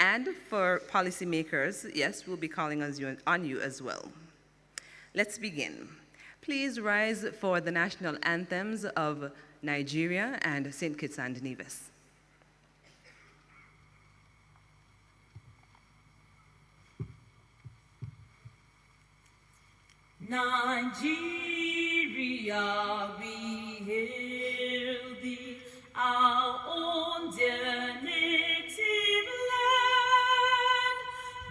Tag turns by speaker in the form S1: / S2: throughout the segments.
S1: And for policymakers, yes, we'll be calling on you as well. Let's begin. Please rise for the national anthems of Nigeria and St. Kitts and Nevis.
S2: Nigeria, we hail thee, our own dear native land.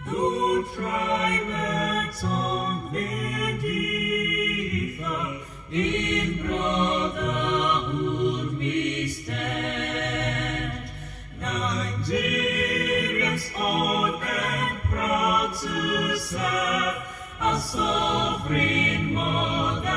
S2: Though tribe and tongue may differ, in brotherhood we stand. Nigerians old and proud to serve our sovereign motherland.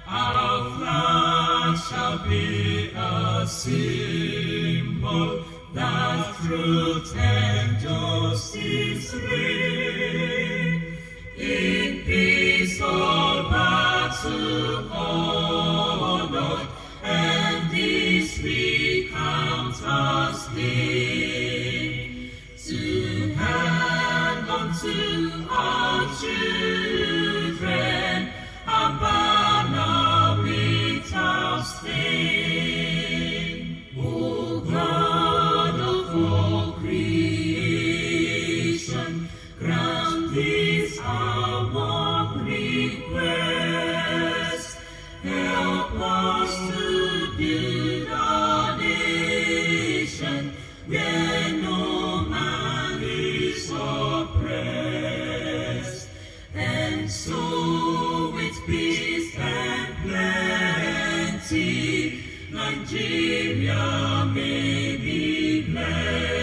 S2: Our flag shall be a symbol that truth and justice reign. In peace all battle honored, and this we count as gain. To hand unto our children a banner without stain. O God of all creation, grant this our one request. Help us to build our nation where no man is oppressed, and so with peace and plenty Nigeria may be blessed.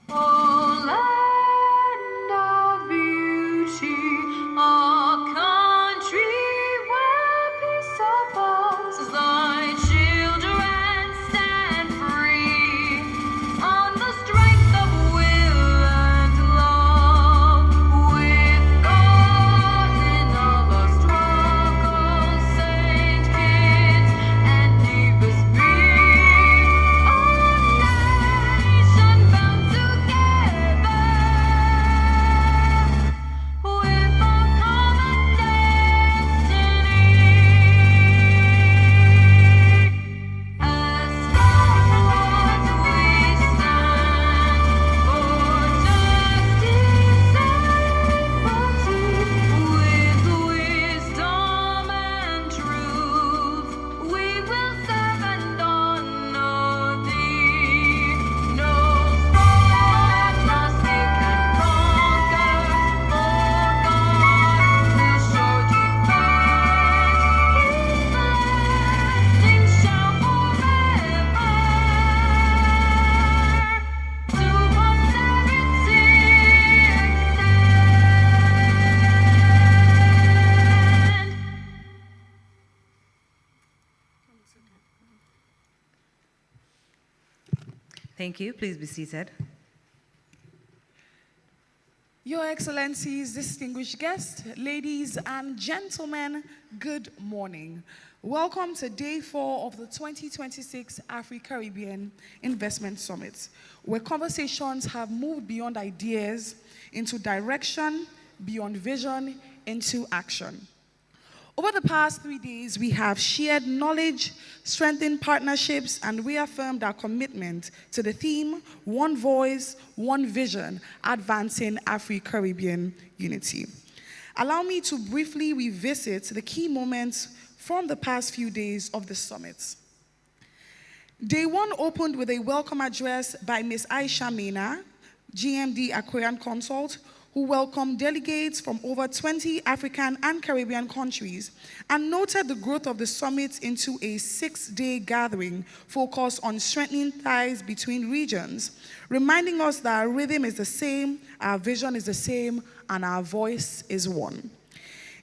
S2: Oh, land of beauty, our country where peace abounds, thy children stand free on the strength of will and love, with God in all our struggles. St. Kitts and Nevis be a nation bound together with a common destiny. As followers we stand for justice and liberty, with wisdom and truth we will serve and honor thee. No sword nor snake can conquer, for God will show defend. His blessings shall forever to posterity extend.
S1: Thank you. Please be seated.
S3: Your Excellencies, distinguished guests, ladies and gentlemen, good morning. Welcome to Day 4 of the 2026 Afri-Caribbean Investment Summit, where conversations have moved beyond ideas into direction, beyond vision into action. Over the past 3 days, we have shared knowledge, strengthened partnerships, and reaffirmed our commitment to the theme, One Voice, One Vision, Advancing Afri-Caribbean Unity. Allow me to briefly revisit the key moments from the past few days of the summit. Day 1 opened with a welcome address by Ms. Aisha Mena, GMD Aquarian Consult, who welcomed delegates from over 20 African and Caribbean countries and noted the growth of the summit into a 6-day gathering focused on strengthening ties between regions, reminding us that our rhythm is the same, our vision is the same, and our voice is one.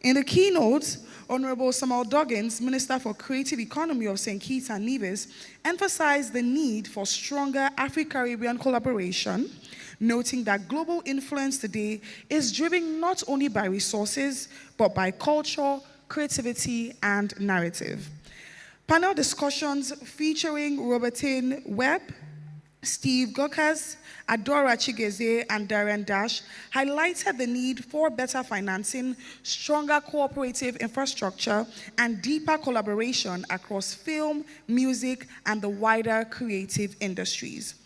S3: In the keynote, Honorable Samuel Duggins, Minister for Creative Economy of St. Kitts and Nevis, emphasized the need for stronger Afri-Caribbean collaboration, noting that global influence today is driven not only by resources, but by culture, creativity, and narrative. Panel discussions featuring Robertine Webb, Steve Gokas, Adora Chigeze, and Darren Dash highlighted the need for better financing, stronger cooperative infrastructure, and deeper collaboration across film, music, and the wider creative industries.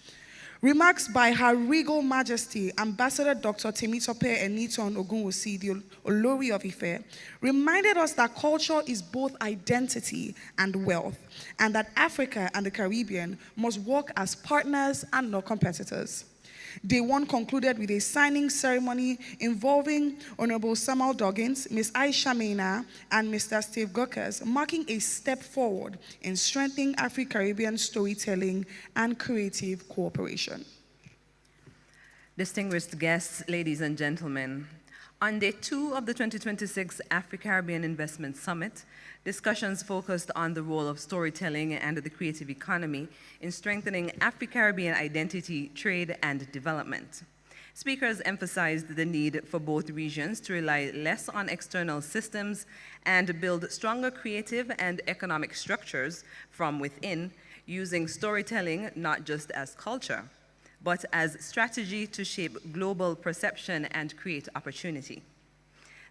S3: Remarks by Her Regal Majesty, Ambassador Dr. Temitope Eniton Ogunwusi, the Olori of Ife, reminded us that culture is both identity and wealth, and that Africa and the Caribbean must work as partners and not competitors. Day one concluded with a signing ceremony involving Honorable Samuel Doggins, Ms. Aisha Mena, and Mr. Steve Gokas, marking a step forward in strengthening Afri-Caribbean storytelling and creative cooperation.
S1: Distinguished guests, ladies and gentlemen, on day 2 of the 2026 Afri-Caribbean Investment Summit, discussions focused on the role of storytelling and the creative economy in strengthening Afri-Caribbean identity, trade, and development. Speakers emphasized the need for both regions to rely less on external systems and build stronger creative and economic structures from within, using storytelling not just as culture, but as strategy to shape global perception and create opportunity.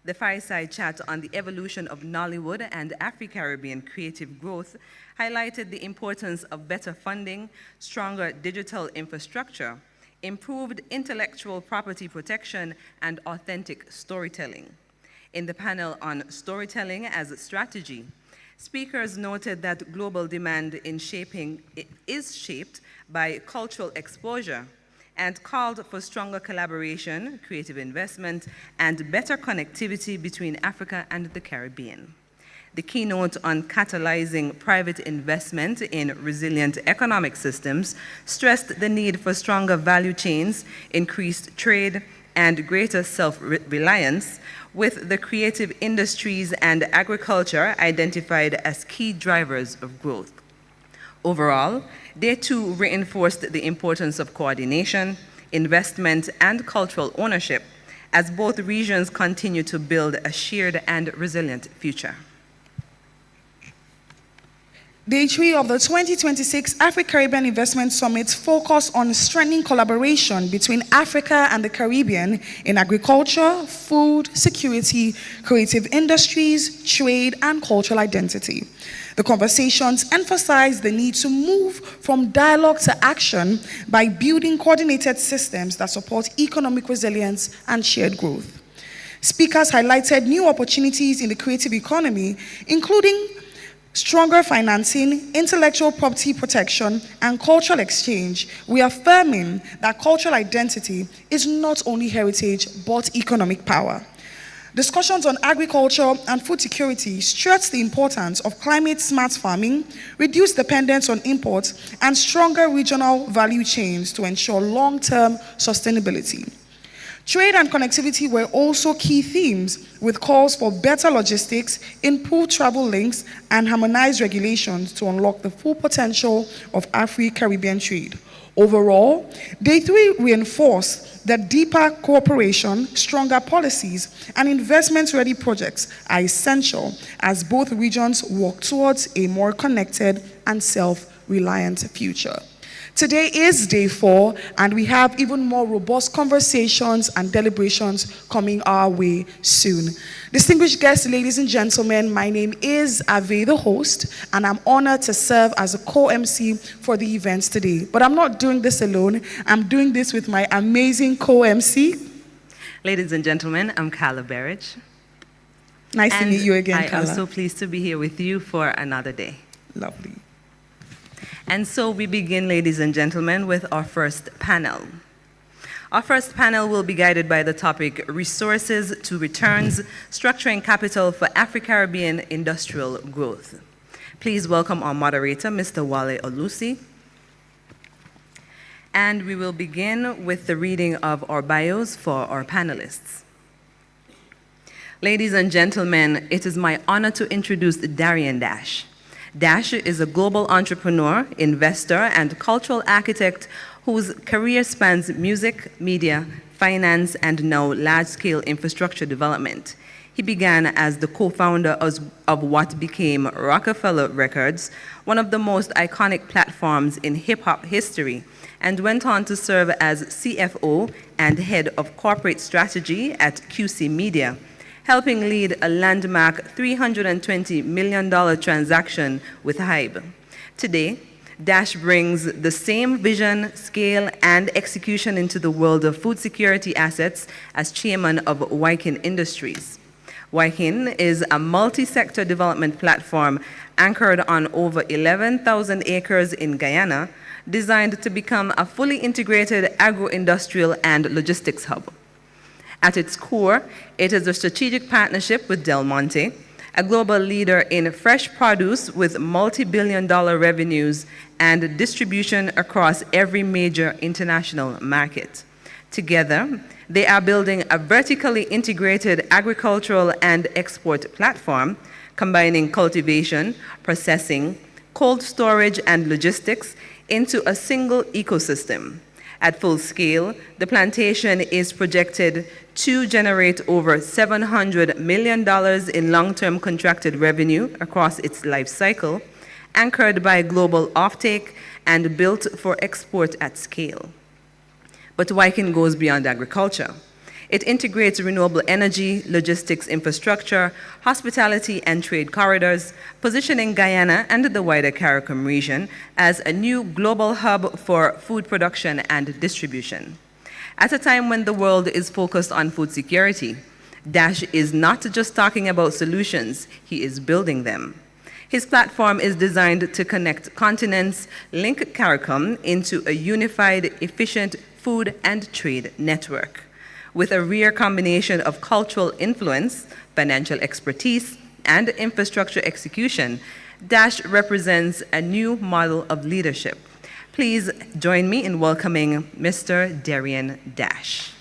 S1: The fireside chat on the evolution of Nollywood and Afri-Caribbean creative growth highlighted the importance of better funding, stronger digital infrastructure, improved intellectual property protection, and authentic storytelling. In the panel on storytelling as a strategy, speakers noted that global demand is shaped by cultural exposure, and called for stronger collaboration, creative investment, and better connectivity between Africa and the Caribbean. The keynote on catalyzing private investment in resilient economic systems stressed the need for stronger value chains, increased trade, and greater self-reliance, with the creative industries and agriculture identified as key drivers of growth. Overall, Day 2 reinforced the importance of coordination, investment, and cultural ownership as both regions continue to build a shared and resilient future.
S3: Day 3 of the 2026 Afri-Caribbean Investment Summit focused on strengthening collaboration between Africa and the Caribbean in agriculture, food, security, creative industries, trade, and cultural identity. The conversations emphasized the need to move from dialogue to action by building coordinated systems that support economic resilience and shared growth. Speakers highlighted new opportunities in the creative economy, including stronger financing, intellectual property protection, and cultural exchange, reaffirming that cultural identity is not only heritage but economic power. Discussions on agriculture and food security stressed the importance of climate-smart farming, reduced dependence on imports, and stronger regional value chains to ensure long-term sustainability. Trade and connectivity were also key themes, with calls for better logistics, improved travel links, and harmonized regulations to unlock the full potential of Afri-Caribbean trade. Overall, Day 3 reinforced that deeper cooperation, stronger policies, and investment-ready projects are essential as both regions work towards a more connected and self-reliant future. Today is Day 4, and we have even more robust conversations and deliberations coming our way soon. Distinguished guests, ladies and gentlemen, my name is Ave, the host, and I'm honored to serve as a co-MC for the events today. But I'm not doing this alone. I'm doing this with my amazing co-MC.
S1: Ladies and gentlemen, I'm Carla Berridge.
S3: Nice to meet you again, Carla.
S1: I'm so pleased to be here with you for another day.
S3: Lovely.
S1: And so we begin, ladies and gentlemen, with our first panel. Our first panel will be guided by the topic, Resources to Returns, Structuring Capital for Afri-Caribbean Industrial Growth. Please welcome our moderator, Mr. Wale Olusi. And we will begin with the reading of our bios for our panelists. Ladies and gentlemen, it is my honor to introduce Darren Dash. Dash is a global entrepreneur, investor, and cultural architect whose career spans music, media, finance, and now large-scale infrastructure development. He began as the co-founder of what became Rockefeller Records, one of the most iconic platforms in hip-hop history, and went on to serve as CFO and head of corporate strategy at QC Media, helping lead a landmark $320 million transaction with Hybe. Today, Dash brings the same vision, scale, and execution into the world of food security assets as chairman of Wykin Industries. Wykin is a multi-sector development platform anchored on over 11,000 acres in Guyana, designed to become a fully integrated agro-industrial and logistics hub. At its core, it is a strategic partnership with Del Monte, a global leader in fresh produce with multi-billion-dollar revenues and distribution across every major international market. Together, they are building a vertically integrated agricultural and export platform, combining cultivation, processing, cold storage, and logistics into a single ecosystem. At full scale, the plantation is projected to generate over $700 million in long-term contracted revenue across its life cycle, anchored by global offtake and built for export at scale. But Wykin goes beyond agriculture. It integrates renewable energy, logistics infrastructure, hospitality, and trade corridors, positioning Guyana and the wider CARICOM region as a new global hub for food production and distribution. At a time when the world is focused on food security, Dash is not just talking about solutions, he is building them. His platform is designed to connect continents, link CARICOM into a unified, efficient food and trade network. With a rare combination of cultural influence, financial expertise, and infrastructure execution, Dash represents a new model of leadership. Please join me in welcoming Mr. Darian Dash.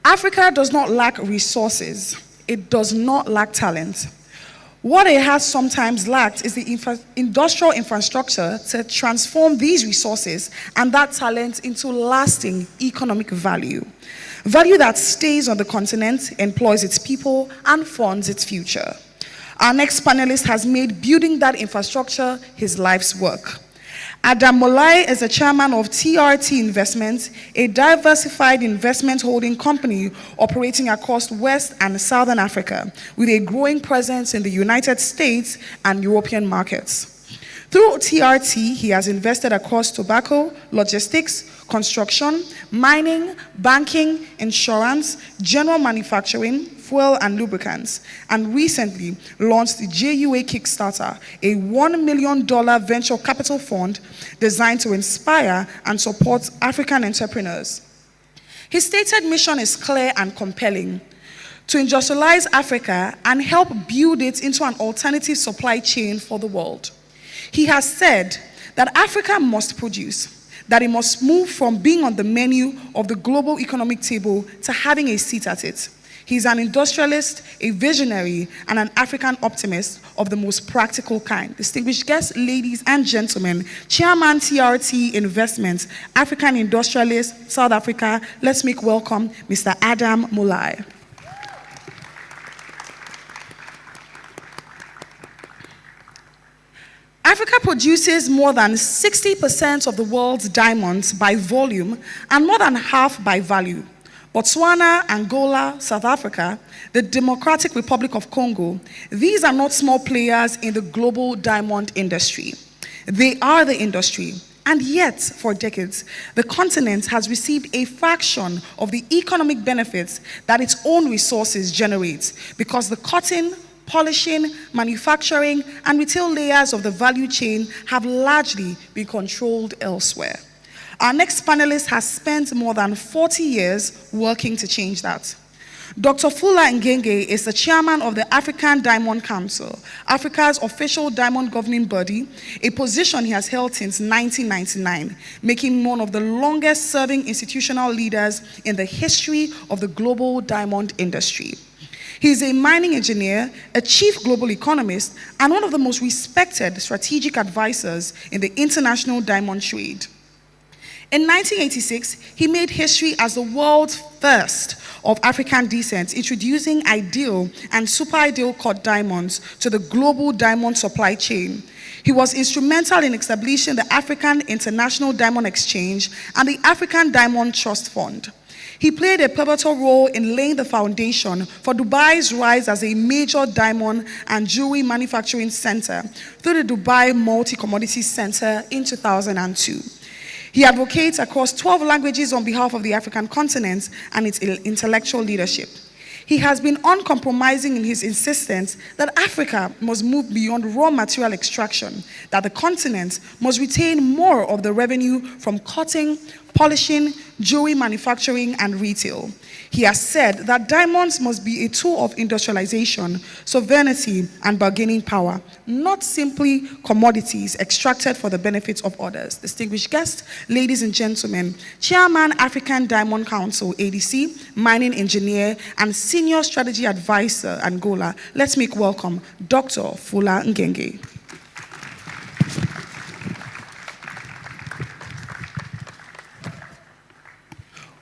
S3: Africa does not lack resources. It does not lack talent. What it has sometimes lacked is the industrial infrastructure to transform these resources and that talent into lasting economic value. Value that stays on the continent, employs its people, and funds its future. Our next panelist has made building that infrastructure his life's work. Adam Molai is the chairman of TRT Investments, a diversified investment holding company operating across West and Southern Africa, with a growing presence in the United States and European markets. Through TRT, he has invested across tobacco, logistics, construction, mining, banking, insurance, general manufacturing, fuel and lubricants, and recently launched the JUA Kickstarter, a $1 million venture capital fund designed to inspire and support African entrepreneurs. His stated mission is clear and compelling: to industrialize Africa and help build it into an alternative supply chain for the world. He has said that Africa must produce, that it must move from being on the menu of the global economic table to having a seat at it. He's an industrialist, a visionary, and an African optimist of the most practical kind. Distinguished guests, ladies and gentlemen, Chairman TRT Investments, African industrialist, South Africa, let's make welcome Mr. Adam Molai. Africa produces more than 60% of the world's diamonds by volume and more than half by value. Botswana, Angola, South Africa, the Democratic Republic of Congo, these are not small players in the global diamond industry. They are the industry. And yet, for decades, the continent has received a fraction of the economic benefits that its own resources generate, because the cutting, polishing, manufacturing, and retail layers of the value chain have largely been controlled elsewhere. Our next panelist has spent more than 40 years working to change that. Dr. Fula Ngenge is the chairman of the African Diamond Council, Africa's official diamond governing body, a position he has held since 1999, making him one of the longest serving institutional leaders in the history of the global diamond industry. He is a mining engineer, a chief global economist, and one of the most respected strategic advisors in the international diamond trade. In 1986, he made history as the world's first of African descent, introducing ideal and super ideal cut diamonds to the global diamond supply chain. He was instrumental in establishing the African International Diamond Exchange and the African Diamond Trust Fund. He played a pivotal role in laying the foundation for Dubai's rise as a major diamond and jewelry manufacturing center through the Dubai Multi-Commodities Center in 2002. He advocates across 12 languages on behalf of the African continent and its intellectual leadership. He has been uncompromising in his insistence that Africa must move beyond raw material extraction, that the continent must retain more of the revenue from cutting, polishing, jewelry manufacturing, and retail. He has said that diamonds must be a tool of industrialization, sovereignty, and bargaining power, not simply commodities extracted for the benefit of others. Distinguished guests, ladies and gentlemen, Chairman, African Diamond Council, ADC, mining engineer, and senior strategy advisor, Angola, let's make welcome Dr. Fula Ngenge.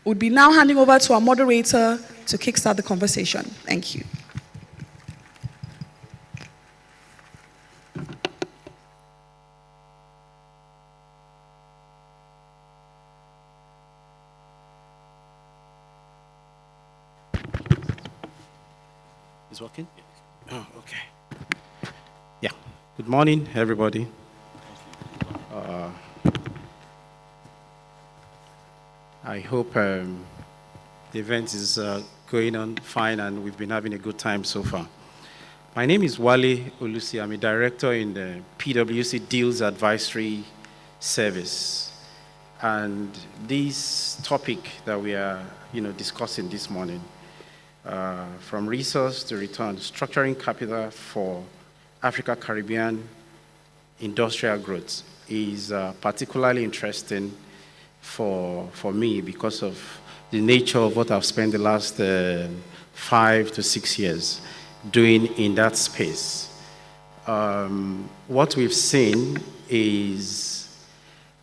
S3: We'll be now handing over to our moderator to kickstart the conversation. Thank you.
S4: Is working? Oh, okay. Yeah. Good morning, everybody. I hope the event is going on fine and we've been having a good time so far. My name is Wale Olusi. I'm a director in the PwC Deals Advisory Service. And this topic that we are discussing this morning, from resource to return, structuring capital for Africa-Caribbean industrial growth, is particularly interesting for me because of the nature of what I've spent the last 5 to 6 years doing in that space. What we've seen is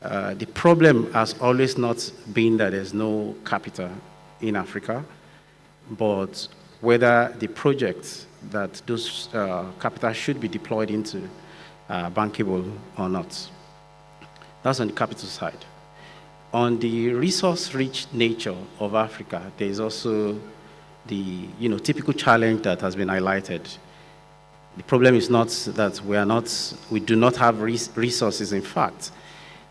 S4: the problem has always not been that there's no capital in Africa, but whether the projects that those capital should be deployed into are bankable or not. That's on the capital side. On the resource-rich nature of Africa, there is also the typical challenge that has been highlighted. The problem is not that we do not have resources. In fact,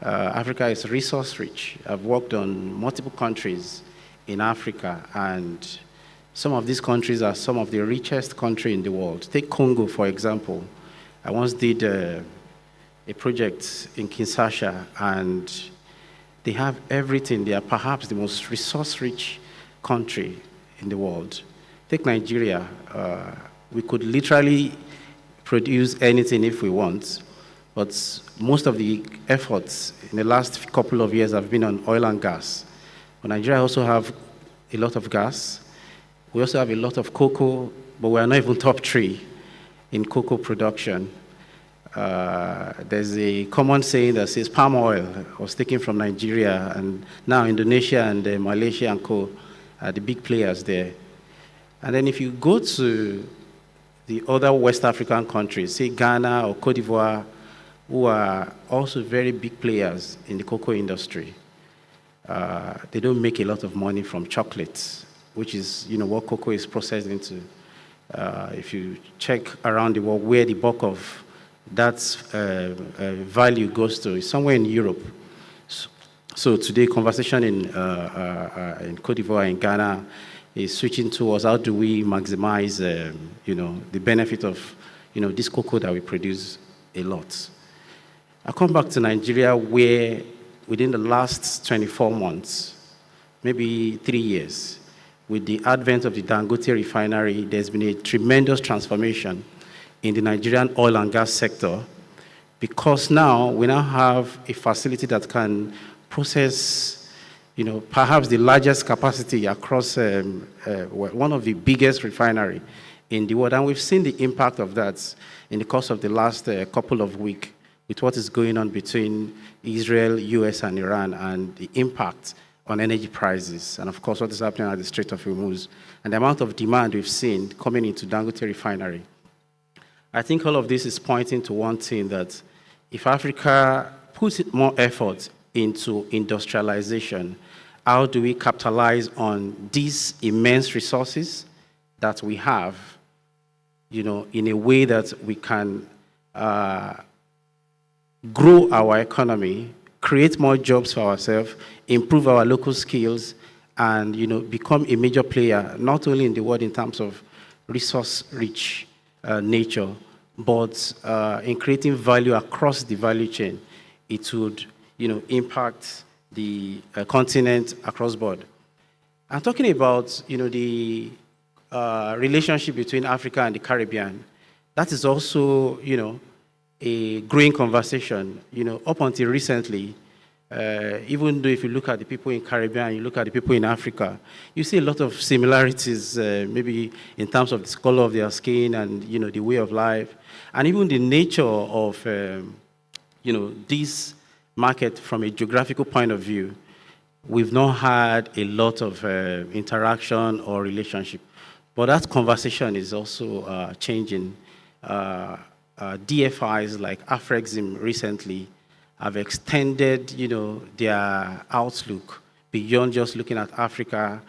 S4: Africa is resource-rich. I've worked on multiple countries in Africa, and some of these countries are some of the richest countries in the world. Take Congo, for example. I once did a project in Kinshasa, and they have everything. They are perhaps the most resource-rich country in the world. Take Nigeria. We could literally produce anything if we want, but most of the efforts in the last couple of years have been on oil and gas. But Nigeria also have a lot of gas. We also have a lot of cocoa, but we are not even top 3 in cocoa production. There's a common saying that says palm oil was taken from Nigeria, and now Indonesia and Malaysia and co are the big players there. And then if you go to the other West African countries, say Ghana or Cote d'Ivoire, who are also very big players in the cocoa industry, they don't make a lot of money from chocolates, which is what cocoa is processed into. If you check around the world where the bulk of that value goes to, is somewhere in Europe. So today, conversation in Cote d'Ivoire and Ghana is switching towards how do we maximize, the benefit of, this cocoa that we produce a lot. I come back to Nigeria, where within the last 24 months, maybe 3 years, with the advent of the Dangote refinery, there's been a tremendous transformation in the Nigerian oil and gas sector, because now we now have a facility that can process, perhaps the largest capacity across one of the biggest refinery in the world. And we've seen the impact of that in the course of the last couple of weeks with what is going on between Israel, US, and Iran, and the impact on energy prices, and of course what is happening at the Strait of Hormuz, and the amount of demand we've seen coming into Dangote refinery. I think all of this is pointing to one thing, that if Africa puts more effort into industrialization, how do we capitalize on these immense resources that we have, in a way that we can grow our economy, create more jobs for ourselves, improve our local skills, and become a major player, not only in the world in terms of resource-rich nature, but in creating value across the value chain. It would impact the continent across board. I'm talking about the relationship between Africa and the Caribbean. That is also a growing conversation. Up until recently, even though if you look at the people in Caribbean, you look at the people in Africa, you see a lot of similarities, maybe in terms of the color of their skin and the way of life, and even the nature of this market from a geographical point of view. We've not had a lot of interaction or relationship, but that conversation is also changing. DFIs like Afri-Caribbean recently have extended, their outlook beyond just looking at Africa,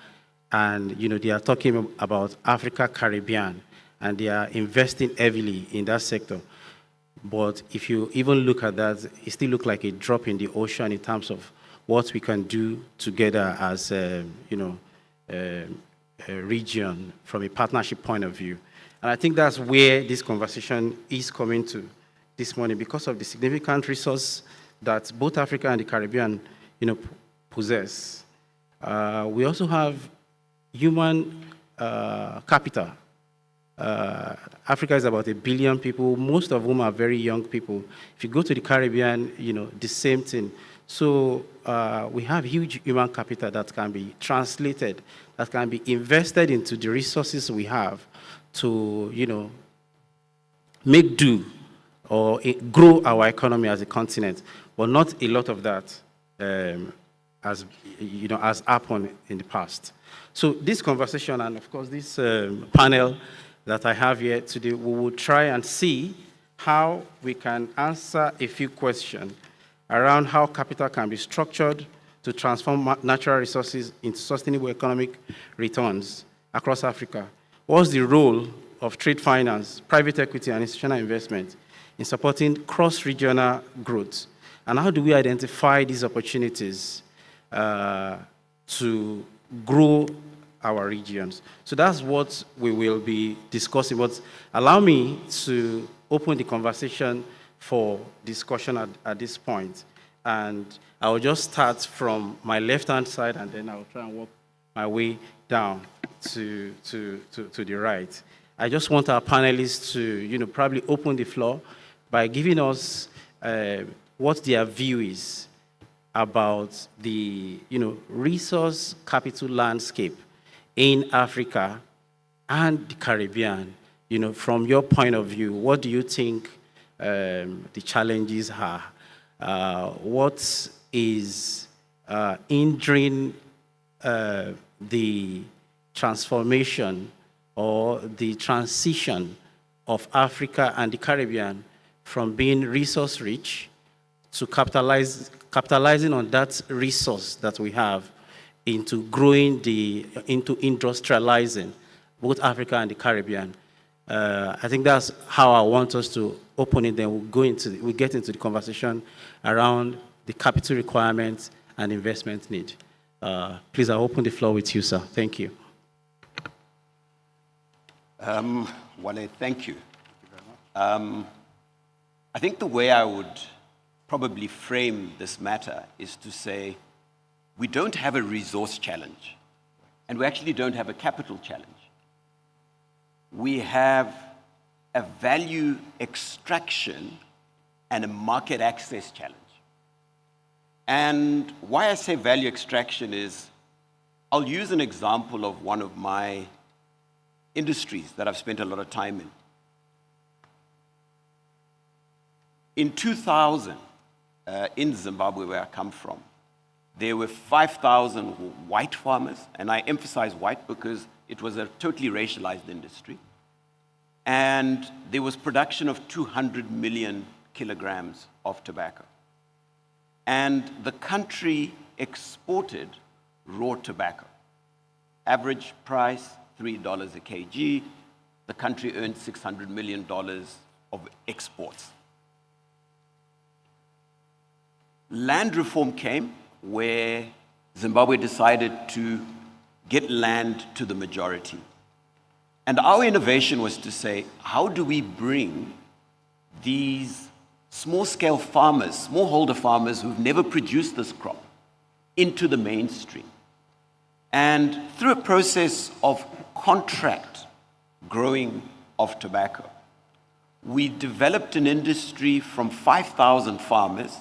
S4: and they are talking about Africa-Caribbean, and they are investing heavily in that sector. But if you even look at that, it still looks like a drop in the ocean in terms of what we can do together as a region from a partnership point of view. And I think that's where this conversation is coming to this morning, because of the significant resource that both Africa and the Caribbean, possess. We also have human capital. Africa is about 1 billion people, most of whom are very young people. If you go to the Caribbean, the same thing. So we have huge human capital that can be translated, that can be invested into the resources we have to, make do or grow our economy as a continent. But not a lot of that has happened in the past. So this conversation, and of course this panel that I have here today, we will try and see how we can answer a few questions around how capital can be structured to transform natural resources into sustainable economic returns across Africa. What's the role of trade finance, private equity, and institutional investment in supporting cross-regional growth? And how do we identify these opportunities to grow our regions? So that's what we will be discussing. But allow me to open the conversation for discussion at this point. And I will just start from my left-hand side, and then I'll try and work my way down to the right. I just want our panelists to, probably open the floor by giving us what their view is about the, resource capital landscape in Africa and the Caribbean. From your point of view, what do you think the challenges are? What is hindering the transformation or the transition of Africa and the Caribbean from being resource-rich to capitalizing on that resource that we have into growing into industrializing both Africa and the Caribbean? I think that's how I want us to open it. Then we'll get into the conversation around the capital requirements and investment need. Please, I'll open the floor with you, sir. Thank you.
S5: Wale, thank you. I think the way I would probably frame this matter is to say we don't have a resource challenge, and we actually don't have a capital challenge. We have a value extraction and a market access challenge. And why I say value extraction is, I'll use an example of one of my industries that I've spent a lot of time in. In 2000, in Zimbabwe, where I come from, there were 5,000 white farmers, and I emphasize white because it was a totally racialized industry. And there was production of 200 million kilograms of tobacco. And the country exported raw tobacco. Average price, $3 a kg. The country earned $600 million of exports. Land reform came where Zimbabwe decided to get land to the majority. And our innovation was to say, how do we bring these small-scale farmers, smallholder farmers who've never produced this crop, into the mainstream? And through a process of contract growing of tobacco, we developed an industry from 5,000 farmers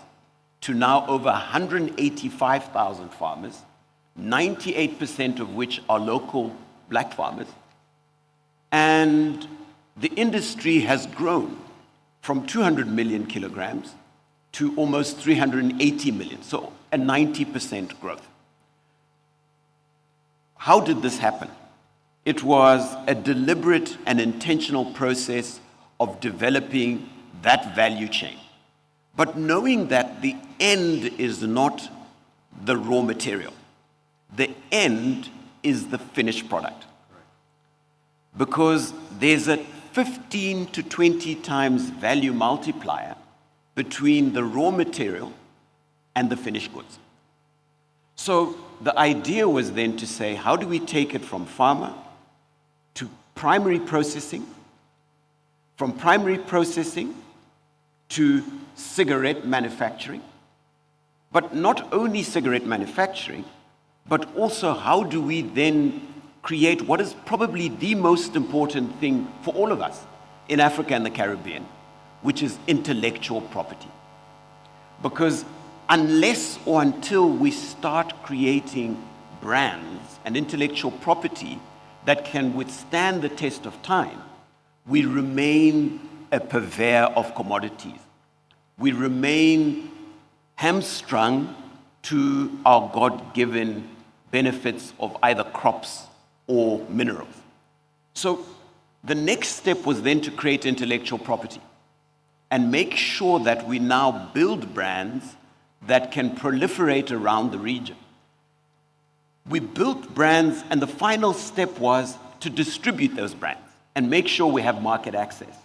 S5: to now over 185,000 farmers, 98% of which are local black farmers. And the industry has grown from 200 million kilograms to almost 380 million, so a 90% growth. How did this happen? It was a deliberate and intentional process of developing that value chain, but knowing that the end is not the raw material. The end is the finished product. Because there's a 15 to 20 times value multiplier between the raw material and the finished goods. So the idea was then to say, how do we take it from farmer to primary processing, from primary processing to cigarette manufacturing, but not only cigarette manufacturing, but also how do we then create what is probably the most important thing for all of us in Africa and the Caribbean, which is intellectual property. Because unless or until we start creating brands and intellectual property that can withstand the test of time, we remain a purveyor of commodities. We remain hamstrung to our God-given benefits of either crops or minerals. So the next step was then to create intellectual property and make sure that we now build brands that can proliferate around the region. We built brands, and the final step was to distribute those brands and make sure we have market access.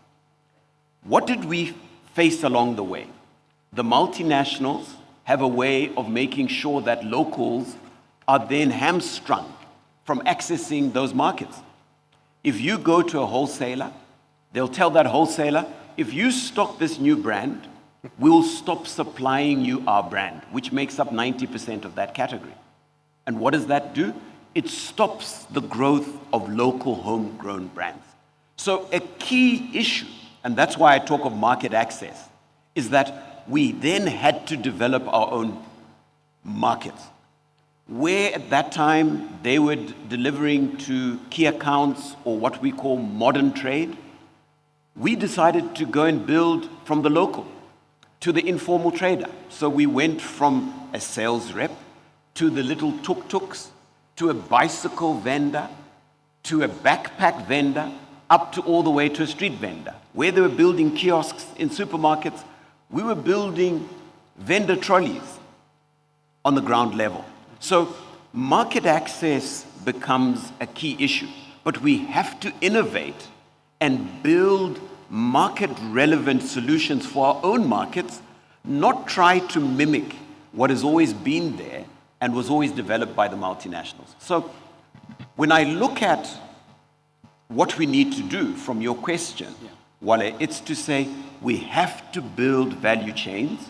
S5: What did we face along the way? The multinationals have a way of making sure that locals are then hamstrung from accessing those markets. If you go to a wholesaler, they'll tell that wholesaler, if you stock this new brand, we will stop supplying you our brand, which makes up 90% of that category. And what does that do? It stops the growth of local homegrown brands. So a key issue, and that's why I talk of market access, is that we then had to develop our own markets. Where at that time they were delivering to key accounts or what we call modern trade, we decided to go and build from the local to the informal trader. So we went from a sales rep to the little tuk-tuks, to a bicycle vendor, to a backpack vendor, up to all the way to a street vendor. Where they were building kiosks in supermarkets, we were building vendor trolleys on the ground level. So market access becomes a key issue, but we have to innovate and build market-relevant solutions for our own markets, not try to mimic what has always been there and was always developed by the multinationals. So when I look at what we need to do from your question, Wale, it's to say we have to build value chains.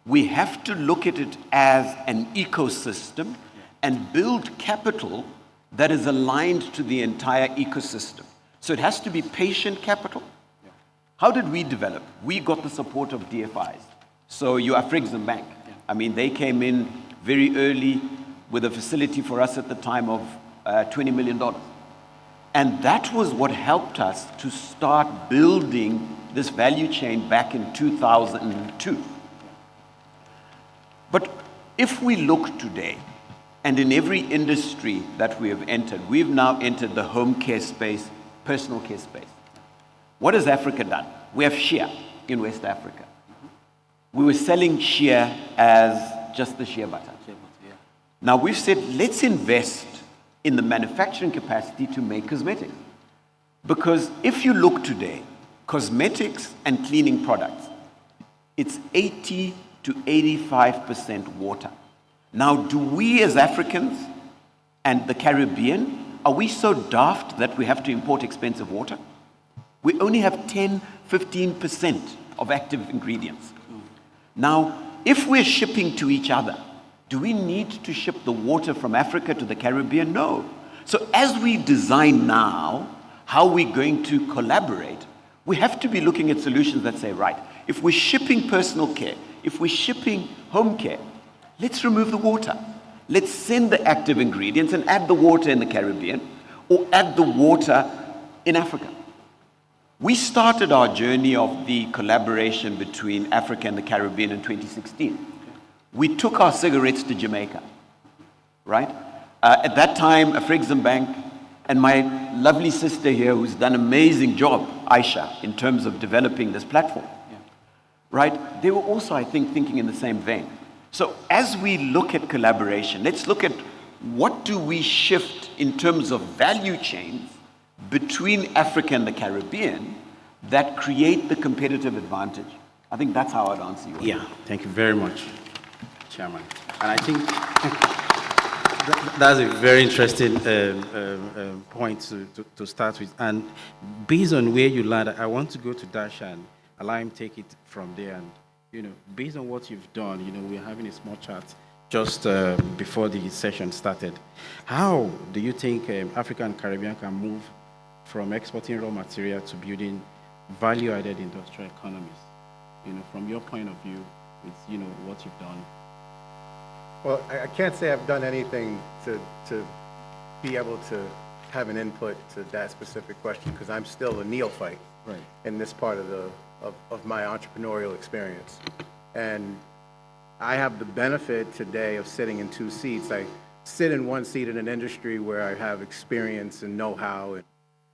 S5: We have to look at it as an ecosystem and build capital that is aligned to the entire ecosystem. So it has to be patient capital. How did we develop? We got the support of DFIs. So your Afri-Caribbean Bank, I mean, they came in very early with a facility for us at the time of $20 million. And that was what helped us to start building this value chain back in 2002. But if we look today, and in every industry that we have entered, we've now entered the home care space, personal care space. What has Africa done? We have shea in West Africa. We were selling shea as just the shea butter. Now we've said, let's invest in the manufacturing capacity to make cosmetics. Because if you look today, cosmetics and cleaning products, it's 80 to 85% water. Now, do we as Africans and the Caribbean, are we so daft that we have to import expensive water? We only have 10, 15% of active ingredients. Now, if we're shipping to each other, do we need to ship the water from Africa to the Caribbean? No. So as we design now how we're going to collaborate, we have to be looking at solutions that say, right, if we're shipping personal care, if we're shipping home care, let's remove the water. Let's send the active ingredients and add the water in the Caribbean or add the water in Africa. We started our journey of the collaboration between Africa and the Caribbean in 2016. We took our cigarettes to Jamaica, right? At that time, Afri-Caribbean and my lovely sister here, who's done an amazing job, Aisha, in terms of developing this platform, right? They were also, I think, thinking in the same vein. So as we look at collaboration, let's look at what do we shift in terms of value chains between Africa and the Caribbean that create the competitive advantage. I think that's how I'd answer you.
S4: Yeah, thank you very much, Chairman. And I think that's a very interesting point to start with. And based on where you land, I want to go to Dash and allow him take it from there. And based on what you've done, we're having a small chat just before the session started. How do you think Africa and Caribbean can move from exporting raw material to building value-added industrial economies? From your point of view, with what you've done.
S6: Well, I can't say I've done anything to be able to have an input to that specific question because I'm still a neophyte in this part of my entrepreneurial experience. And I have the benefit today of sitting in two seats. I sit in one seat in an industry where I have experience and know-how and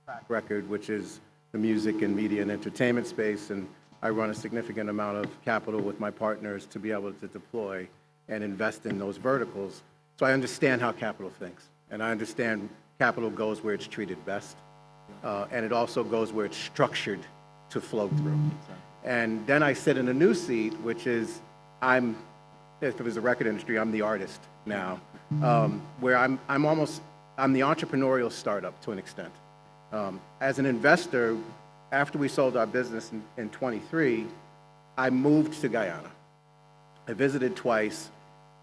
S6: track record, which is the music and media and entertainment space, and I run a significant amount of capital with my partners to be able to deploy and invest in those verticals. So I understand how capital thinks, and I understand capital goes where it's treated best, and it also goes where it's structured to flow through. And then I sit in a new seat, which is if it was the record industry, I'm the artist now, where I'm the entrepreneurial startup to an extent. As an investor, after we sold our business in 23, I moved to Guyana. I visited twice,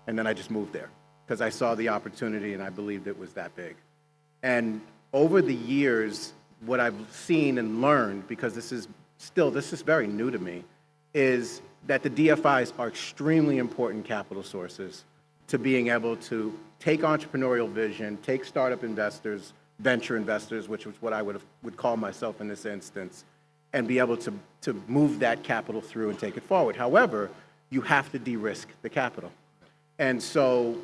S6: and then I just moved there because I saw the opportunity and I believed it was that big. And over the years, what I've seen and learned, because this is very new to me, is that the DFIs are extremely important capital sources to being able to take entrepreneurial vision, take startup investors, venture investors, which was what I would call myself in this instance, and be able to move that capital through and take it forward. However, you have to de-risk the capital. And so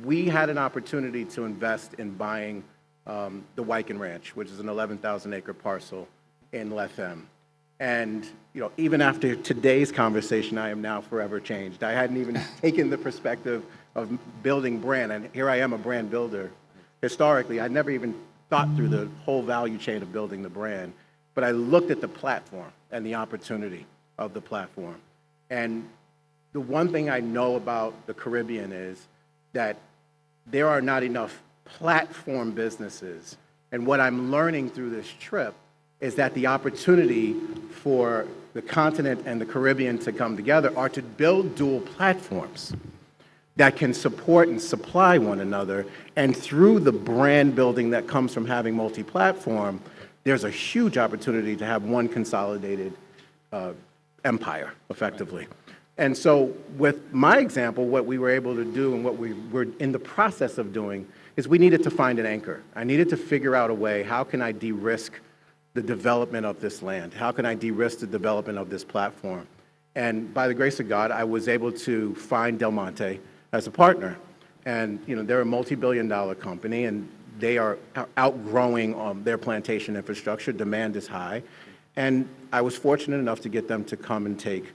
S6: we had an opportunity to invest in buying the Wyken Ranch, which is an 11,000-acre parcel in Lethem. And even after today's conversation, I am now forever changed. I hadn't even taken the perspective of building brand, and here I am, a brand builder. Historically, I never even thought through the whole value chain of building the brand, but I looked at the platform and the opportunity of the platform. And the one thing I know about the Caribbean is that there are not enough platform businesses. And what I'm learning through this trip is that the opportunity for the continent and the Caribbean to come together are to build dual platforms that can support and supply one another. And through the brand building that comes from having multi-platform, there's a huge opportunity to have one consolidated empire, effectively. And so with my example, what we were able to do and what we were in the process of doing is we needed to find an anchor. I needed to figure out a way, how can I de-risk the development of this land? How can I de-risk the development of this platform? And by the grace of God, I was able to find Del Monte as a partner. And they're a multi-billion-dollar company, and they are outgrowing their plantation infrastructure. Demand is high. And I was fortunate enough to get them to come and take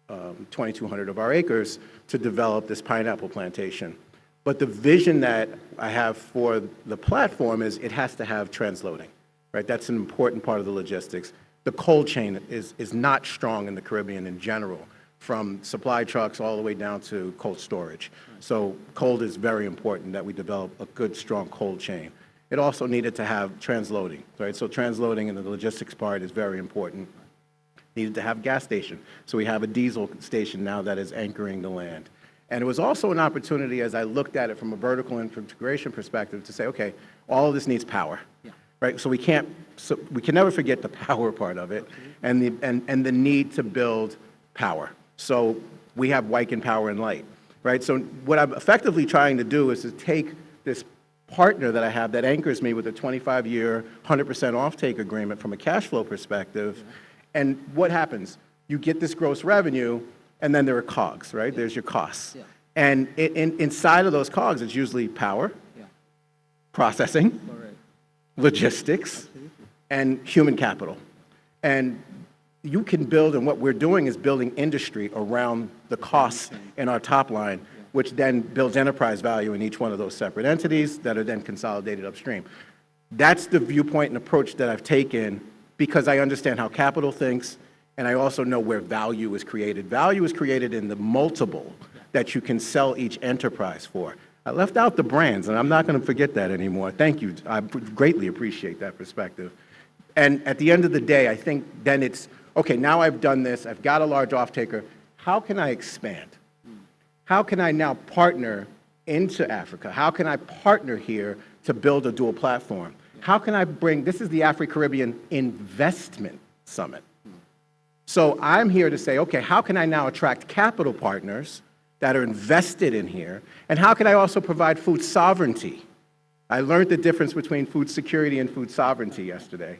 S6: 2,200 of our acres to develop this pineapple plantation. But the vision that I have for the platform is it has to have transloading, right? That's an important part of the logistics. The cold chain is not strong in the Caribbean in general, from supply trucks all the way down to cold storage. So cold is very important that we develop a good, strong cold chain. It also needed to have transloading, right? So transloading in the logistics part is very important. Needed to have gas station. So we have a diesel station now that is anchoring the land. And it was also an opportunity, as I looked at it from a vertical integration perspective, to say, okay, all of this needs power, right? So we can never forget the power part of it, and the need to build power. So we have Wyken Power and Light, right? So what I'm effectively trying to do is to take this partner that I have that anchors me with a 25-year, 100% offtake agreement from a cash flow perspective, and what happens? You get this gross revenue, and then there are COGS, right? There's your costs. And inside of those COGS, it's usually power, processing, logistics, and human capital. And you can build, and what we're doing is building industry around the costs in our top line, which then builds enterprise value in each one of those separate entities that are then consolidated upstream. That's the viewpoint and approach that I've taken because I understand how capital thinks, and I also know where value is created. Value is created in the multiple that you can sell each enterprise for. I left out the brands, and I'm not going to forget that anymore. Thank you. I greatly appreciate that perspective. And at the end of the day, I think then it's, okay, now I've done this, I've got a large off-taker, how can I expand? How can I now partner into Africa? How can I partner here to build a dual platform? How can I bring, this is the Afri-Caribbean Investment Summit. So I'm here to say, okay, how can I now attract capital partners that are invested in here? And how can I also provide food sovereignty? I learned the difference between food security and food sovereignty yesterday.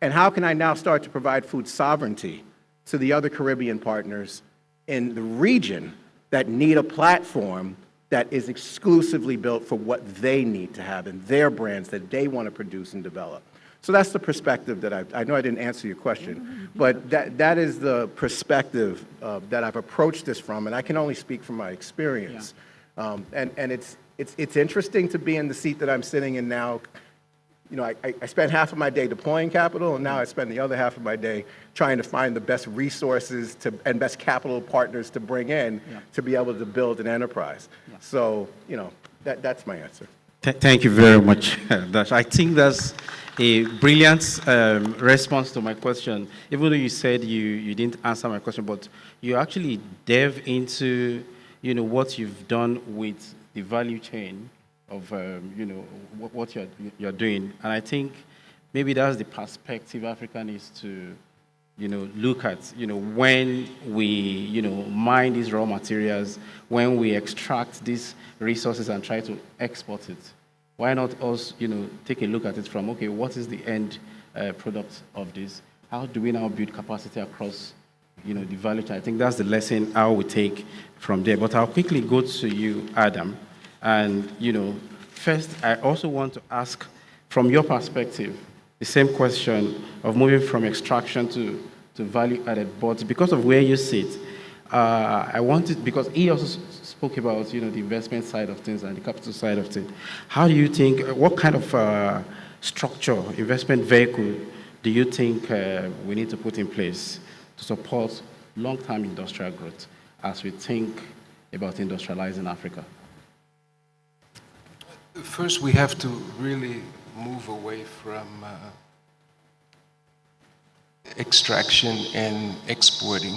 S6: And how can I now start to provide food sovereignty to the other Caribbean partners in the region that need a platform that is exclusively built for what they need to have and their brands that they want to produce and develop? So that's the perspective that I know I didn't answer your question, but that is the perspective that I've approached this from, and I can only speak from my experience. And it's interesting to be in the seat that I'm sitting in now. I spend half of my day deploying capital, and now I spend the other half of my day trying to find the best resources and best capital partners to bring in to be able to build an enterprise. So, that's my answer.
S4: Thank you very much, Dash. I think that's a brilliant response to my question. Even though you said you didn't answer my question, but you actually delve into, what you've done with the value chain of, what you're doing. And I think maybe that's the perspective Africa needs to, look at, when we, mine these raw materials, when we extract these resources and try to export it. Why not us, take a look at it from, okay, what is the end product of this? How do we now build capacity across, the value chain? I think that's the lesson I will take from there. But I'll quickly go to you, Adam. And, first, I also want to ask, from your perspective, the same question of moving from extraction to value added. But because of where you sit, I wanted, because he also spoke about, the investment side of things and the capital side of things. How do you think, what kind of structure, investment vehicle do you think we need to put in place to support long-term industrial growth as we think about industrializing Africa?
S7: First, we have to really move away from extraction and exporting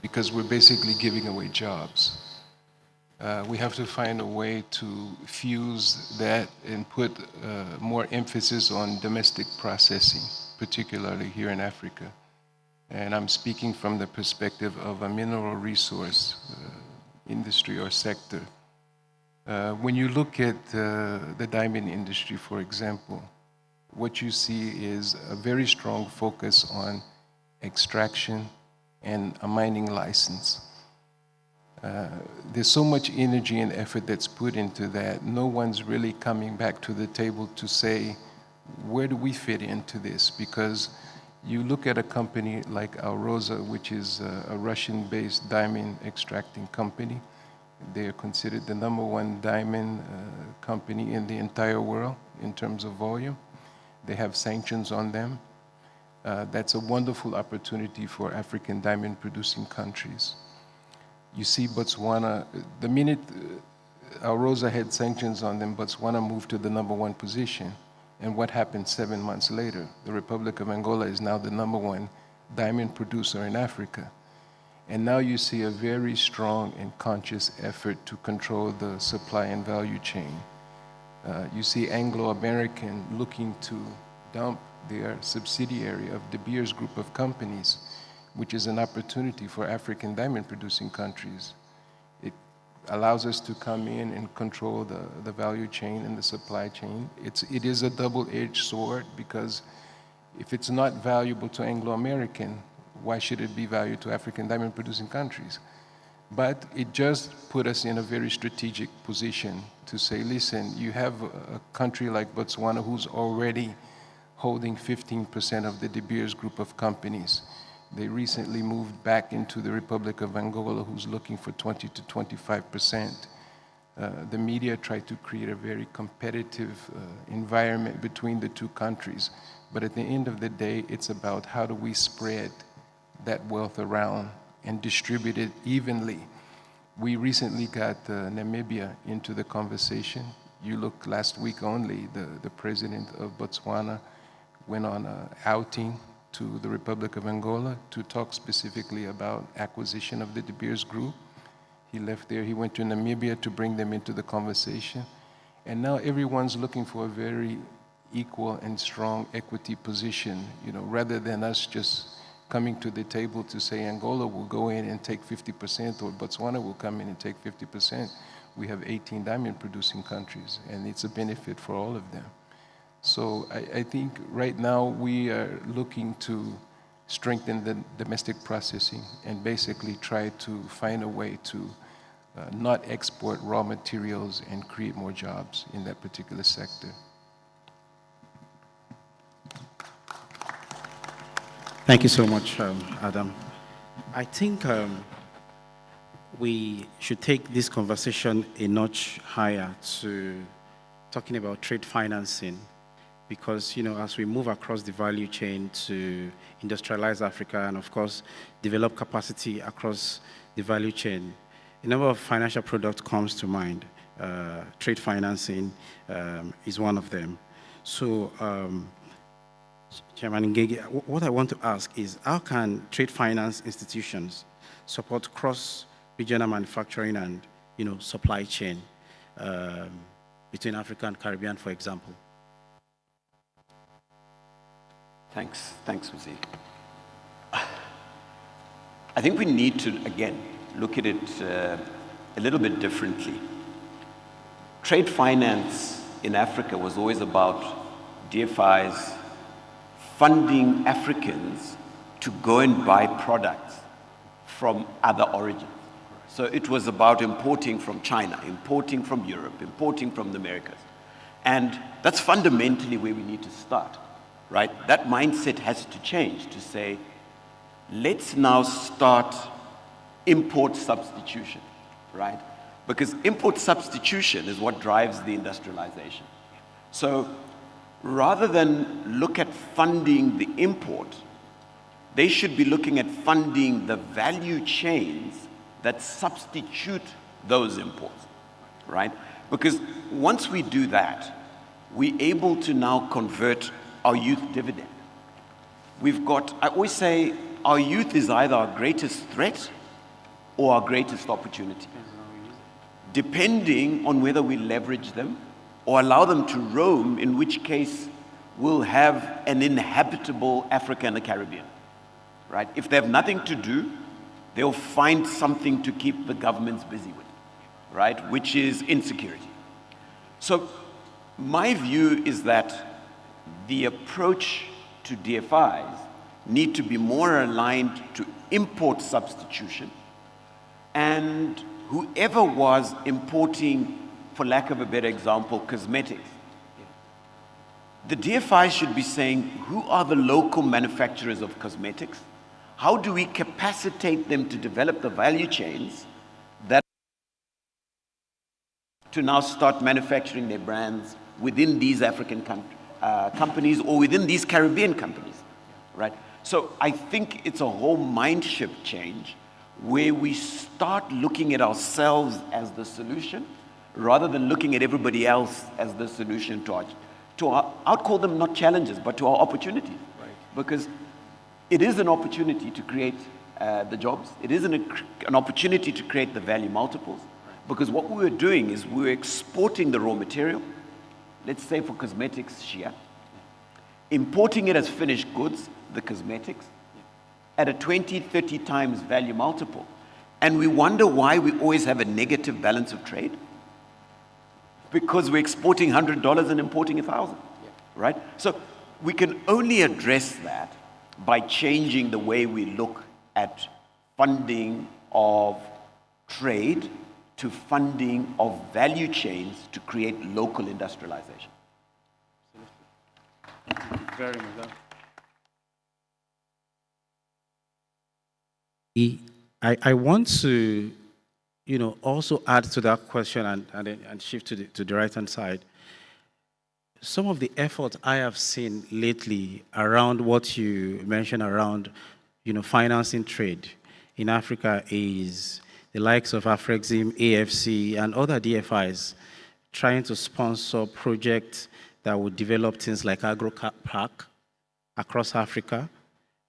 S7: because we're basically giving away jobs. We have to find a way to fuse that and put more emphasis on domestic processing, particularly here in Africa. And I'm speaking from the perspective of a mineral resource industry or sector. When you look at the diamond industry, for example, what you see is a very strong focus on extraction and a mining license. There's so much energy and effort that's put into that. No one's really coming back to the table to say, where do we fit into this? Because you look at a company like Alrosa, which is a Russian-based diamond extracting company. They are considered the #1 diamond company in the entire world in terms of volume. They have sanctions on them. That's a wonderful opportunity for African diamond producing countries. You see Botswana, the minute Alrosa had sanctions on them, Botswana moved to the #1 position. And what happened 7 months later? The Republic of Angola is now the #1 diamond producer in Africa. And now you see a very strong and conscious effort to control the supply and value chain. You see Anglo-American looking to dump their subsidiary of De Beers group of companies, which is an opportunity for African diamond producing countries. It allows us to come in and control the value chain and the supply chain. It is a double-edged sword, because if it's not valuable to Anglo-American, why should it be valued to African diamond producing countries? But it just put us in a very strategic position to say, listen, you have a country like Botswana who's already holding 15% of the De Beers group of companies. They recently moved back into the Republic of Angola, who's looking for 20 to 25%. The media tried to create a very competitive environment between the two countries. But at the end of the day, it's about how do we spread that wealth around and distribute it evenly. We recently got Namibia into the conversation. You look last week only, the president of Botswana went on an outing to the Republic of Angola to talk specifically about acquisition of the De Beers group. He left there, he went to Namibia to bring them into the conversation. And now everyone's looking for a very equal and strong equity position, rather than us just coming to the table to say Angola will go in and take 50% or Botswana will come in and take 50%. We have 18 diamond producing countries, and it's a benefit for all of them. So I think right now we are looking to strengthen the domestic processing and basically try to find a way to not export raw materials and create more jobs in that particular sector.
S4: Thank you so much, Adam. I think we should take this conversation a notch higher to talking about trade financing, because, as we move across the value chain to industrialize Africa and, of course, develop capacity across the value chain, a number of financial products comes to mind. Trade financing is one of them. So, Chairman Ngege, what I want to ask is, how can trade finance institutions support cross-regional manufacturing and, supply chain between Africa and Caribbean, for example?
S5: Thanks, Uzi. I think we need to, again, look at it a little bit differently. Trade finance in Africa was always about DFIs funding Africans to go and buy products from other origins. So it was about importing from China, importing from Europe, importing from the Americas. And that's fundamentally where we need to start, right? That mindset has to change to say, let's now start import substitution, right? Because import substitution is what drives the industrialization. So rather than look at funding the import, they should be looking at funding the value chains that substitute those imports, right? Because once we do that, we're able to now convert our youth dividend. I always say, our youth is either our greatest threat or our greatest opportunity, depending on whether we leverage them or allow them to roam, in which case we'll have an inhabitable Africa and the Caribbean, right? If they have nothing to do, they'll find something to keep the governments busy with, right? Which is insecurity. So my view is that the approach to DFIs need to be more aligned to import substitution, and whoever was importing, for lack of a better example, cosmetics, the DFI should be saying, who are the local manufacturers of cosmetics? How do we capacitate them to develop the value chains that to now start manufacturing their brands within these African companies or within these Caribbean companies, right? So I think it's a whole mind shift change where we start looking at ourselves as the solution rather than looking at everybody else as the solution to our, I'd call them not challenges, but to our opportunities. Right. Because it is an opportunity to create the jobs. It is an opportunity to create the value multiples. Because what we were doing is we were exporting the raw material, let's say for cosmetics, Shia, importing it as finished goods, the cosmetics, at a 20, 30 times value multiple. And we wonder why we always have a negative balance of trade. Because we're exporting $100 and importing 1,000, right? So we can only address that by changing the way we look at funding of trade to funding of value chains to create local industrialization.
S4: Very much. I want to, also add to that question and shift to the right-hand side. Some of the effort I have seen lately around what you mentioned around, financing trade in Africa is the likes of Afri-Caribbean, AFC, and other DFIs trying to sponsor projects that would develop things like agro-park across Africa,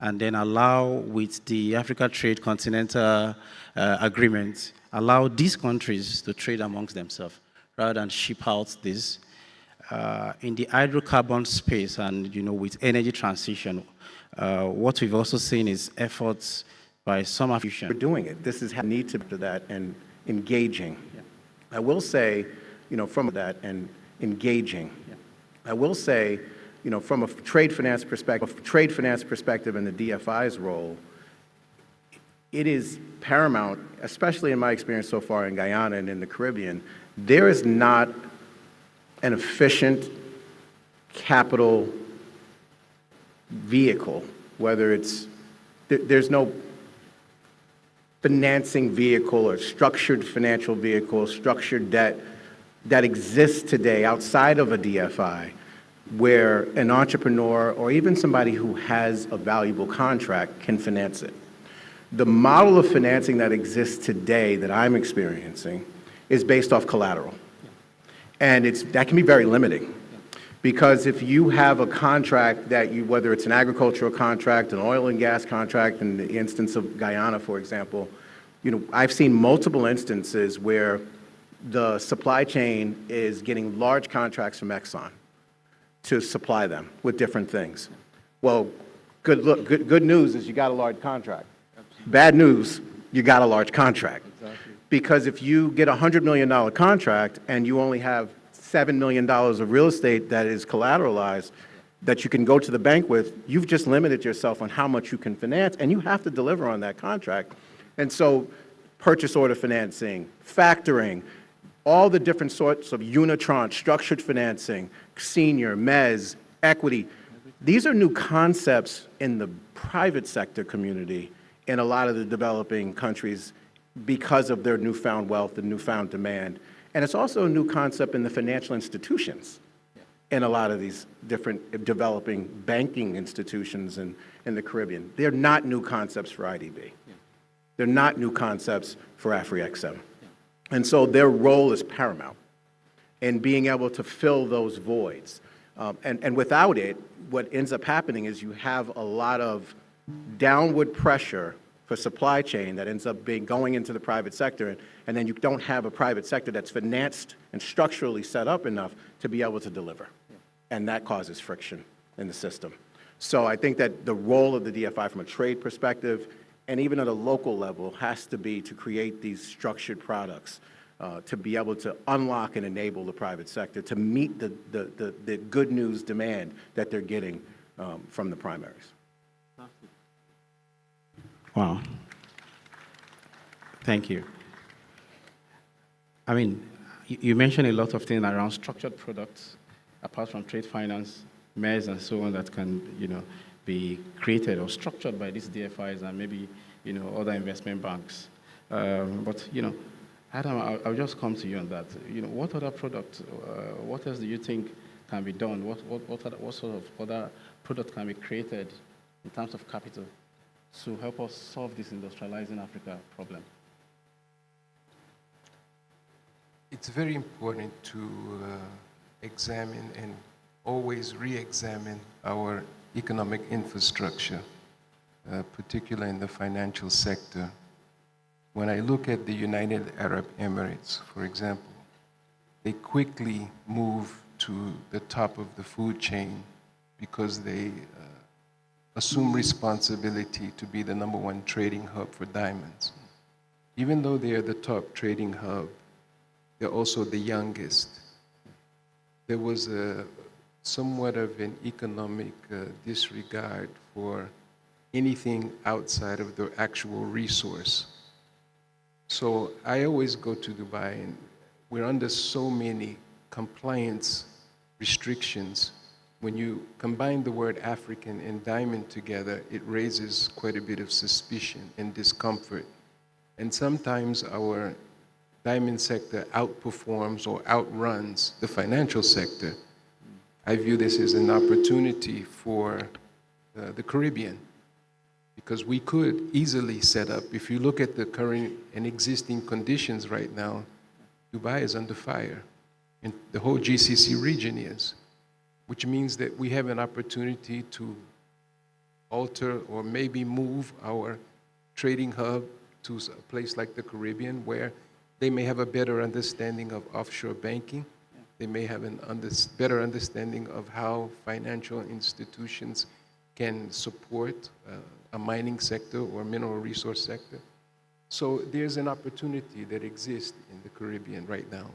S4: and then allow, with the Africa Trade Continental Agreement, allow these countries to trade amongst themselves rather than ship out this. In the hydrocarbon space and, with energy transition, what we've also seen is efforts by some African.
S6: We're doing it. This is how we need to do that and engaging. Yeah. I will say, from that and engaging. Yeah. I will say, from a trade finance perspective and the DFI's role, it is paramount, especially in my experience so far in Guyana and in the Caribbean, there is not an efficient capital vehicle, whether it's, there's no financing vehicle or structured financial vehicle, structured debt that exists today outside of a DFI where an entrepreneur or even somebody who has a valuable contract can finance it. The model of financing that exists today that I'm experiencing is based off collateral. And that can be very limiting. Because if you have a contract that whether it's an agricultural contract, an oil and gas contract, in the instance of Guyana, for example, I've seen multiple instances where the supply chain is getting large contracts from Exxon to supply them with different things. Well, good news is you got a large contract. Bad news, you got a large contract. Exactly. Because if you get a $100 million contract and you only have $7 million of real estate that is collateralized that you can go to the bank with, you've just limited yourself on how much you can finance, and you have to deliver on that contract. And so purchase order financing, factoring, all the different sorts of unitranche, structured financing, senior, mezz, equity, these are new concepts in the private sector community in a lot of the developing countries because of their newfound wealth and newfound demand. And it's also a new concept in the financial institutions in a lot of these different developing banking institutions in the Caribbean. They're not new concepts for IDB. They're not new concepts for Afri-XM. And so their role is paramount in being able to fill those voids. And without it, what ends up happening is you have a lot of downward pressure for supply chain that ends up going into the private sector, and then you don't have a private sector that's financed and structurally set up enough to be able to deliver. And that causes friction in the system. So I think that the role of the DFI from a trade perspective and even at a local level has to be to create these structured products to be able to unlock and enable the private sector to meet the good news demand that they're getting from the primaries.
S4: Wow. Thank you. I mean, you mentioned a lot of things around structured products, apart from trade finance, MES, and so on, that can, be created or structured by these DFIs and maybe, other investment banks. But, Adam, I'll just come to you on that. What other products, what else do you think can be done? What sort of other product can be created in terms of capital to help us solve this industrializing Africa problem?
S7: It's very important to examine and always re-examine our economic infrastructure, particularly in the financial sector. When I look at the United Arab Emirates, for example, they quickly move to the top of the food chain because they assume responsibility to be the #1 trading hub for diamonds. Even though they are the top trading hub, they're also the youngest. There was somewhat of an economic disregard for anything outside of the actual resource. So I always go to Dubai, and we're under so many compliance restrictions. When you combine the word African and diamond together, it raises quite a bit of suspicion and discomfort. And sometimes our diamond sector outperforms or outruns the financial sector. I view this as an opportunity for the Caribbean, because we could easily set up, if you look at the current and existing conditions right now, Dubai is under fire, and the whole GCC region is, which means that we have an opportunity to alter or maybe move our trading hub to a place like the Caribbean, where they may have a better understanding of offshore banking. They may have a better understanding of how financial institutions can support a mining sector or mineral resource sector. So there's an opportunity that exists in the Caribbean right now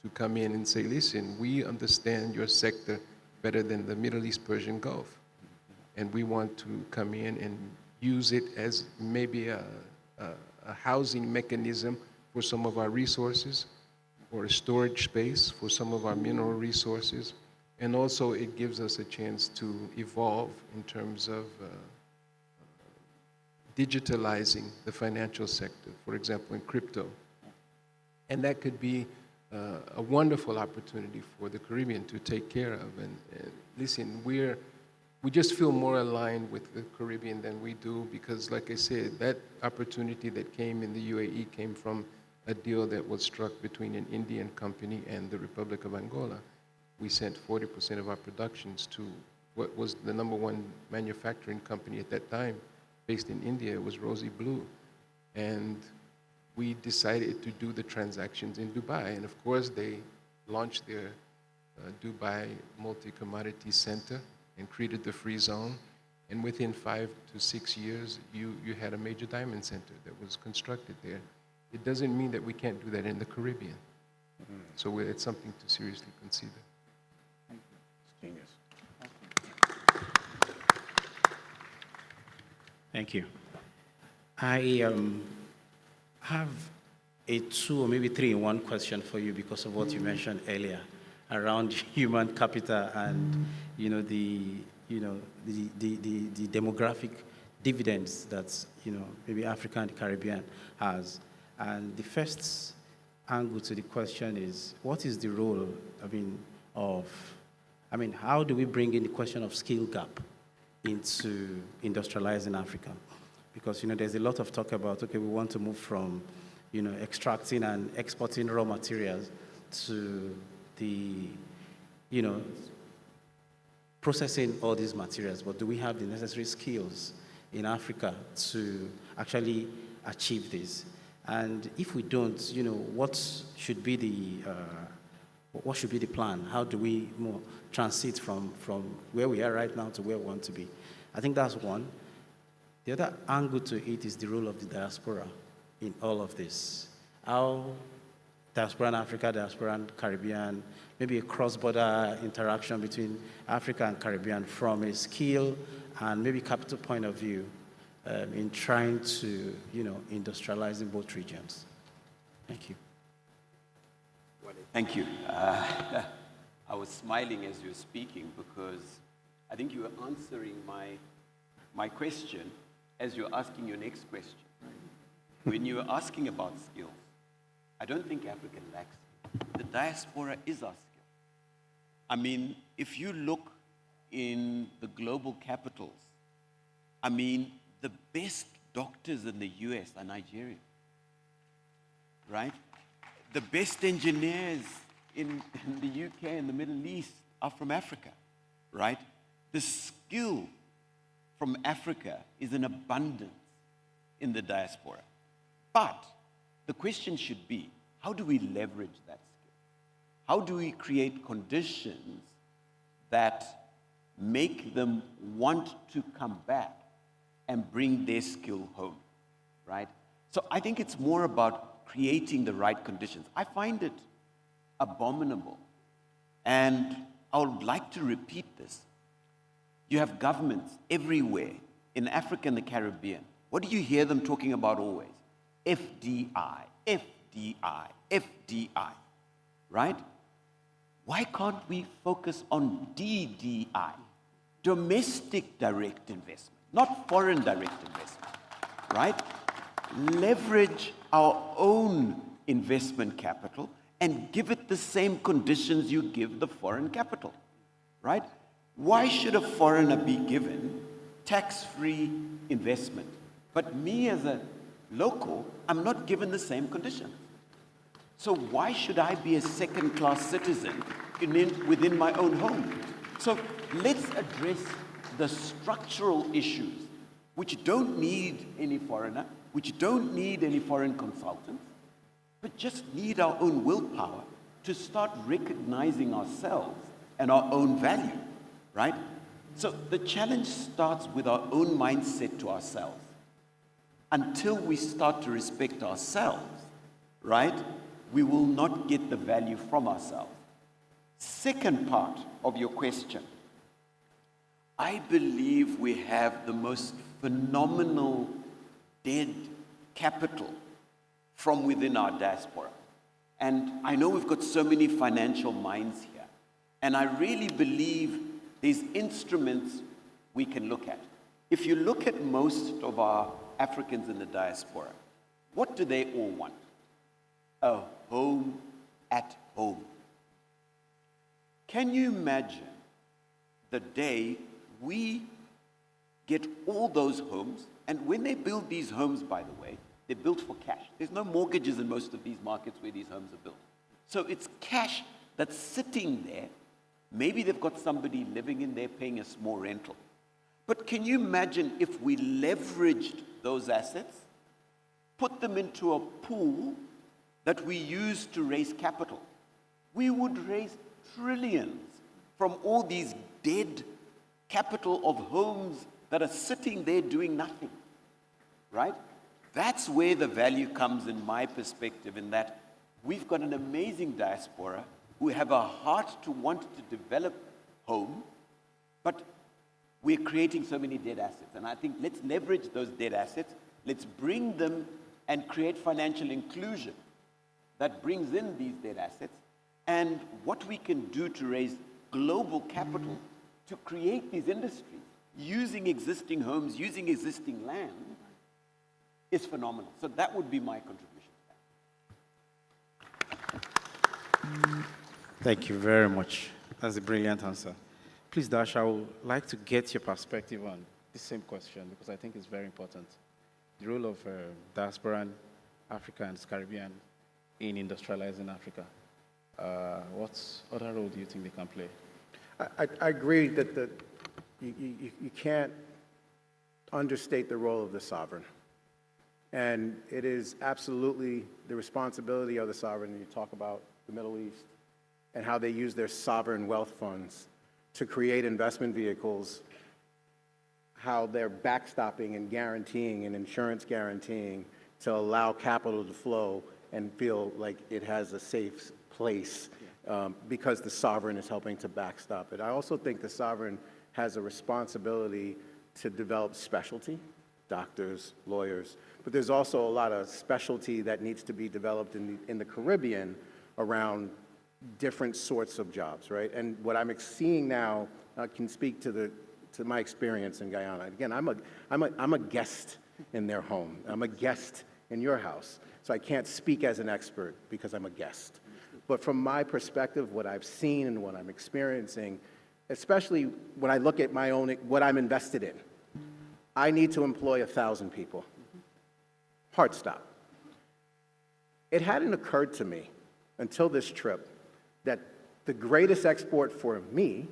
S7: to come in and say, listen, we understand your sector better than the Middle East Persian Gulf. And we want to come in and use it as maybe a housing mechanism for some of our resources, or a storage space for some of our mineral resources. And also it gives us a chance to evolve in terms of digitalizing the financial sector, for example, in crypto. And that could be a wonderful opportunity for the Caribbean to take care of. And listen, we just feel more aligned with the Caribbean than we do, because like I said, that opportunity that came in the UAE came from a deal that was struck between an Indian company and the Republic of Angola. We sent 40% of our productions to what was the #1 manufacturing company at that time, based in India. It was Rosy Blue. And we decided to do the transactions in Dubai. And of course, they launched their Dubai Multi-Commodity Center and created the free zone. And within 5 to 6 years, you had a major diamond center that was constructed there. It doesn't mean that we can't do that in the Caribbean. So it's something to seriously consider.
S6: Thank you. It's genius.
S4: Thank you. I have a 2 or maybe 3-in-1 question for you because of what you mentioned earlier around human capital and the demographic dividends that maybe Africa and the Caribbean has. And the first angle to the question is, what is the role, how do we bring in the question of skill gap into industrializing Africa? Because, there's a lot of talk about, okay, we want to move from, extracting and exporting raw materials to the, processing all these materials. But do we have the necessary skills in Africa to actually achieve this? And if we don't, what should be the plan? How do we transit from where we are right now to where we want to be? I think that's one. The other angle to it is the role of the diaspora in all of this. How diaspora in Africa, diaspora in Caribbean, maybe a cross-border interaction between Africa and Caribbean from a skill and maybe capital point of view in trying to, industrialize in both regions. Thank you.
S5: Thank you. I was smiling as you were speaking because I think you were answering my question as you're asking your next question. When you were asking about skills, I don't think Africa lacks it. The diaspora is our skill. I mean, if you look in the global capitals, I mean, the best doctors in the US are Nigerian, right? The best engineers in the UK and the Middle East are from Africa, right? The skill from Africa is in abundance in the diaspora. But the question should be, how do we leverage that skill? How do we create conditions that make them want to come back and bring their skill home, right? So I think it's more about creating the right conditions. I find it abominable, and I would like to repeat this. You have governments everywhere in Africa and the Caribbean. What do you hear them talking about always? FDI, FDI, FDI, right? Why can't we focus on DDI, domestic direct investment, not foreign direct investment, right? Leverage our own investment capital and give it the same conditions you give the foreign capital, right? Why should a foreigner be given tax-free investment? But me as a local, I'm not given the same conditions. So why should I be a second-class citizen within my own home? So let's address the structural issues, which don't need any foreigner, which don't need any foreign consultants, but just need our own willpower to start recognizing ourselves and our own value, right? So the challenge starts with our own mindset to ourselves. Until we start to respect ourselves, right, we will not get the value from ourselves. Second part of your question, I believe we have the most phenomenal dead capital from within our diaspora. And I know we've got so many financial minds here. And I really believe there's instruments we can look at. If you look at most of our Africans in the diaspora, what do they all want? A home at home. Can you imagine the day we get all those homes, and when they build these homes, by the way, they're built for cash. There's no mortgages in most of these markets where these homes are built. So it's cash that's sitting there. Maybe they've got somebody living in there paying a small rental. But can you imagine if we leveraged those assets, put them into a pool that we use to raise capital? We would raise trillions from all these dead capital of homes that are sitting there doing nothing, right? That's where the value comes in my perspective, in that we've got an amazing diaspora who have a heart to want to develop home, but we're creating so many dead assets. And I think let's leverage those dead assets. Let's bring them and create financial inclusion that brings in these dead assets. And what we can do to raise global capital to create these industries using existing homes, using existing land, is phenomenal. So that would be my contribution to that.
S4: Thank you very much. That's a brilliant answer. Please, Dash, I would like to get your perspective on the same question because I think it's very important. The role of diaspora, Africa and Caribbean in industrializing Africa. What other role do you think they can play?
S6: I agree that you can't understate the role of the sovereign. And it is absolutely the responsibility of the sovereign, and you talk about the Middle East and how they use their sovereign wealth funds to create investment vehicles, how they're backstopping and guaranteeing and insurance guaranteeing to allow capital to flow and feel like it has a safe place because the sovereign is helping to backstop it. I also think the sovereign has a responsibility to develop specialty, doctors, lawyers, but there's also a lot of specialty that needs to be developed in the Caribbean around different sorts of jobs, right? And what I'm seeing now can speak to my experience in Guyana. Again, I'm a guest in their home. I'm a guest in your house. So I can't speak as an expert because I'm a guest. But from my perspective, what I've seen and what I'm experiencing, especially when I look at my own, what I'm invested in, I need to employ 1,000 people. Hard stop. It hadn't occurred to me until this trip that the greatest export for me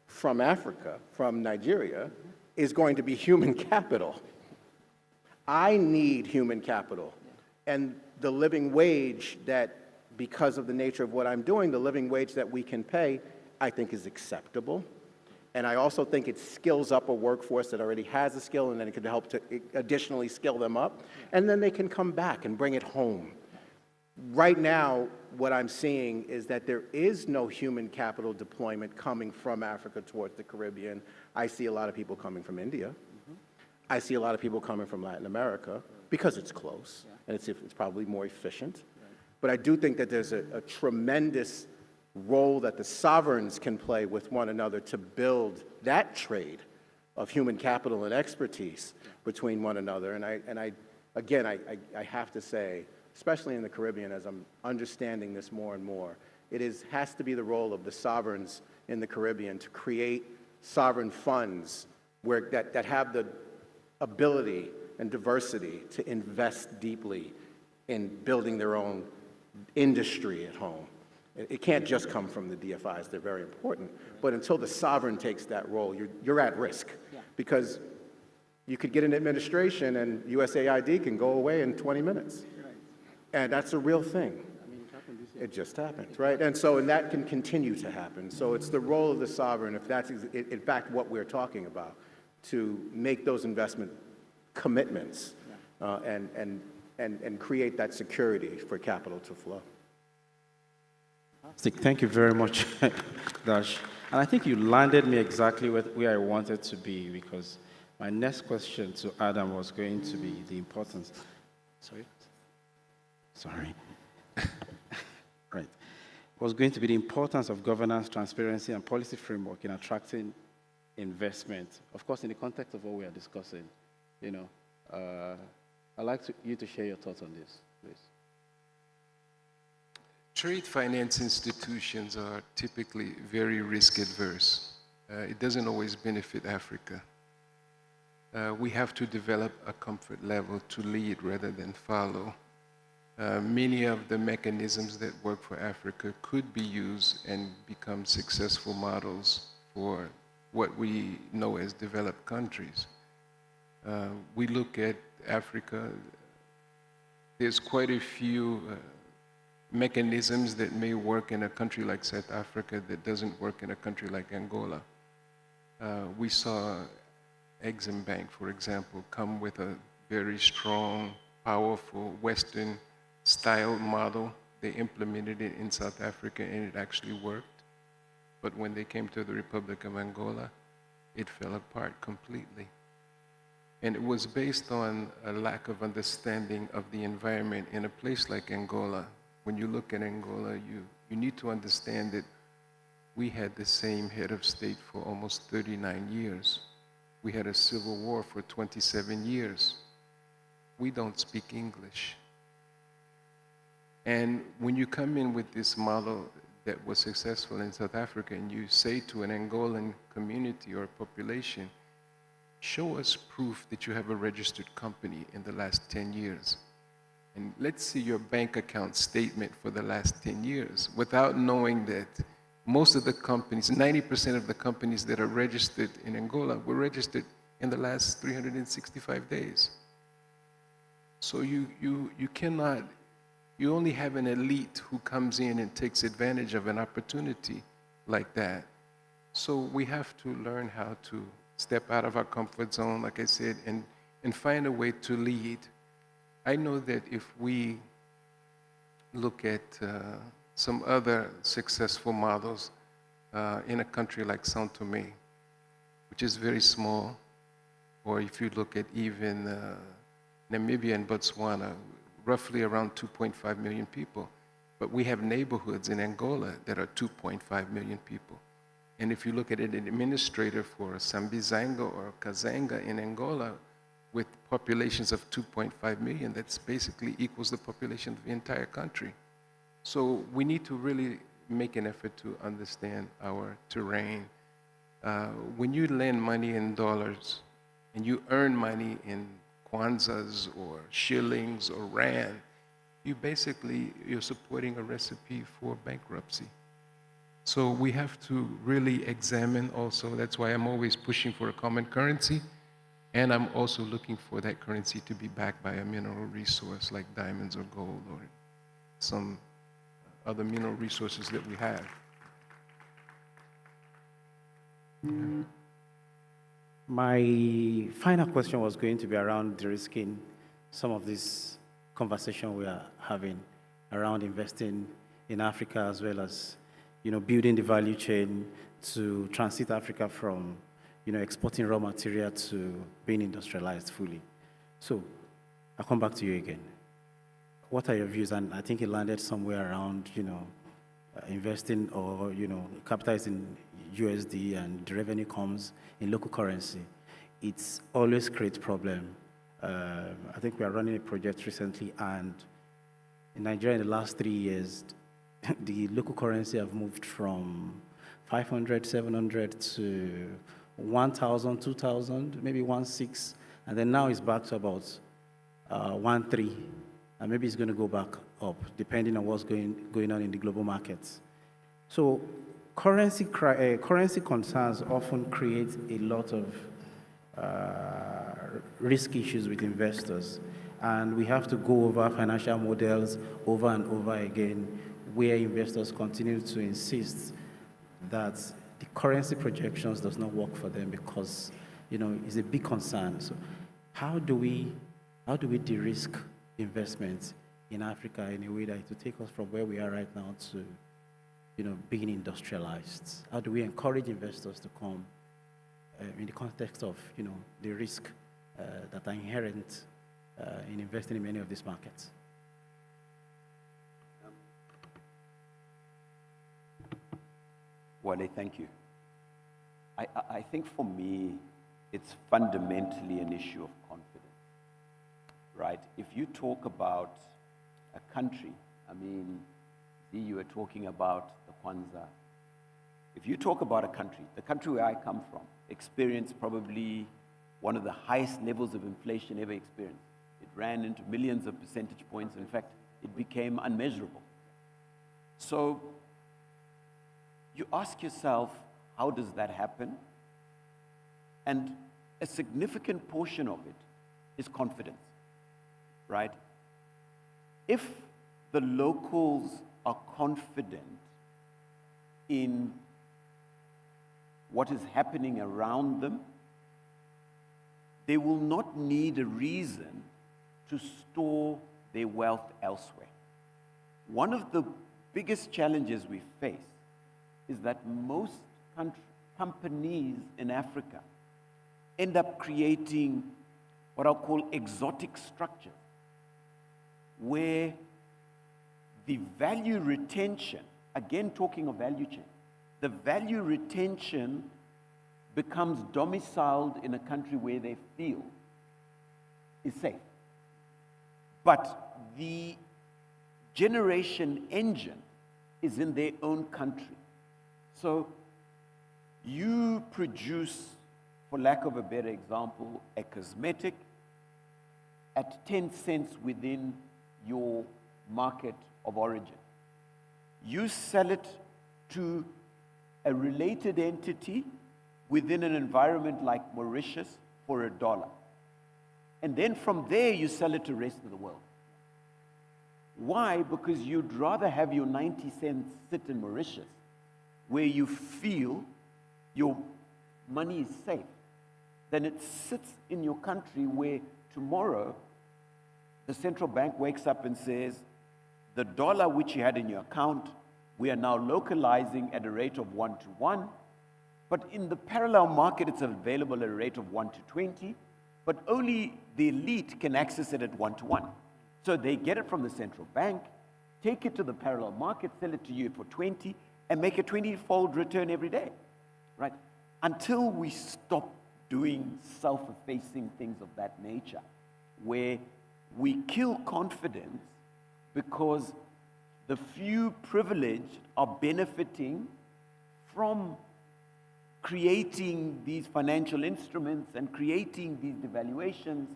S6: from Africa, from Nigeria, is going to be human capital. I need human capital. And the living wage that, because of the nature of what I'm doing, the living wage that we can pay, I think is acceptable. And I also think it skills up a workforce that already has a skill, and then it can help to additionally skill them up. And then they can come back and bring it home. Right now, what I'm seeing is that there is no human capital deployment coming from Africa towards the Caribbean. I see a lot of people coming from India. I see a lot of people coming from Latin America because it's close and it's probably more efficient. But I do think that there's a tremendous role that the sovereigns can play with one another to build that trade of human capital and expertise between one another. And I have to say, especially in the Caribbean, as I'm understanding this more and more, has to be the role of the sovereigns in the Caribbean to create sovereign funds that have the ability and diversity to invest deeply in building their own industry at home. It can't just come from the DFIs, they're very important, but until the sovereign takes that role, you're at risk, because you could get an administration and USAID can go away in 20 minutes. And that's a real thing. It just happened, right? And that can continue to happen. So it's the role of the sovereign, if that's in fact what we're talking about, to make those investment commitments and create that security for capital to flow.
S4: Thank you very much, Dash. And I think you landed me exactly where I wanted to be, because my next question to Adam was going to be the importance. Sorry. Right. Was going to be the importance of governance, transparency, and policy framework in attracting investment. Of course, in the context of what we are discussing, I'd like you to share your thoughts on this, please.
S7: Trade finance institutions are typically very risk adverse. It doesn't always benefit Africa. We have to develop a comfort level to lead rather than follow. Many of the mechanisms that work for Africa could be used and become successful models for what we know as developed countries. We look at Africa, there's quite a few mechanisms that may work in a country like South Africa that doesn't work in a country like Angola. We saw Exim Bank, for example, come with a very strong, powerful Western style model. They implemented it in South Africa and it actually worked. But when they came to the Republic of Angola, it fell apart completely. And it was based on a lack of understanding of the environment in a place like Angola. When you look at Angola, you need to understand that we had the same head of state for almost 39 years. We had a civil war for 27 years. We don't speak English. And when you come in with this model that was successful in South Africa and you say to an Angolan community or population, show us proof that you have a registered company in the last 10 years. And let's see your bank account statement for the last 10 years, without knowing that most of the companies, 90% of the companies that are registered in Angola were registered in the last 365 days. So you cannot, you only have an elite who comes in and takes advantage of an opportunity like that. So we have to learn how to step out of our comfort zone, like I said, and find a way to lead. I know that if we look at some other successful models in a country like São Tomé, which is very small, or if you look at even Namibia and Botswana, roughly around 2.5 million people. But we have neighborhoods in Angola that are 2.5 million people. And if you look at an administrator for Sambizanga or Kazanga in Angola, with populations of 2.5 million, that's basically equals the population of the entire country. So we need to really make an effort to understand our terrain. When you lend money in dollars and you earn money in kwanzas or shillings or rand, you're supporting a recipe for bankruptcy. So we have to really examine also, that's why I'm always pushing for a common currency, and I'm also looking for that currency to be backed by a mineral resource like diamonds or gold or some other mineral resources that we have.
S4: My final question was going to be around de-risking some of this conversation we are having around investing in Africa, as well as, building the value chain to transit Africa from, exporting raw material to being industrialized fully. So I'll come back to you again. What are your views? And I think it landed somewhere around, investing or, capitalizing USD and the revenue comes in local currency. It's always creates problem. I think we are running a project recently, and in Nigeria in the last 3 years, the local currency have moved from 500, 700 to 1,000, 2,000, maybe 1,600, and then now it's back to about 1,300, and maybe it's going to go back up depending on what's going on in the global markets. So currency concerns often create a lot of risk issues with investors, and we have to go over financial models over and over again, where investors continue to insist that the currency projections does not work for them because, it's a big concern. So how do we de-risk investments in Africa in a way that it will take us from where we are right now to, being industrialized? How do we encourage investors to come in the context of, the risk that are inherent in investing in many of these markets?
S5: Wale, thank you. I think for me, it's fundamentally an issue of confidence, right? If you talk about a country, you were talking about the Kwanzaa. If you talk about a country, the country where I come from experienced probably one of the highest levels of inflation ever experienced. It ran into millions of percentage points. In fact, it became unmeasurable. So you ask yourself, how does that happen? And a significant portion of it is confidence, right? If the locals are confident in what is happening around them, they will not need a reason to store their wealth elsewhere. One of the biggest challenges we face is that most companies in Africa end up creating what I'll call exotic structures, where the value retention, again talking of value chain, the value retention becomes domiciled in a country where they feel is safe. But the generation engine is in their own country. So you produce, for lack of a better example, a cosmetic at 10 cents within your market of origin. You sell it to a related entity within an environment like Mauritius for $1. And then from there, you sell it to the rest of the world. Why? Because you'd rather have your 90 cents sit in Mauritius, where you feel your money is safe, than it sits in your country where tomorrow the central bank wakes up and says, the dollar which you had in your account, we are now localizing at a rate of 1 to 1. But in the parallel market, it's available at a rate of 1 to 20, but only the elite can access it at 1 to 1. So they get it from the central bank, take it to the parallel market, sell it to you for 20, and make a 20-fold return every day, right? Until we stop doing self-effacing things of that nature, where we kill confidence because the few privileged are benefiting from creating these financial instruments and creating these devaluations,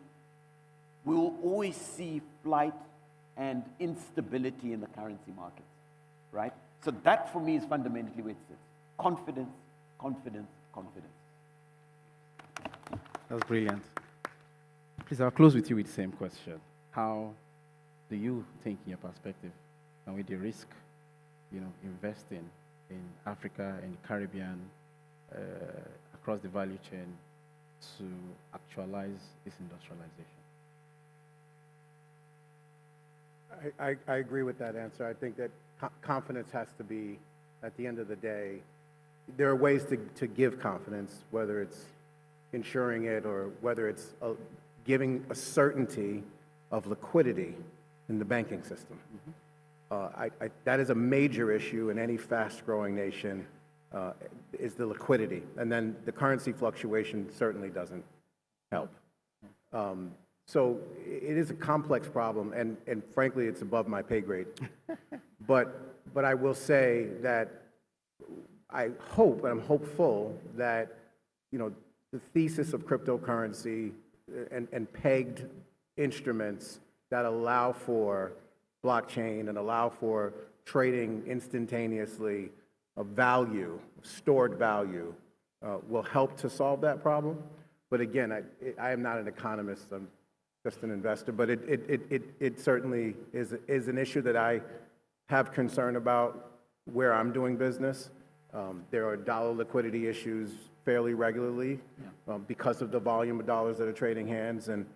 S5: we will always see flight and instability in the currency markets, right? So that, for me, is fundamentally where it sits. Confidence, confidence, confidence.
S4: That's brilliant. Please, I'll close with you with the same question. How do you think, in your perspective, can we de-risk, investing in Africa and the Caribbean, across the value chain, to actualize this industrialization?
S6: I agree with that answer. I think that confidence has to be, at the end of the day, there are ways to give confidence, whether it's insuring it or whether it's giving a certainty of liquidity in the banking system. That is a major issue in any fast-growing nation, is the liquidity. And then the currency fluctuation certainly doesn't help. So it is a complex problem, and frankly, it's above my pay grade. But I will say that I hope, and I'm hopeful, that the thesis of cryptocurrency and pegged instruments that allow for blockchain and allow for trading instantaneously of value, stored value, will help to solve that problem. But again, I am not an economist. I'm just an investor. But it certainly is an issue that I have concern about where I'm doing business. There are dollar liquidity issues fairly regularly because of the volume of dollars that are trading hands. And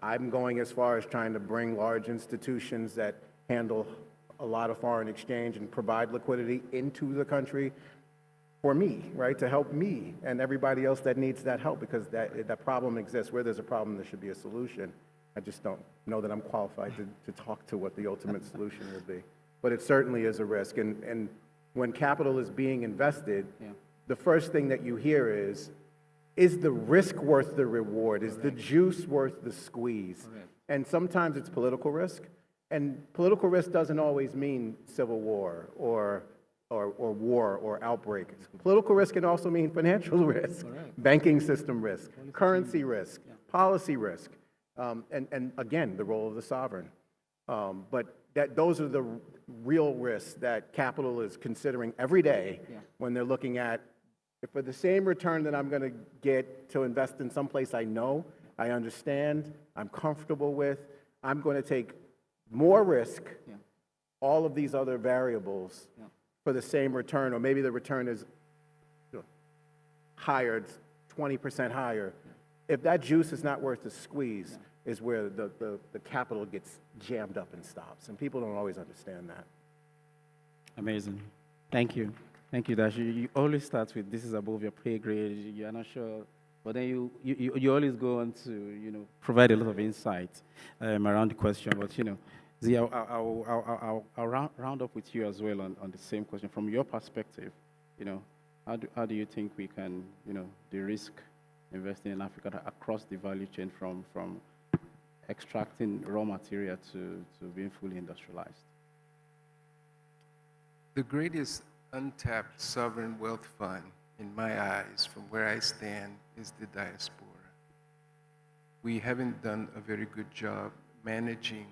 S6: I'm going as far as trying to bring large institutions that handle a lot of foreign exchange and provide liquidity into the country for me, right, to help me and everybody else that needs that help, because that problem exists. Where there's a problem, there should be a solution. I just don't know that I'm qualified to talk to what the ultimate solution will be. But it certainly is a risk. And when capital is being invested, the first thing that you hear is the risk worth the reward? Is the juice worth the squeeze? And sometimes it's political risk. And political risk doesn't always mean civil war or war or outbreak. Political risk can also mean financial risk, banking system risk, currency risk, policy risk, and again, the role of the sovereign. But those are the real risks that capital is considering every day when they're looking at, if for the same return that I'm going to get to invest in someplace I know, I understand, I'm comfortable with, I'm going to take more risk, all of these other variables for the same return, or maybe the return is higher, it's 20% higher. If that juice is not worth the squeeze, is where the capital gets jammed up and stops. And people don't always understand that.
S4: Amazing. Thank you. Thank you, Dash. You always start with, this is above your pay grade, you're not sure, but then you always go on to, provide a lot of insight around the question. But, Zia, I'll round up with you as well on the same question. From your perspective, how do you think we can, de-risk investing in Africa across the value chain from extracting raw material to being fully industrialized?
S7: The greatest untapped sovereign wealth fund, in my eyes, from where I stand, is the diaspora. We haven't done a very good job managing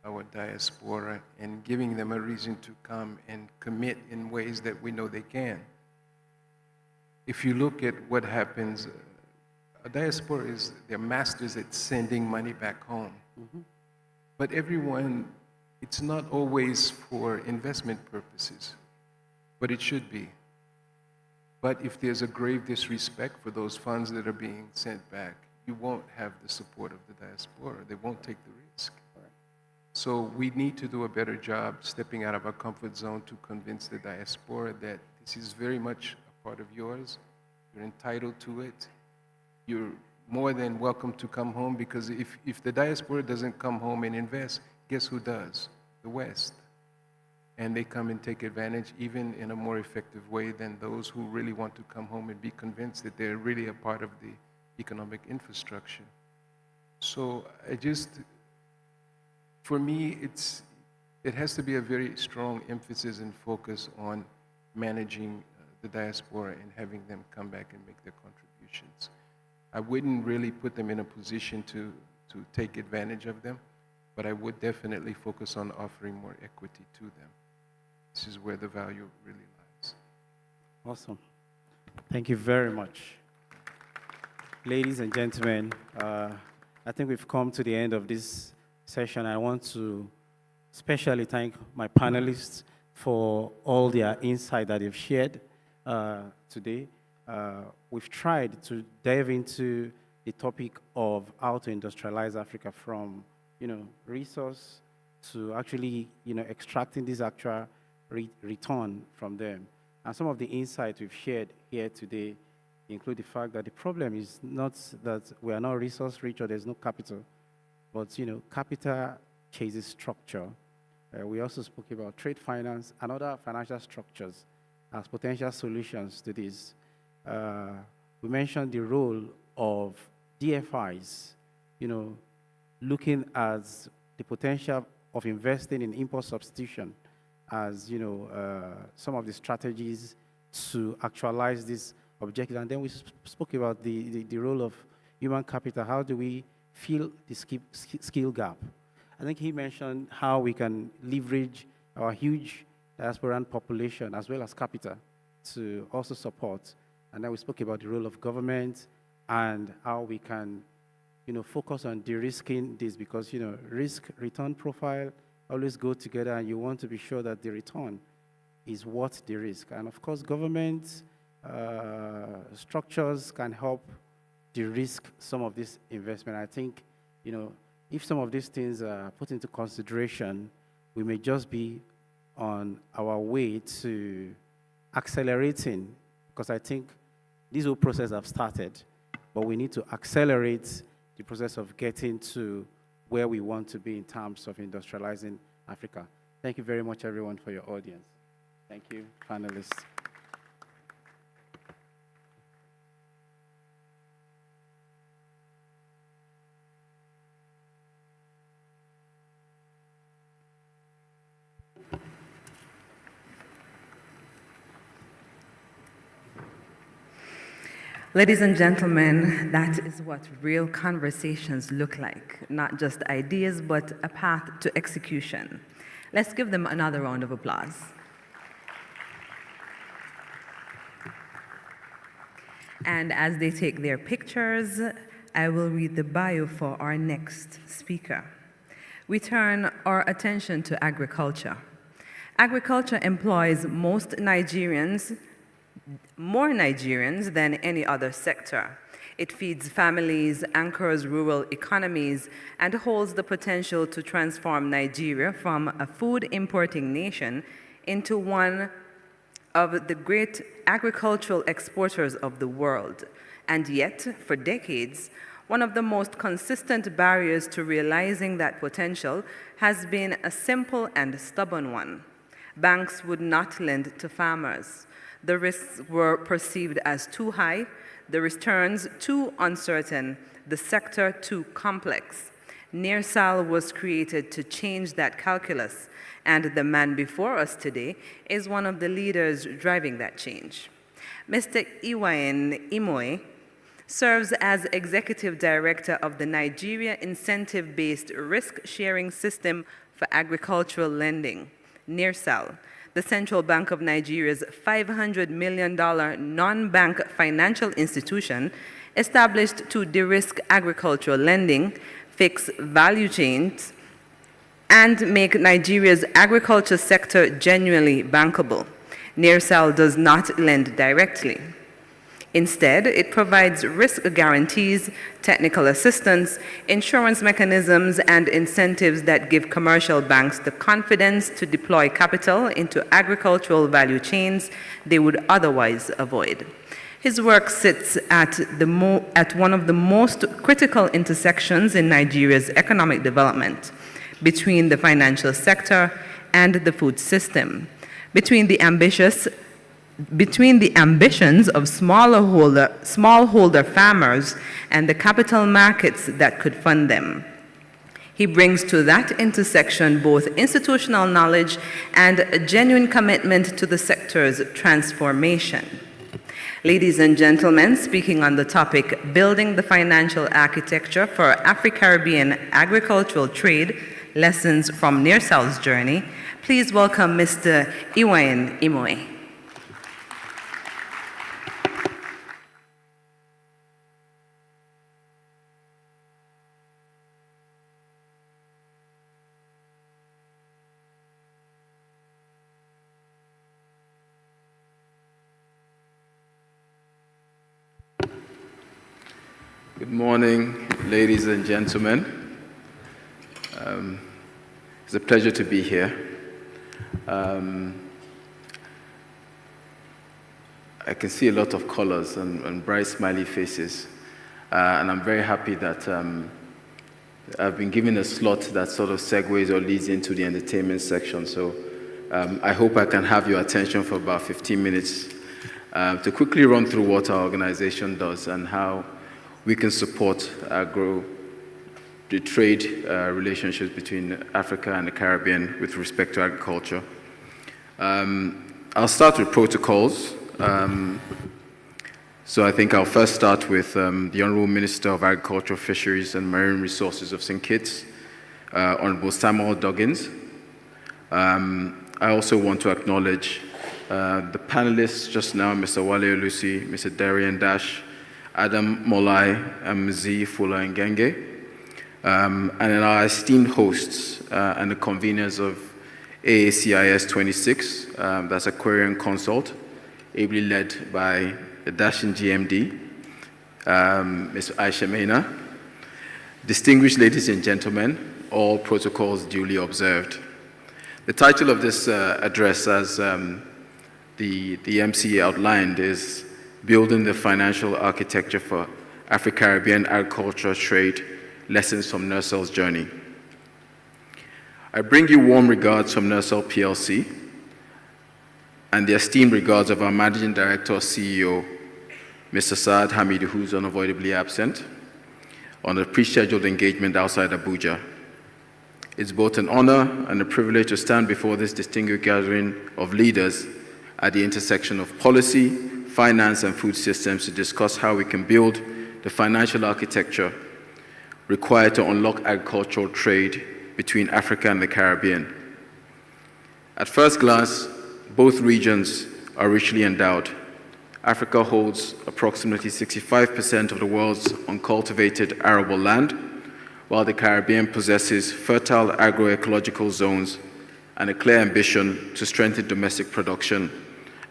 S7: our diaspora and giving them a reason to come and commit in ways that we know they can. If you look at what happens, a diaspora they're masters at sending money back home. But everyone, it's not always for investment purposes, but it should be. But if there's a grave disrespect for those funds that are being sent back, you won't have the support of the diaspora. They won't take the risk. So we need to do a better job stepping out of our comfort zone to convince the diaspora that this is very much a part of yours. You're entitled to it. You're more than welcome to come home, because if the diaspora doesn't come home and invest, guess who does? The West. And they come and take advantage even in a more effective way than those who really want to come home and be convinced that they're really a part of the economic infrastructure. So for me, it has to be a very strong emphasis and focus on managing the diaspora and having them come back and make their contributions. I wouldn't really put them in a position to take advantage of them, but I would definitely focus on offering more equity to them. This is where the value really lies.
S4: Awesome. Thank you very much. Ladies and gentlemen, I think we've come to the end of this session. I want to especially thank my panelists for all their insight that they've shared today. We've tried to dive into the topic of how to industrialize Africa from, resource to actually, extracting this actual return from them. And some of the insights we've shared here today include the fact that the problem is not that we are not resource rich or there's no capital, but, capital chases structure. We also spoke about trade finance and other financial structures as potential solutions to this. We mentioned the role of DFIs, looking at the potential of investing in import substitution as, some of the strategies to actualize this objective. And then we spoke about the role of human capital. How do we fill the skill gap? I think he mentioned how we can leverage our huge diasporan population as well as capital to also support. And then we spoke about the role of government and how we can, focus on de-risking this, because, risk-return profile always go together, and you want to be sure that the return is worth the risk. And of course, government structures can help de-risk some of this investment. I think, if some of these things are put into consideration, we may just be on our way to accelerating, because I think this whole process have started, but we need to accelerate the process of getting to where we want to be in terms of industrializing Africa. Thank you very much, everyone, for your audience. Thank you, panelists.
S1: Ladies and gentlemen, that is what real conversations look like. Not just ideas, but a path to execution. Let's give them another round of applause. And as they take their pictures, I will read the bio for our next speaker. We turn our attention to agriculture. Agriculture employs more Nigerians than any other sector. It feeds families, anchors rural economies, and holds the potential to transform Nigeria from a food importing nation into one of the great agricultural exporters of the world. And yet, for decades, one of the most consistent barriers to realizing that potential has been a simple and stubborn one. Banks would not lend to farmers. The risks were perceived as too high, the returns too uncertain, the sector too complex. NIRSAL was created to change that calculus, and the man before us today is one of the leaders driving that change. Mr. Iwain Imoe serves as Executive Director of the Nigeria Incentive-Based Risk-Sharing System for Agricultural Lending, NIRSAL, the Central Bank of Nigeria's $500 million non-bank financial institution established to de-risk agricultural lending, fix value chains, and make Nigeria's agriculture sector genuinely bankable. NIRSAL does not lend directly. Instead, it provides risk guarantees, technical assistance, insurance mechanisms, and incentives that give commercial banks the confidence to deploy capital into agricultural value chains they would otherwise avoid. His work sits at one of the most critical intersections in Nigeria's economic development, between the financial sector and the food system, between the ambitions of smallholder farmers and the capital markets that could fund them. He brings to that intersection both institutional knowledge and a genuine commitment to the sector's transformation. Ladies and gentlemen, speaking on the topic, Building the Financial Architecture for Afri-Caribbean Agricultural Trade, Lessons from Near-South's Journey, please welcome Mr. Iwain Imoe.
S8: Good morning, ladies and gentlemen. It's a pleasure to be here. I can see a lot of colors and bright smiley faces, and I'm very happy that I've been given a slot that sort of segues or leads into the entertainment section. So I hope I can have your attention for about 15 minutes to quickly run through what our organization does and how we can support grow the trade relationships between Africa and the Caribbean with respect to agriculture. I'll start with protocols. So I think I'll first start with the Honorable Minister of Agriculture, Fisheries and Marine Resources of St. Kitts, Honorable Samuel Duggins. I also want to acknowledge the panelists just now, Mr. Wale Olusi, Mr. Darian Dash, Adam Molai, and Mzi Fula Ngenge, and then our esteemed hosts and the conveners of AACIS 26, that's Aquarian Consult, ably led by the Dashing GMD, Ms. Aisha Mena. Distinguished ladies and gentlemen, all protocols duly observed. The title of this address, as the MC outlined, is Building the Financial Architecture for Afri-Caribbean Agricultural Trade, Lessons from NERSAL's Journey. I bring you warm regards from NERSAL PLC and the esteemed regards of our Managing Director or CEO, Mr. Saad Hamidu, who's unavoidably absent, on a pre-scheduled engagement outside Abuja. It's both an honor and a privilege to stand before this distinguished gathering of leaders at the intersection of policy, finance, and food systems to discuss how we can build the financial architecture required to unlock agricultural trade between Africa and the Caribbean. At first glance, both regions are richly endowed. Africa holds approximately 65% of the world's uncultivated arable land, while the Caribbean possesses fertile agroecological zones and a clear ambition to strengthen domestic production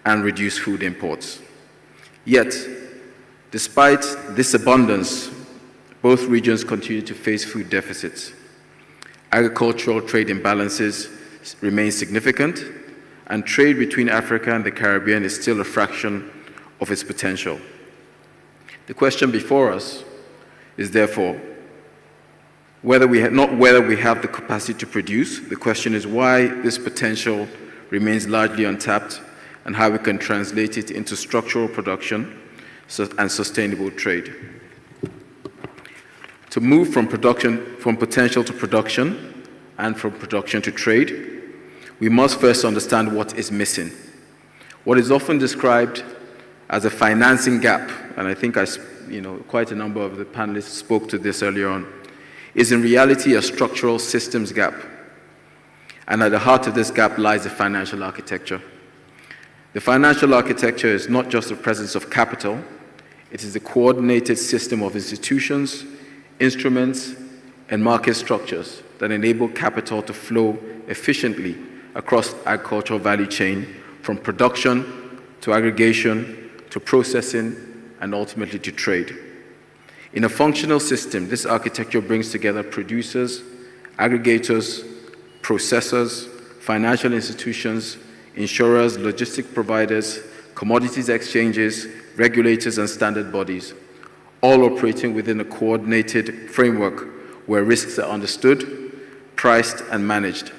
S8: and reduce food imports. Yet, despite this abundance, both regions continue to face food deficits. Agricultural trade imbalances remain significant, and trade between Africa and the Caribbean is still a fraction of its potential. The question before us is therefore not whether we have the capacity to produce. The question is why this potential remains largely untapped and how we can translate it into structural production and sustainable trade. To move from potential to production and from production to trade, we must first understand what is missing. What is often described as a financing gap, and I think quite a number of the panelists spoke to this earlier on, is in reality a structural systems gap. And at the heart of this gap lies the financial architecture. The financial architecture is not just the presence of capital, it is a coordinated system of institutions, instruments, and market structures that enable capital to flow efficiently across the agricultural value chain, from production to aggregation to processing and ultimately to trade. In a functional system, this architecture brings together producers, aggregators, processors, financial institutions, insurers, logistic providers, commodities exchanges, regulators, and standard bodies, all operating within a coordinated framework where risks are understood, priced, and managed.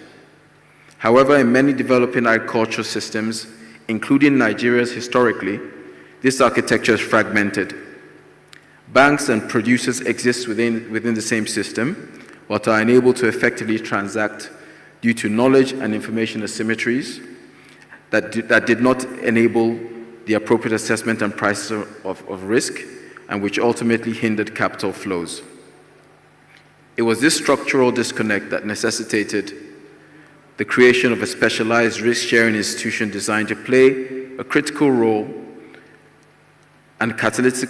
S8: However, in many developing agricultural systems, including Nigeria's historically, this architecture is fragmented. Banks and producers exist within the same system, but are unable to effectively transact due to knowledge and information asymmetries that did not enable the appropriate assessment and price of risk, and which ultimately hindered capital flows. It was this structural disconnect that necessitated the creation of a specialized risk-sharing institution designed to play a critical role and catalytic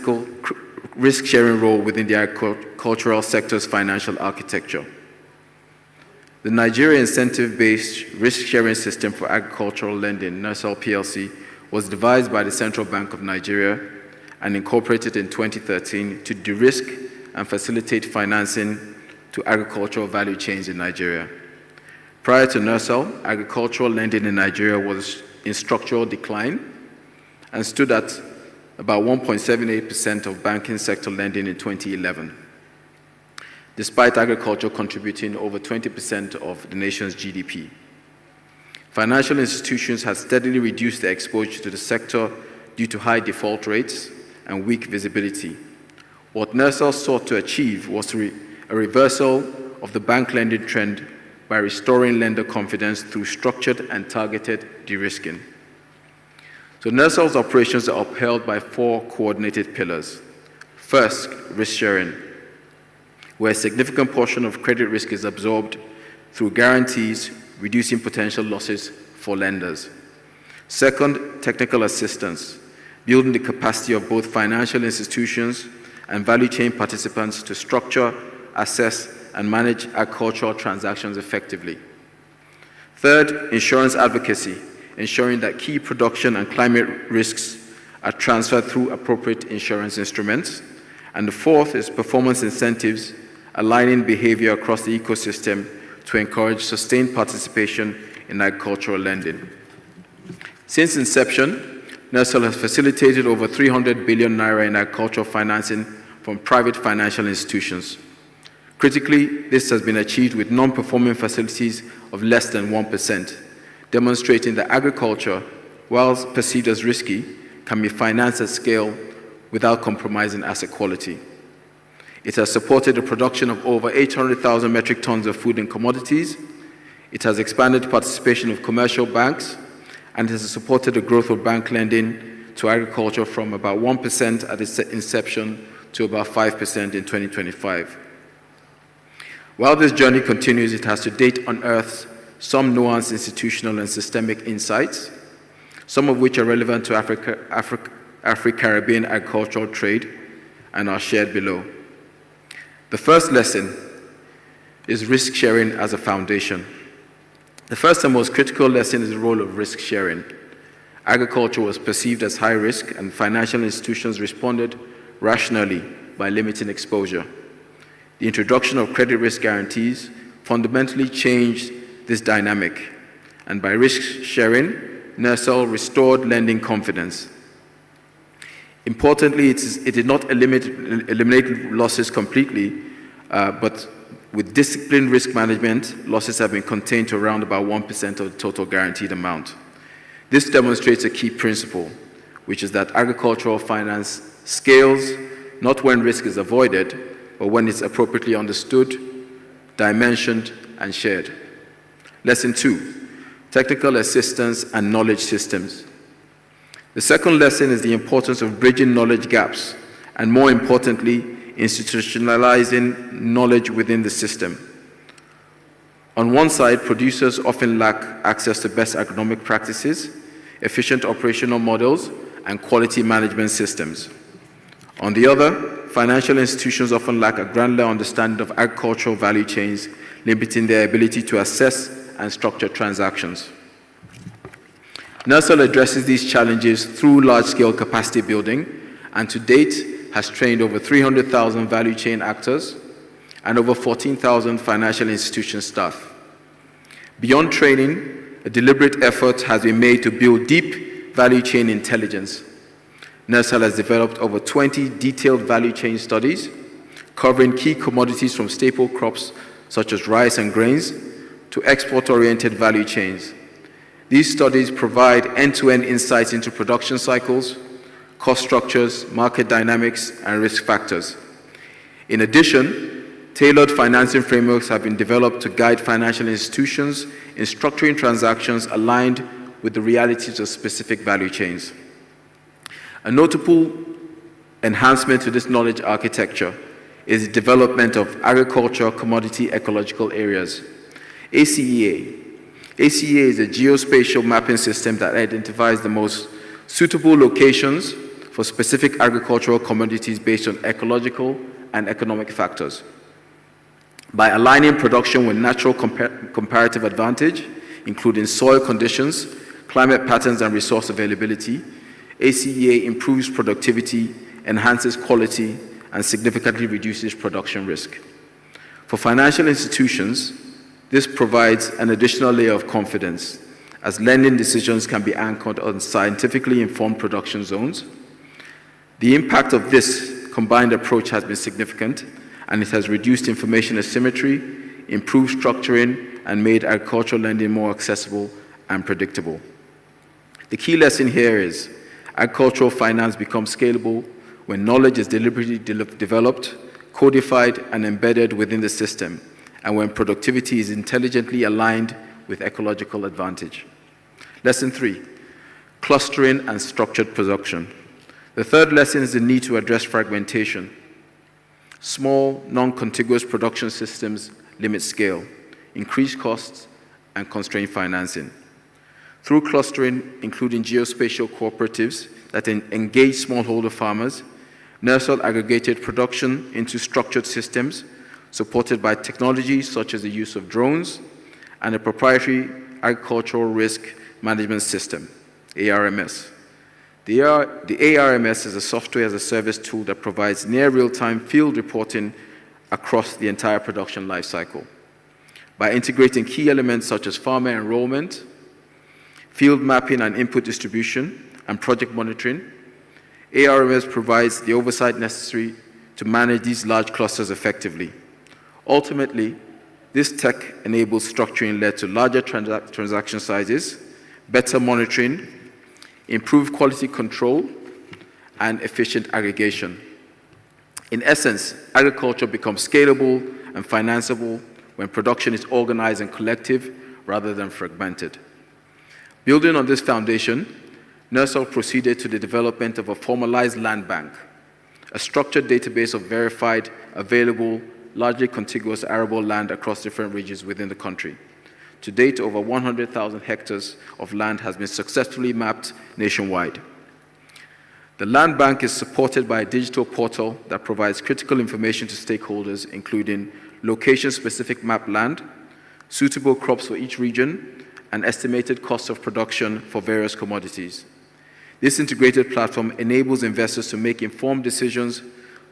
S8: risk-sharing role within the agricultural sector's financial architecture. The Nigeria Incentive-Based Risk-Sharing System for Agricultural Lending, NIRSAL PLC, was devised by the Central Bank of Nigeria and incorporated in 2013 to de-risk and facilitate financing to agricultural value chains in Nigeria. Prior to NIRSAL, agricultural lending in Nigeria was in structural decline and stood at about 1.78% of banking sector lending in 2011, despite agriculture contributing over 20% of the nation's GDP. Financial institutions have steadily reduced their exposure to the sector due to high default rates and weak visibility. What NIRSAL sought to achieve was a reversal of the bank lending trend by restoring lender confidence through structured and targeted de-risking. So NIRSAL's operations are upheld by 4 coordinated pillars. First, risk sharing, where a significant portion of credit risk is absorbed through guarantees, reducing potential losses for lenders. Second, technical assistance, building the capacity of both financial institutions and value chain participants to structure, assess, and manage agricultural transactions effectively. Third, insurance advocacy, ensuring that key production and climate risks are transferred through appropriate insurance instruments. And the fourth is performance incentives, aligning behavior across the ecosystem to encourage sustained participation in agricultural lending. Since inception, NIRSAL has facilitated over 300 billion naira in agricultural financing from private financial institutions. Critically, this has been achieved with non-performing facilities of less than 1%, demonstrating that agriculture, whilst perceived as risky, can be financed at scale without compromising asset quality. It has supported the production of over 800,000 metric tons of food and commodities. It has expanded participation of commercial banks, and it has supported the growth of bank lending to agriculture from about 1% at its inception to about 5% in 2025. While this journey continues, it has to date unearthed some nuanced institutional and systemic insights, some of which are relevant to Afri-Caribbean agricultural trade and are shared below. The first lesson is risk sharing as a foundation. The first and most critical lesson is the role of risk sharing. Agriculture was perceived as high risk, and financial institutions responded rationally by limiting exposure. The introduction of credit risk guarantees fundamentally changed this dynamic, and by risk sharing, NIRSAL restored lending confidence. Importantly, it did not eliminate losses completely, but with disciplined risk management, losses have been contained to around about 1% of the total guaranteed amount. This demonstrates a key principle, which is that agricultural finance scales not when risk is avoided, but when it's appropriately understood, dimensioned, and shared. Lesson 2, technical assistance and knowledge systems. The second lesson is the importance of bridging knowledge gaps, and more importantly, institutionalizing knowledge within the system. On one side, producers often lack access to best agronomic practices, efficient operational models, and quality management systems. On the other, financial institutions often lack a granular understanding of agricultural value chains, limiting their ability to assess and structure transactions. NIRSAL addresses these challenges through large-scale capacity building and to date has trained over 300,000 value chain actors and over 14,000 financial institution staff. Beyond training, a deliberate effort has been made to build deep value chain intelligence. NERSAL has developed over 20 detailed value chain studies covering key commodities from staple crops such as rice and grains to export-oriented value chains. These studies provide end-to-end insights into production cycles, cost structures, market dynamics, and risk factors. In addition, tailored financing frameworks have been developed to guide financial institutions in structuring transactions aligned with the realities of specific value chains. A notable enhancement to this knowledge architecture is the development of agriculture commodity ecological areas, ACEA. ACEA is a geospatial mapping system that identifies the most suitable locations for specific agricultural commodities based on ecological and economic factors. By aligning production with natural comparative advantage, including soil conditions, climate patterns, and resource availability, ACEA improves productivity, enhances quality, and significantly reduces production risk. For financial institutions, this provides an additional layer of confidence, as lending decisions can be anchored on scientifically informed production zones. The impact of this combined approach has been significant, and it has reduced information asymmetry, improved structuring, and made agricultural lending more accessible and predictable. The key lesson here is agricultural finance becomes scalable when knowledge is deliberately developed, codified, and embedded within the system, and when productivity is intelligently aligned with ecological advantage. Lesson 3, clustering and structured production. The third lesson is the need to address fragmentation. Small, non-contiguous production systems limit scale, increase costs, and constrain financing. Through clustering, including geospatial cooperatives that engage smallholder farmers, NERSAL aggregated production into structured systems supported by technologies such as the use of drones and a proprietary agricultural risk management system, ARMS. The ARMS is a software-as-a-service tool that provides near real-time field reporting across the entire production lifecycle. By integrating key elements such as farmer enrollment, field mapping and input distribution, and project monitoring, ARMS provides the oversight necessary to manage these large clusters effectively. Ultimately, this tech enabled structuring led to larger transaction sizes, better monitoring, improved quality control, and efficient aggregation. In essence, agriculture becomes scalable and financeable when production is organized and collective rather than fragmented. Building on this foundation, NERSAL proceeded to the development of a formalized land bank, a structured database of verified, available, largely contiguous arable land across different regions within the country. To date, over 100,000 hectares of land has been successfully mapped nationwide. The land bank is supported by a digital portal that provides critical information to stakeholders, including location-specific map land, suitable crops for each region, and estimated costs of production for various commodities. This integrated platform enables investors to make informed decisions,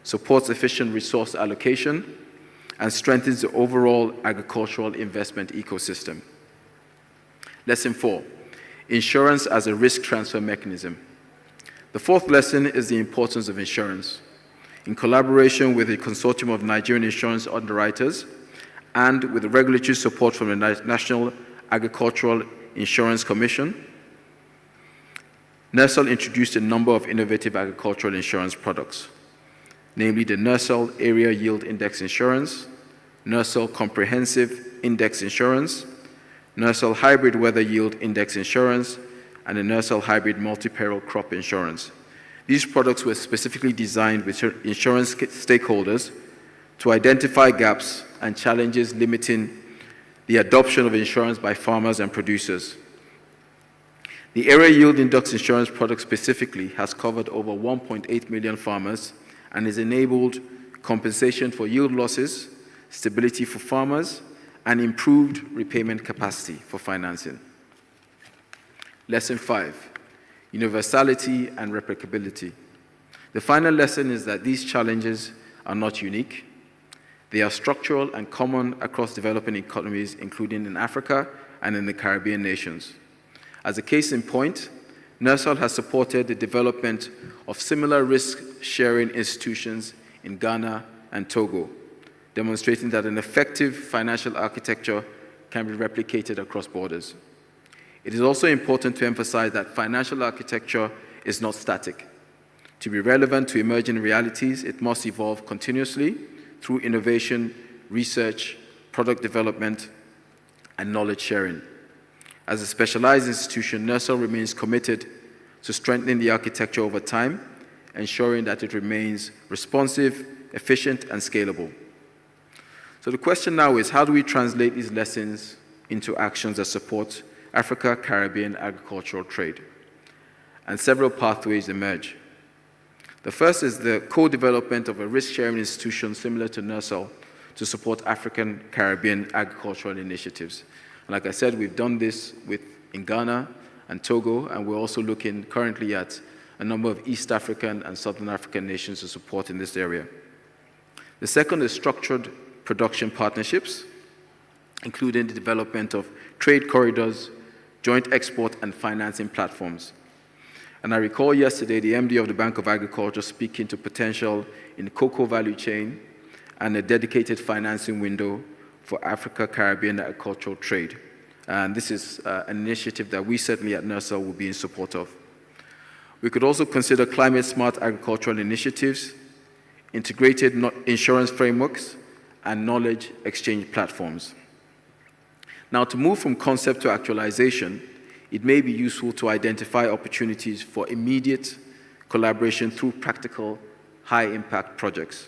S8: supports efficient resource allocation, and strengthens the overall agricultural investment ecosystem. Lesson 4, insurance as a risk transfer mechanism. The fourth lesson is the importance of insurance. In collaboration with a consortium of Nigerian insurance underwriters and with the regulatory support from the National Agricultural Insurance Commission, NERSAL introduced a number of innovative agricultural insurance products, namely the NERSAL Area Yield Index Insurance, NERSAL Comprehensive Index Insurance, NERSAL Hybrid Weather Yield Index Insurance, and the NERSAL Hybrid Multi-Peril Crop Insurance. These products were specifically designed with insurance stakeholders to identify gaps and challenges limiting the adoption of insurance by farmers and producers. The Area Yield Index Insurance product specifically has covered over 1.8 million farmers and has enabled compensation for yield losses, stability for farmers, and improved repayment capacity for financing. Lesson 5, universality and replicability. The final lesson is that these challenges are not unique. They are structural and common across developing economies, including in Africa and in the Caribbean nations. As a case in point, NERSAL has supported the development of similar risk-sharing institutions in Ghana and Togo, demonstrating that an effective financial architecture can be replicated across borders. It is also important to emphasize that financial architecture is not static. To be relevant to emerging realities, it must evolve continuously through innovation, research, product development, and knowledge sharing. As a specialized institution, NERSAL remains committed to strengthening the architecture over time, ensuring that it remains responsive, efficient, and scalable. So the question now is, how do we translate these lessons into actions that support Africa-Caribbean agricultural trade? And several pathways emerge. The first is the co-development of a risk-sharing institution similar to NERSAL to support African-Caribbean agricultural initiatives. And like I said, we've done this in Ghana and Togo, and we're also looking currently at a number of East African and Southern African nations to support in this area. The second is structured production partnerships, including the development of trade corridors, joint export and financing platforms. And I recall yesterday the MD of the Bank of Agriculture speaking to potential in the cocoa value chain and a dedicated financing window for Africa-Caribbean agricultural trade. And this is an initiative that we certainly at NERSAL will be in support of. We could also consider climate-smart agricultural initiatives, integrated insurance frameworks, and knowledge exchange platforms. Now, to move from concept to actualization, it may be useful to identify opportunities for immediate collaboration through practical, high-impact projects.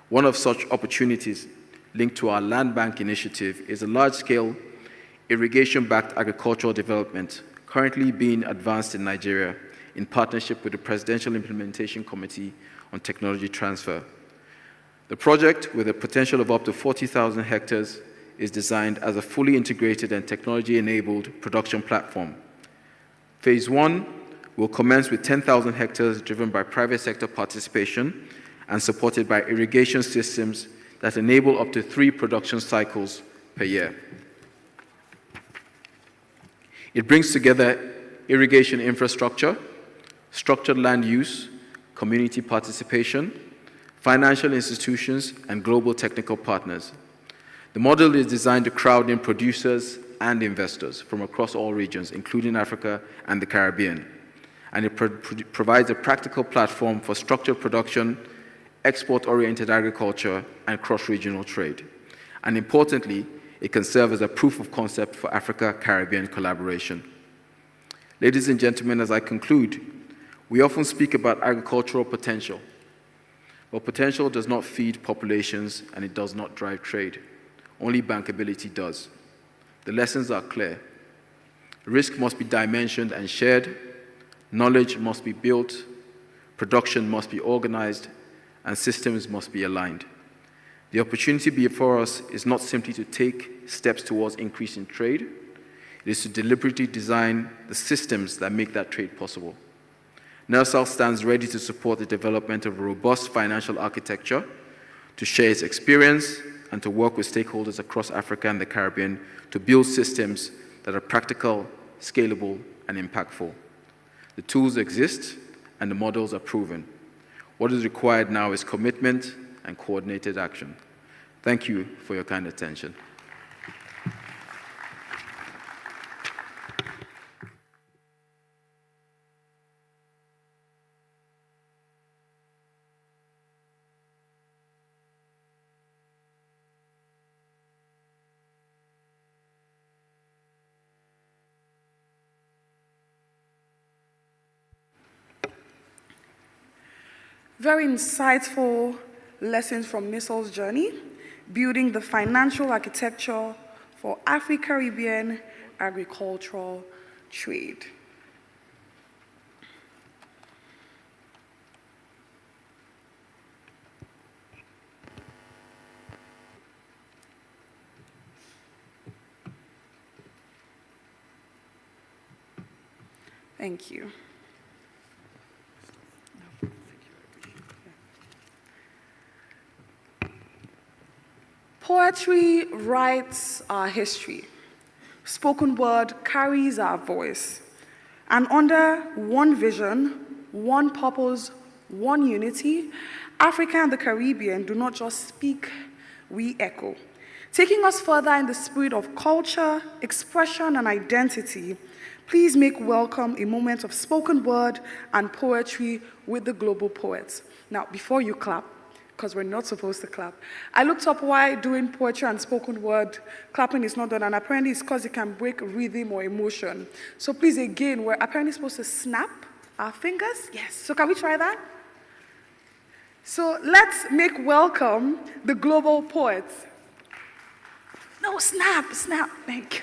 S8: One of such opportunities linked to our land bank initiative is a large-scale irrigation-backed agricultural development currently being advanced in Nigeria in partnership with the Presidential Implementation Committee on Technology Transfer. The project, with a potential of up to 40,000 hectares, is designed as a fully integrated and technology-enabled production platform. Phase 1 will commence with 10,000 hectares driven by private sector participation and supported by irrigation systems that enable up to 3 production cycles per year. It brings together irrigation infrastructure, structured land use, community participation, financial institutions, and global technical partners. The model is designed to crowd in producers and investors from across all regions, including Africa and the Caribbean. And it provides a practical platform for structured production, export-oriented agriculture, and cross-regional trade. And importantly, it can serve as a proof of concept for Africa-Caribbean collaboration. Ladies and gentlemen, as I conclude, we often speak about agricultural potential. But potential does not feed populations and it does not drive trade. Only bankability does. The lessons are clear. Risk must be dimensioned and shared, knowledge must be built, production must be organized, and systems must be aligned. The opportunity before us is not simply to take steps towards increasing trade, it is to deliberately design the systems that make that trade possible. NERSAL stands ready to support the development of a robust financial architecture, to share its experience, and to work with stakeholders across Africa and the Caribbean to build systems that are practical, scalable, and impactful. The tools exist, and the models are proven. What is required now is commitment and coordinated action. Thank you for your kind attention.
S3: Very insightful lessons from NERSAL's journey, building the financial architecture for Afri-Caribbean agricultural trade. Thank you. Poetry writes our history. Spoken word carries our voice. And under one vision, one purpose, one unity, Africa and the Caribbean do not just speak, we echo. Taking us further in the spirit of culture, expression, and identity, please make welcome a moment of spoken word and poetry with the global poets. Now, before you clap, because we're not supposed to clap, I looked up why doing poetry and spoken word clapping is not done, and apparently it's because it can break rhythm or emotion. So please, again, we're apparently supposed to snap our fingers. Yes, so can we try that? So let's make welcome the global poets. No, snap, snap, thank you.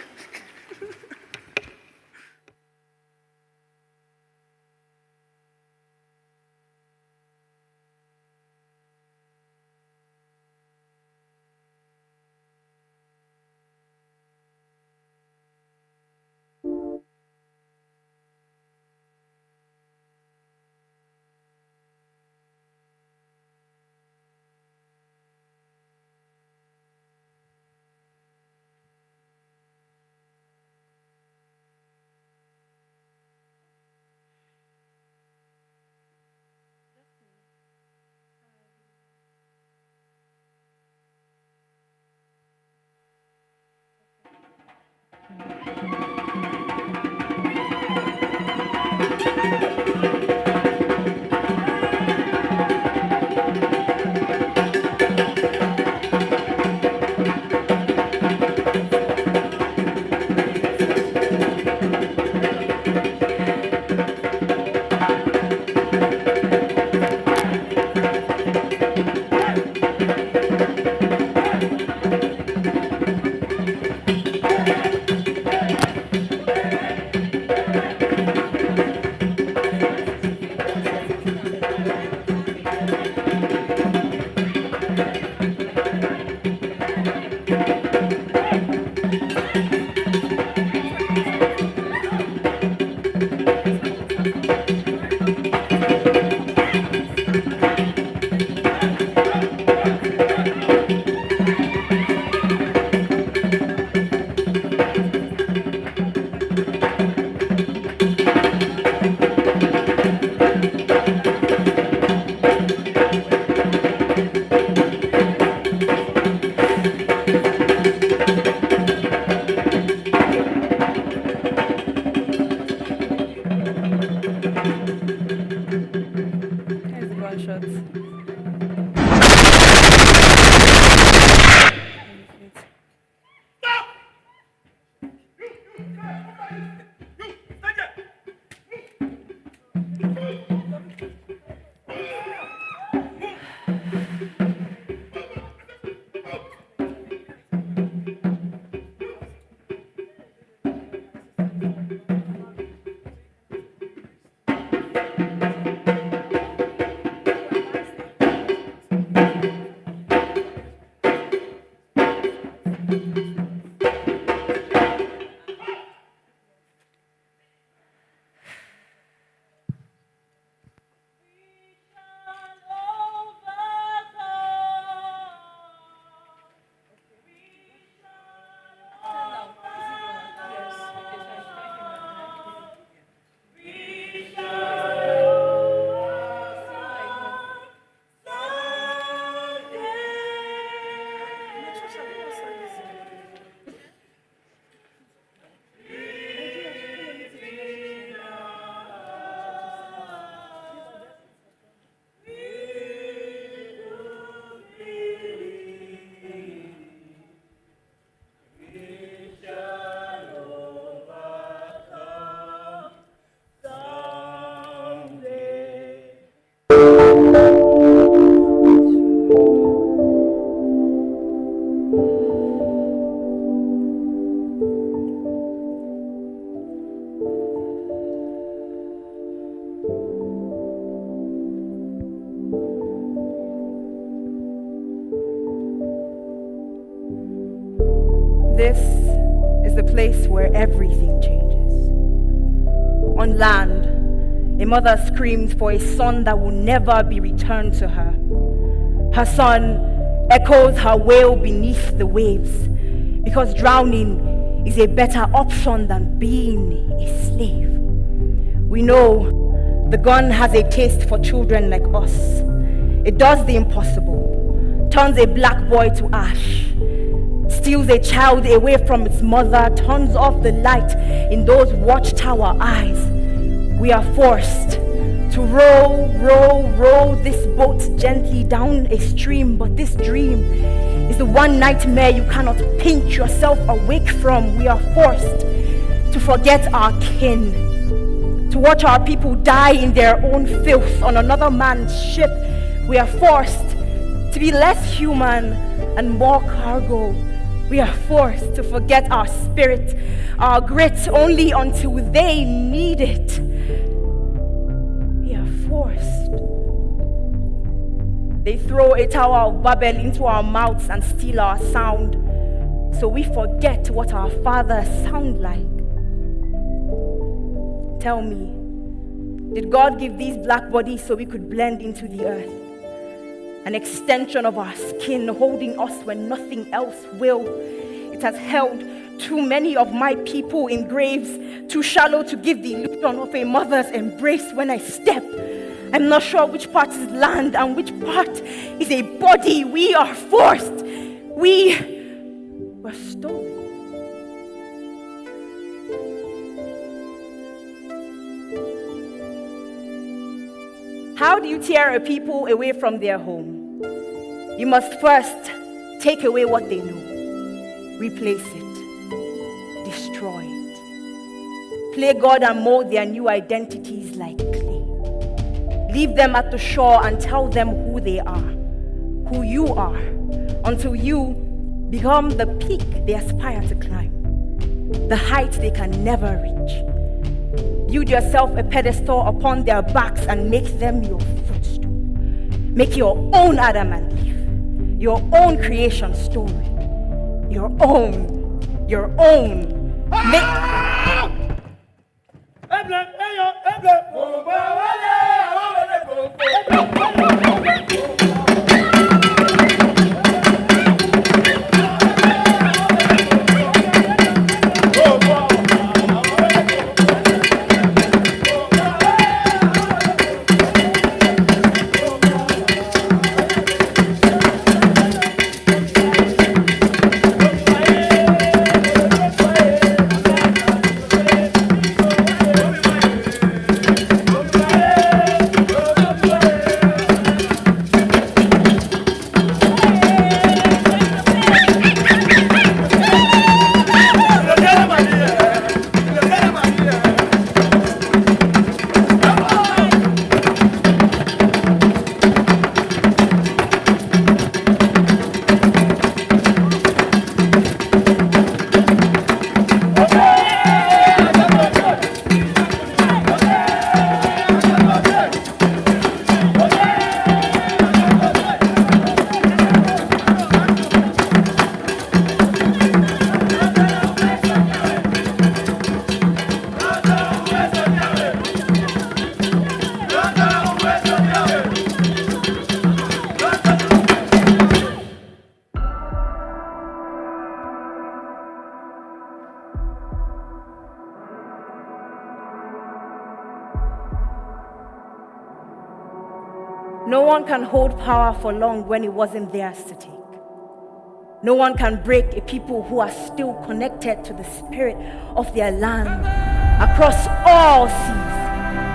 S9: This is the place where everything changes. On land, a mother screams for a son that will never be returned to her. Her son echoes her wail beneath the waves, because drowning is a better option than being a slave. We know the gun has a taste for children like us. It does the impossible, turns a black boy to ash, steals a child away from its mother, turns off the light in those watchtower eyes. We are forced to row this boat gently down a stream, but this dream is the one nightmare you cannot pinch yourself awake from. We are forced to forget our kin, to watch our people die in their own filth on another man's ship. We are forced to be less human and more cargo. We are forced to forget our spirit, our grit, only until they need it. We are forced. They throw a tower of Babel into our mouths and steal our sound, so we forget what our fathers sound like. Tell me, did God give these black bodies so we could blend into the earth? An extension of our skin holding us when nothing else will. It has held too many of my people in graves, too shallow to give the illusion of a mother's embrace when I step. I'm not sure which part is land and which part is a body. We are forced. We were stolen. How do you tear a people away from their home? You must first take away what they know, replace it, destroy it. Play God and mold their new identities like clay. Leave them at the shore and tell them who they are, who you are, until you become the peak they aspire to climb, the height they can never reach. Build yourself a pedestal upon their backs and make them your footstool. Make your own Adam and Eve, your own creation story, your own. No one can hold power for long when it wasn't theirs to take. No one can break a people who are still connected to the spirit of their land across all seas.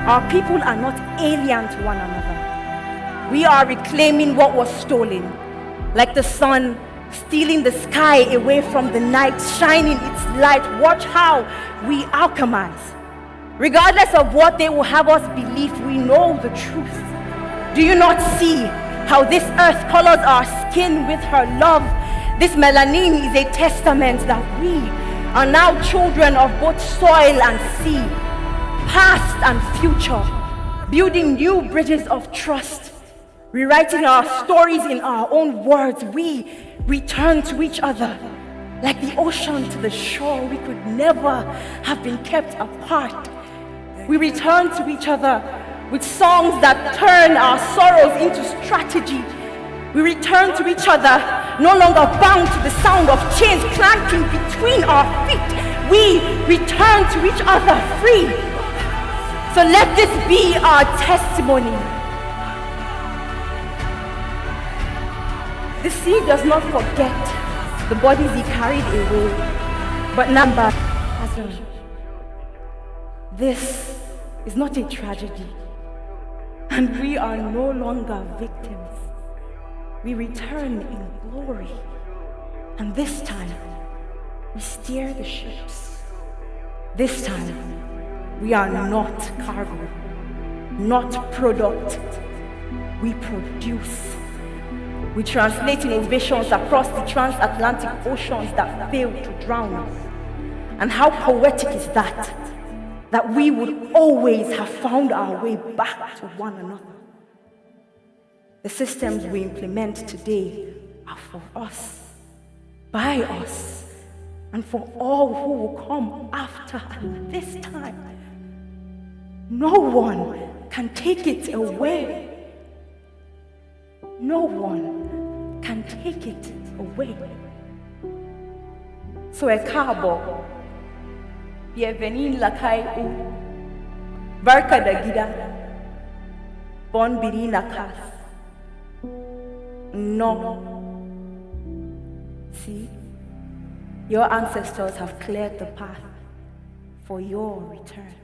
S9: Our people are not alien to one another. We are reclaiming what was stolen, like the sun stealing the sky away from the night, shining its light. Watch how we alchemize. Regardless of what they will have us believe, we know the truth. Do you not see how this earth colors our skin with her love? This melanin is a testament that we are now children of both soil and sea, past and future, building new bridges of trust, rewriting our stories in our own words. We return to each other like the ocean to the shore. We could never have been kept apart. We return to each other with songs that turn our sorrows into strategy. We We return to each other, no longer bound to the sound of chains clanking between our feet. We return to each other free. So let this be our testimony. The sea does not forget the bodies he carried away, but number has done. This is not a tragedy, and we are no longer victims. We return in glory, and this time we steer the ships. This time we are not cargo, not product. We produce. We translate innovations across the transatlantic oceans that fail to drown us. And how poetic is that? That we would always have found our way back to one another. The systems we implement today are for us, by us, and for all who will come after. And this time, no one can take it away. No one can take it away. So ẹ káàbọ̀, bienvenue lakai u, barka da gida, bon biri lakas. No. See, your ancestors have cleared the path for your return.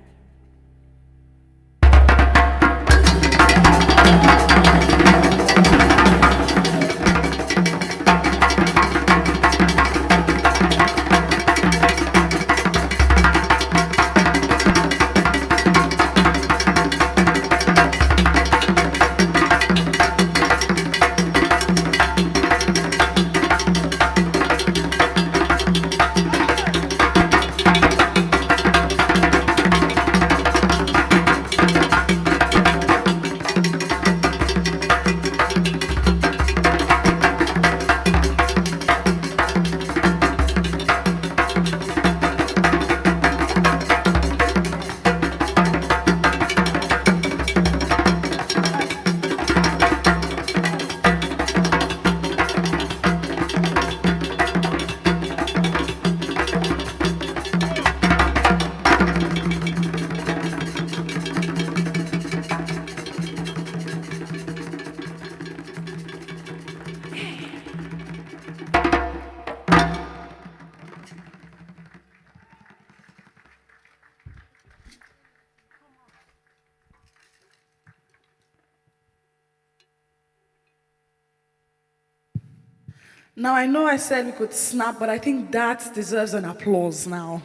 S3: Now, I know I said we could snap, but I think that deserves an applause now.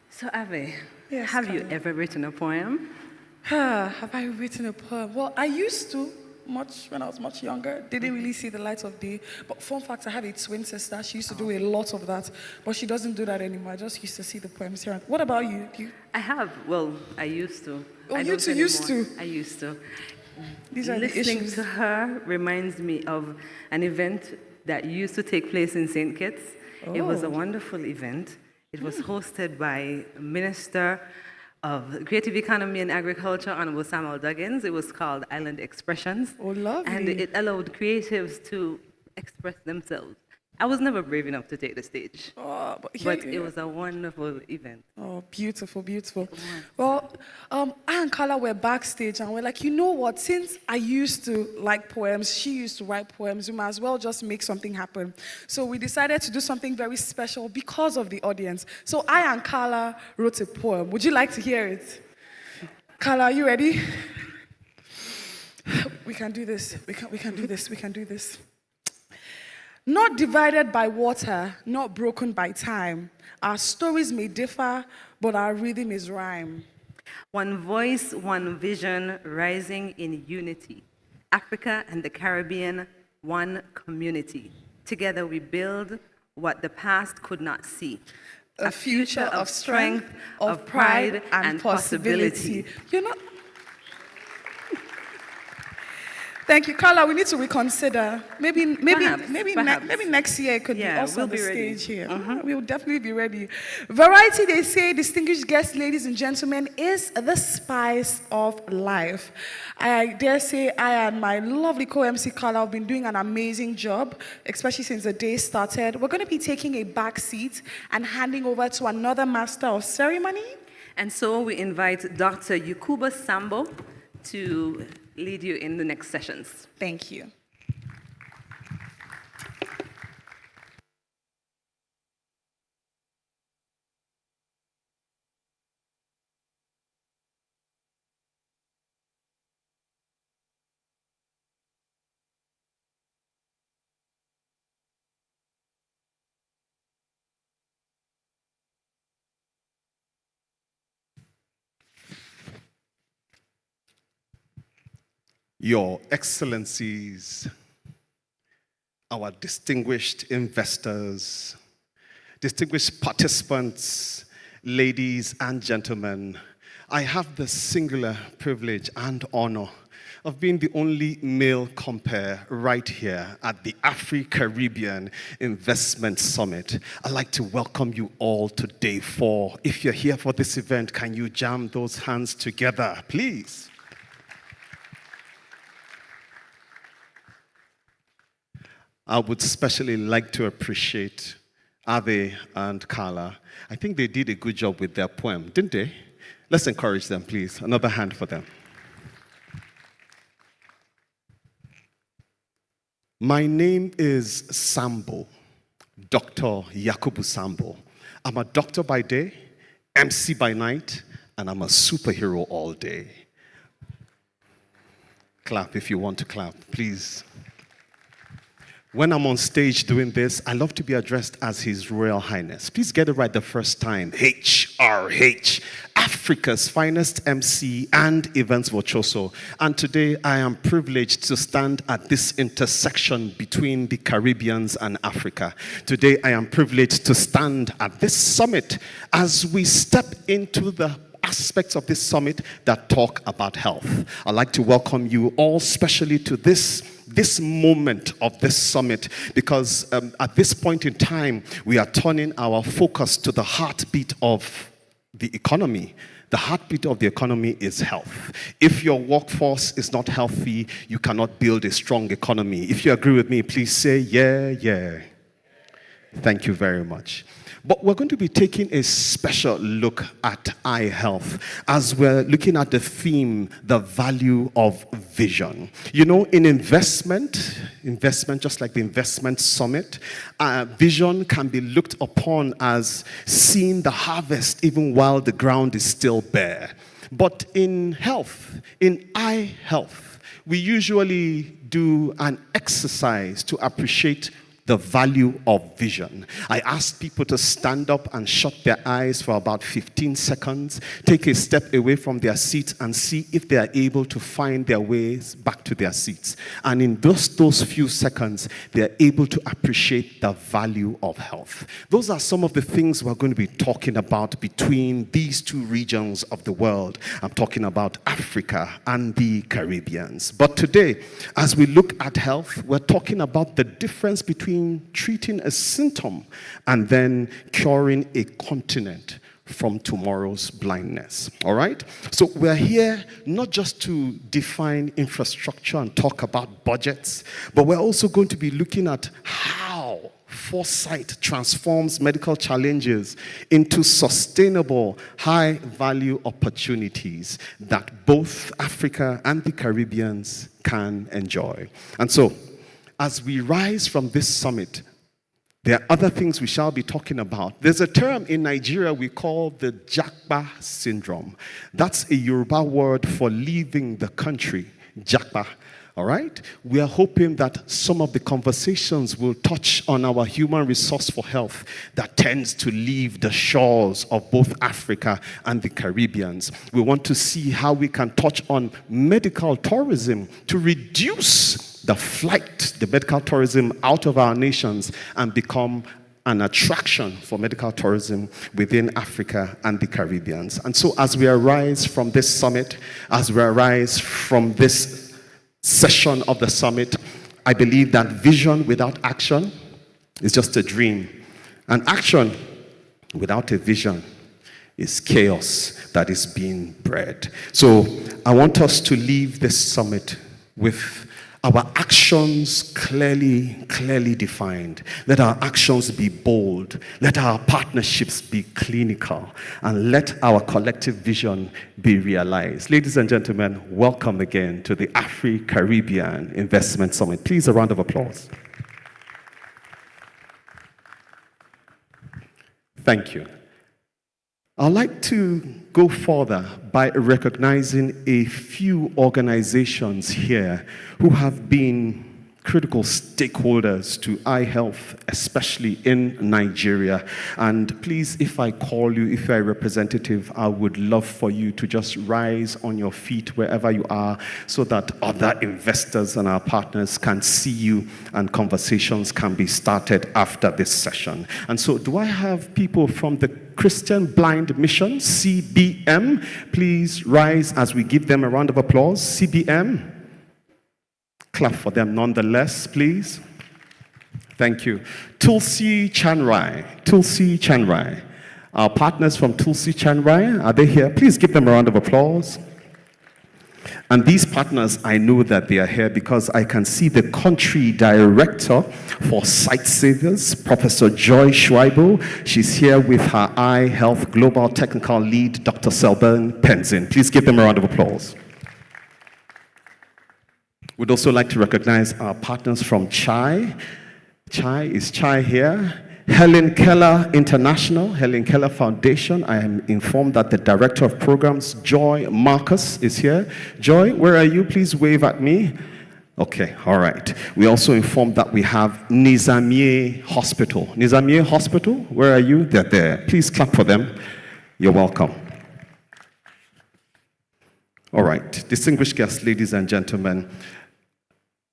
S1: So, Ave,
S3: Yes,
S1: have you
S3: Carla.
S1: ever written a poem?
S3: Have I written a poem? Well, I used to, when I was much younger. Didn't really see the light of day. But fun fact, I have a twin sister. She used to do a lot of that, but she doesn't do that anymore. I just used to see the poems here. What about you?
S1: I have. Well, I used to.
S3: Oh,
S1: I
S3: you
S1: don't
S3: too used
S1: anymore.
S3: to.
S1: I used to.
S3: These are the
S1: Listening
S3: issues.
S1: to her reminds me of an event that used to take place in St. Kitts. It was a
S3: Oh.
S1: wonderful event. It was hosted by Minister of Creative Economy and Agriculture, Honorable Samuel Duggins. It was called Island Expressions.
S3: Oh, lovely.
S1: And it allowed creatives to express themselves. I was never brave enough to take the stage,
S3: Oh, but
S1: it was a wonderful event.
S3: Oh, beautiful, beautiful. Well, I and Carla were backstage and we're like, you know what? Since I used to like poems, she used to write poems, we might as well just make something happen. So we decided to do something very special because of the audience. So I and Carla wrote a poem. Would you like to hear it? Carla, are you ready? We can do this. We can do this. We can do this. Not divided by water, not broken by time. Our stories may differ, but our rhythm is rhyme.
S1: One voice, one vision, rising in unity. Africa and the Caribbean, one community. Together we build what the past could not see.
S3: A future of strength, of pride, and possibility. You know, Thank you, Carla. We need to reconsider. Maybe
S1: Perhaps.
S3: next year it could be
S1: Yeah,
S3: us
S1: we'll
S3: on the
S1: be ready.
S3: stage here. We will definitely be ready. Variety, they say, distinguished guests, ladies and gentlemen, is the spice of life. I dare say I and my lovely co-MC Carla have been doing an amazing job, especially since the day started. We're going to be taking a back seat and handing over to another master of ceremony.
S1: And so we invite Dr. Yukuba Sambo to lead you in the next sessions.
S3: Thank you.
S10: Your Excellencies, our distinguished investors, distinguished participants, ladies and gentlemen, I have the singular privilege and honor of being the only male compere right here at the Afri-Caribbean Investment Summit. I'd like to welcome you all to day 4. If you're here for this event, can you jam those hands together, please? I would especially like to appreciate Ade and Carla. I think they did a good job with their poem, didn't they? Let's encourage them, please. Another hand for them. My name is Sambo, Dr. Yakubu Sambo. I'm a doctor by day, MC by night, and I'm a superhero all day. Clap if you want to clap, please. When I'm on stage doing this, I love to be addressed as His Royal Highness. Please get it right the first time. HRH, Africa's finest MC and events virtuoso. And today I am privileged to stand at this intersection between the Caribbeans and Africa. Today I am privileged to stand at this summit as we step into the aspects of this summit that talk about health. I'd like to welcome you all specially to this moment of this summit because at this point in time, we are turning our focus to the heartbeat of the economy. The heartbeat of the economy is health. If your workforce is not healthy, you cannot build a strong economy. If you agree with me, please say, yeah. Thank you very much. But we're going to be taking a special look at eye health as we're looking at the theme, the value of vision. You know, in investment, just like the investment summit, vision can be looked upon as seeing the harvest even while the ground is still bare. But in health, in eye health, we usually do an exercise to appreciate the value of vision. I asked people to stand up and shut their eyes for about 15 seconds, take a step away from their seats and see if they are able to find their ways back to their seats. And in those few seconds, they are able to appreciate the value of health. Those are some of the things we're going to be talking about between these two regions of the world. I'm talking about Africa and the Caribbeans. But today, as we look at health, we're talking about the difference between treating a symptom and then curing a continent from tomorrow's blindness. All right? So we're here not just to define infrastructure and talk about budgets, but we're also going to be looking at how foresight transforms medical challenges into sustainable, high-value opportunities that both Africa and the Caribbeans can enjoy. And so, as we rise from this summit, there are other things we shall be talking about. There's a term in Nigeria we call the Japa syndrome. That's a Yoruba word for leaving the country, Japa. All right? We are hoping that some of the conversations will touch on our human resource for health that tends to leave the shores of both Africa and the Caribbeans. We want to see how we can touch on medical tourism to reduce the flight, the medical tourism out of our nations and become an attraction for medical tourism within Africa and the Caribbeans. And so as we arise from this summit, as we arise from this session of the summit. I believe that vision without action is just a dream, and action without a vision is chaos that is being bred. So I want us to leave this summit with our actions clearly defined. Let our actions be bold. Let our partnerships be clinical. And let our collective vision be realized. Ladies and gentlemen, welcome again to the Afri-Caribbean Investment Summit. Please, a round of applause. Thank you. I'd like to go further by recognizing a few organizations here who have been critical stakeholders to eye health, especially in Nigeria. And please, if I call you, if you're a representative, I would love for you to just rise on your feet wherever you are so that other investors and our partners can see you and conversations can be started after this session. And so do I have people from the Christian Blind Mission, CBM? Please rise as we give them a round of applause. CBM. Clap for them nonetheless, please. Thank you. Tulsi Chanrai. Our partners from Tulsi Chanrai, are they here? Please give them a round of applause. And these partners, I know that they are here because I can see the country director for Sight Savers, Professor Joy Schweibel. She's here with her Eye Health Global Technical Lead, Dr. Selburn Penzin. Please give them a round of applause. We'd also like to recognize our partners from CHAI. Is CHAI here? Helen Keller International, Helen Keller Foundation. I am informed that the Director of Programs, Joy Marcus, is here. Joy, where are you? Please wave at me. Okay, all right. We also informed that we have Nizamiye Hospital. Nizamiye Hospital, where are you? They're there. Please clap for them. You're welcome. All right, distinguished guests, ladies and gentlemen,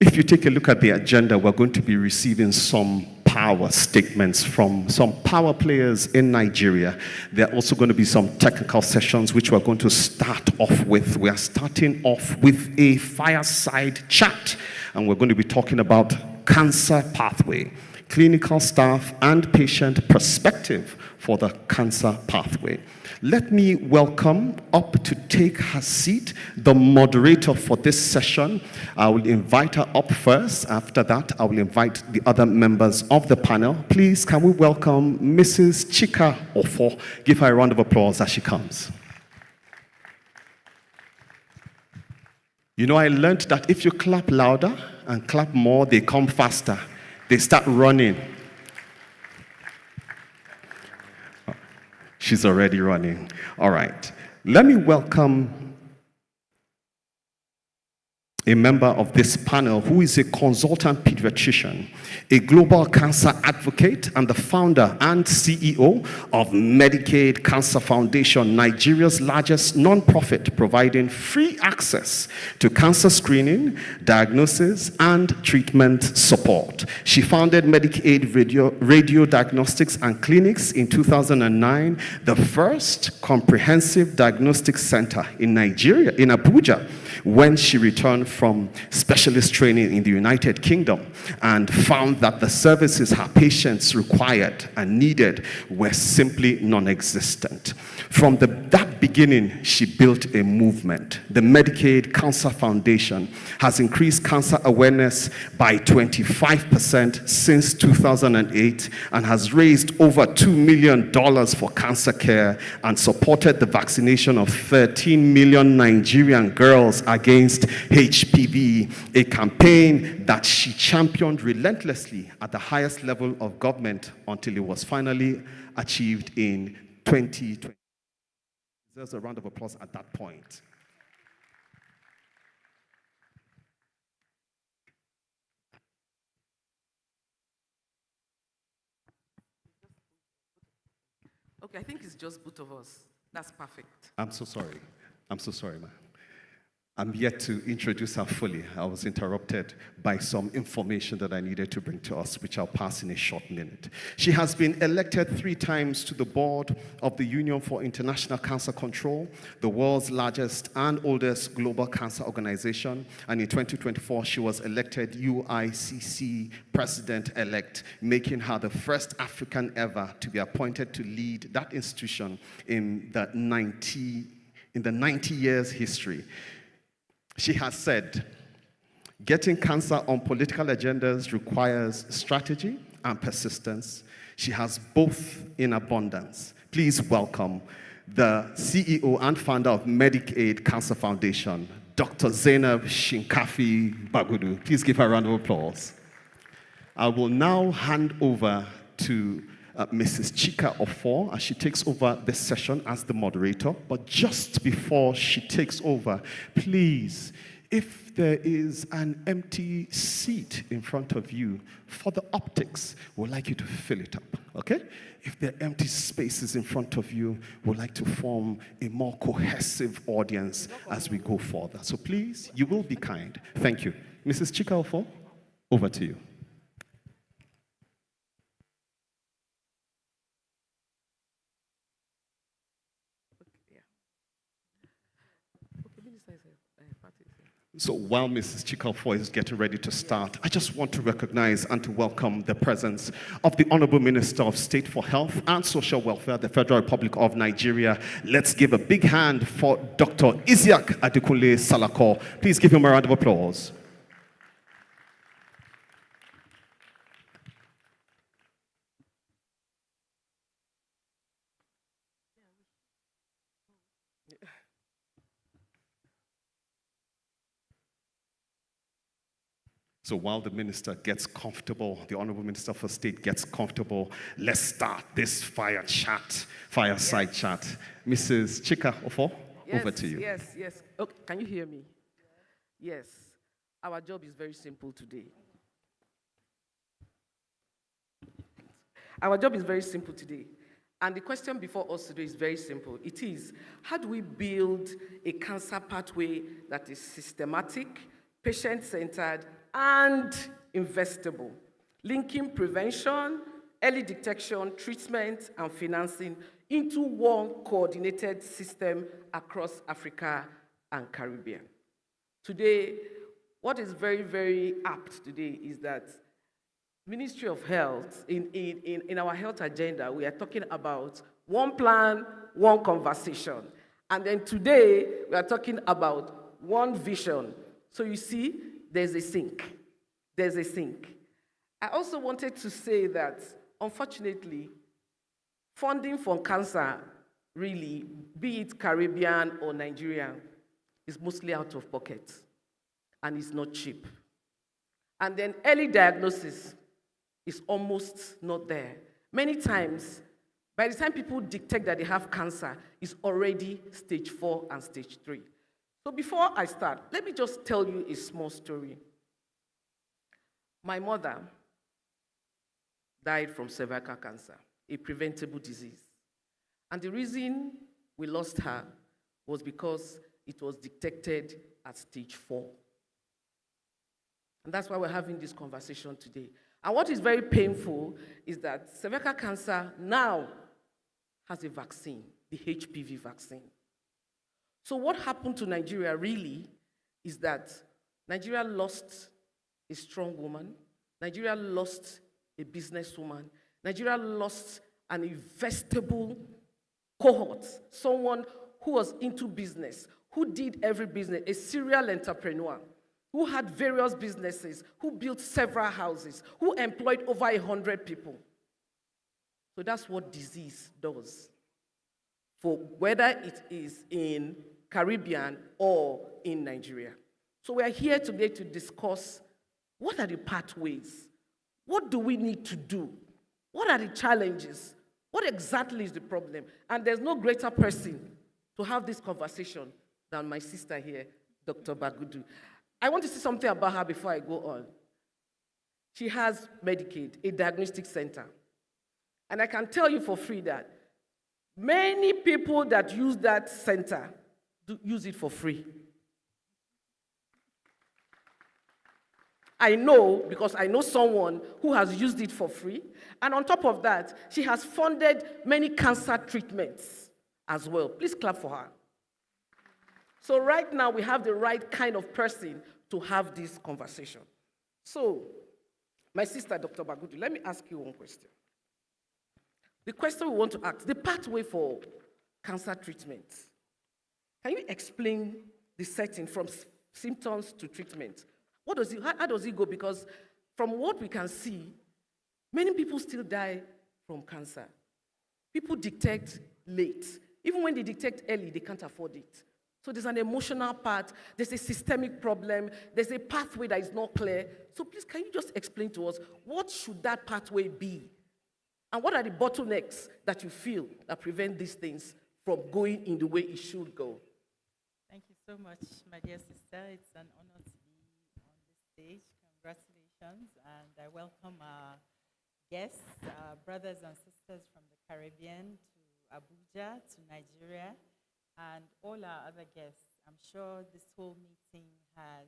S10: if you take a look at the agenda, we're going to be receiving some power statements from some power players in Nigeria. There are also going to be some technical sessions which we're going to start off with. We are starting off with a fireside chat, and we're going to be talking about cancer pathway, clinical staff and patient perspective for the cancer pathway. Let me welcome up to take her seat the moderator for this session. I will invite her up first. After that, I will invite the other members of the panel. Please, can we welcome Mrs. Chika Ofo? Give her a round of applause as she comes. You know, I learned that if you clap louder and clap more, they come faster. They start running. She's already running. All right. Let me welcome a member of this panel who is a consultant pediatrician, a global cancer advocate, and the founder and CEO of Medicaid Cancer Foundation, Nigeria's largest nonprofit providing free access to cancer screening, diagnosis, and treatment support. She founded Medicaid Radio Diagnostics and Clinics in 2009, the first comprehensive diagnostic center in Nigeria, in Abuja, when she returned from specialist training in the United Kingdom and found that the services her patients required and needed were simply non-existent. From that beginning, she built a movement. The Medicaid Cancer Foundation has increased cancer awareness by 25% since 2008 and has raised over $2 million for cancer care and supported the vaccination of 13 million Nigerian girls against HPV, a campaign that she championed relentlessly at the highest level of government until it was finally achieved in 2020. There's a round of applause at that point.
S1: Okay, I think it's just both of us. That's perfect.
S10: I'm so sorry. I'm so sorry, man. I'm yet to introduce her fully. I was interrupted by some information that I needed to bring to us, which I'll pass in a short minute. She has been elected 3 times to the board of the Union for International Cancer Control, the world's largest and oldest global cancer organization. And in 2024, she was elected UICC president-elect, making her the first African ever to be appointed to lead that institution in the 90 years history. She has said, getting cancer on political agendas requires strategy and persistence. She has both in abundance. Please welcome the CEO and founder of Medicaid Cancer Foundation, Dr. Zainab Shinkafi Bagudu. Please give her a round of applause. I will now hand over to Mrs. Chika Ofor as she takes over this session as the moderator. But just before she takes over, please, if there is an empty seat in front of you, for the optics, we'd like you to fill it up, okay? If there are empty spaces in front of you, we'd like to form a more cohesive audience as we go further. So please, you will be kind. Thank you. Mrs. Chika Ofor, over to you. So while Mrs. Chikafoy is getting ready to start, I just want to recognize and to welcome the presence of the Honorable Minister of State for Health and Social Welfare, the Federal Republic of Nigeria. Let's give a big hand for Dr. Isiaq Adekunle Salako. Please give him a round of applause. So while the minister gets comfortable, the Honorable Minister for State gets comfortable, let's start this fireside chat. Mrs. Chika Ofor, over to you.
S11: Yes. Oh, can you hear me? Yes. Our job is very simple today. Our job is very simple today. And the question before us today is very simple. It is, how do we build a cancer pathway that is systematic, patient-centered, and investable, linking prevention, early detection, treatment, and financing into one coordinated system across Africa and Caribbean. Today, what is very, very apt today is that Ministry of Health, in our health agenda, we are talking about one plan, one conversation. And then today, we are talking about one vision. So you see, there's a sync. I also wanted to say that, unfortunately, funding for cancer, really, be it Caribbean or Nigerian, is mostly out of pocket, and it's not cheap. And then early diagnosis is almost not there. Many times, by the time people detect that they have cancer, it's already stage 4 and stage 3. So before I start, let me just tell you a small story. My mother died from cervical cancer, a preventable disease. And the reason we lost her was because it was detected at stage 4. And that's why we're having this conversation today. And what is very painful is that cervical cancer now has a vaccine, the HPV vaccine. So what happened to Nigeria really is that Nigeria lost a strong woman, Nigeria lost a businesswoman, Nigeria lost an investable cohort, someone who was into business, who did every business, a serial entrepreneur, who had various businesses, who built several houses, who employed over 100 people. So that's what disease does, for whether it is in Caribbean or in Nigeria. So we are here today to discuss what are the pathways? What do we need to do? What are the challenges? What exactly is the problem? And there's no greater person to have this conversation than my sister here, Dr. Bagudu. I want to say something about her before I go on. She has Medicaid, a diagnostic center. And I can tell you for free that many people that use that center use it for free. I know, because I know someone who has used it for free. And on top of that, she has funded many cancer treatments as well. Please clap for her. So right now, we have the right kind of person to have this conversation. So, my sister, Dr. Bagudu, let me ask you one question. The question we want to ask, the pathway for cancer treatment. Can you explain the setting from symptoms to treatment? How does it go? Because from what we can see, many people still die from cancer. People detect late. Even when they detect early, they can't afford it. So there's an emotional part, there's a systemic problem, there's a pathway that is not clear. So please, can you just explain to us, what should that pathway be? And what are the bottlenecks that you feel that prevent these things from going in the way it should go?
S12: Thank you so much, my dear sister. It's an honor to be on this stage. Congratulations, and I welcome our guests, brothers and sisters from the Caribbean to Abuja, to Nigeria, and all our other guests. I'm sure this whole meeting has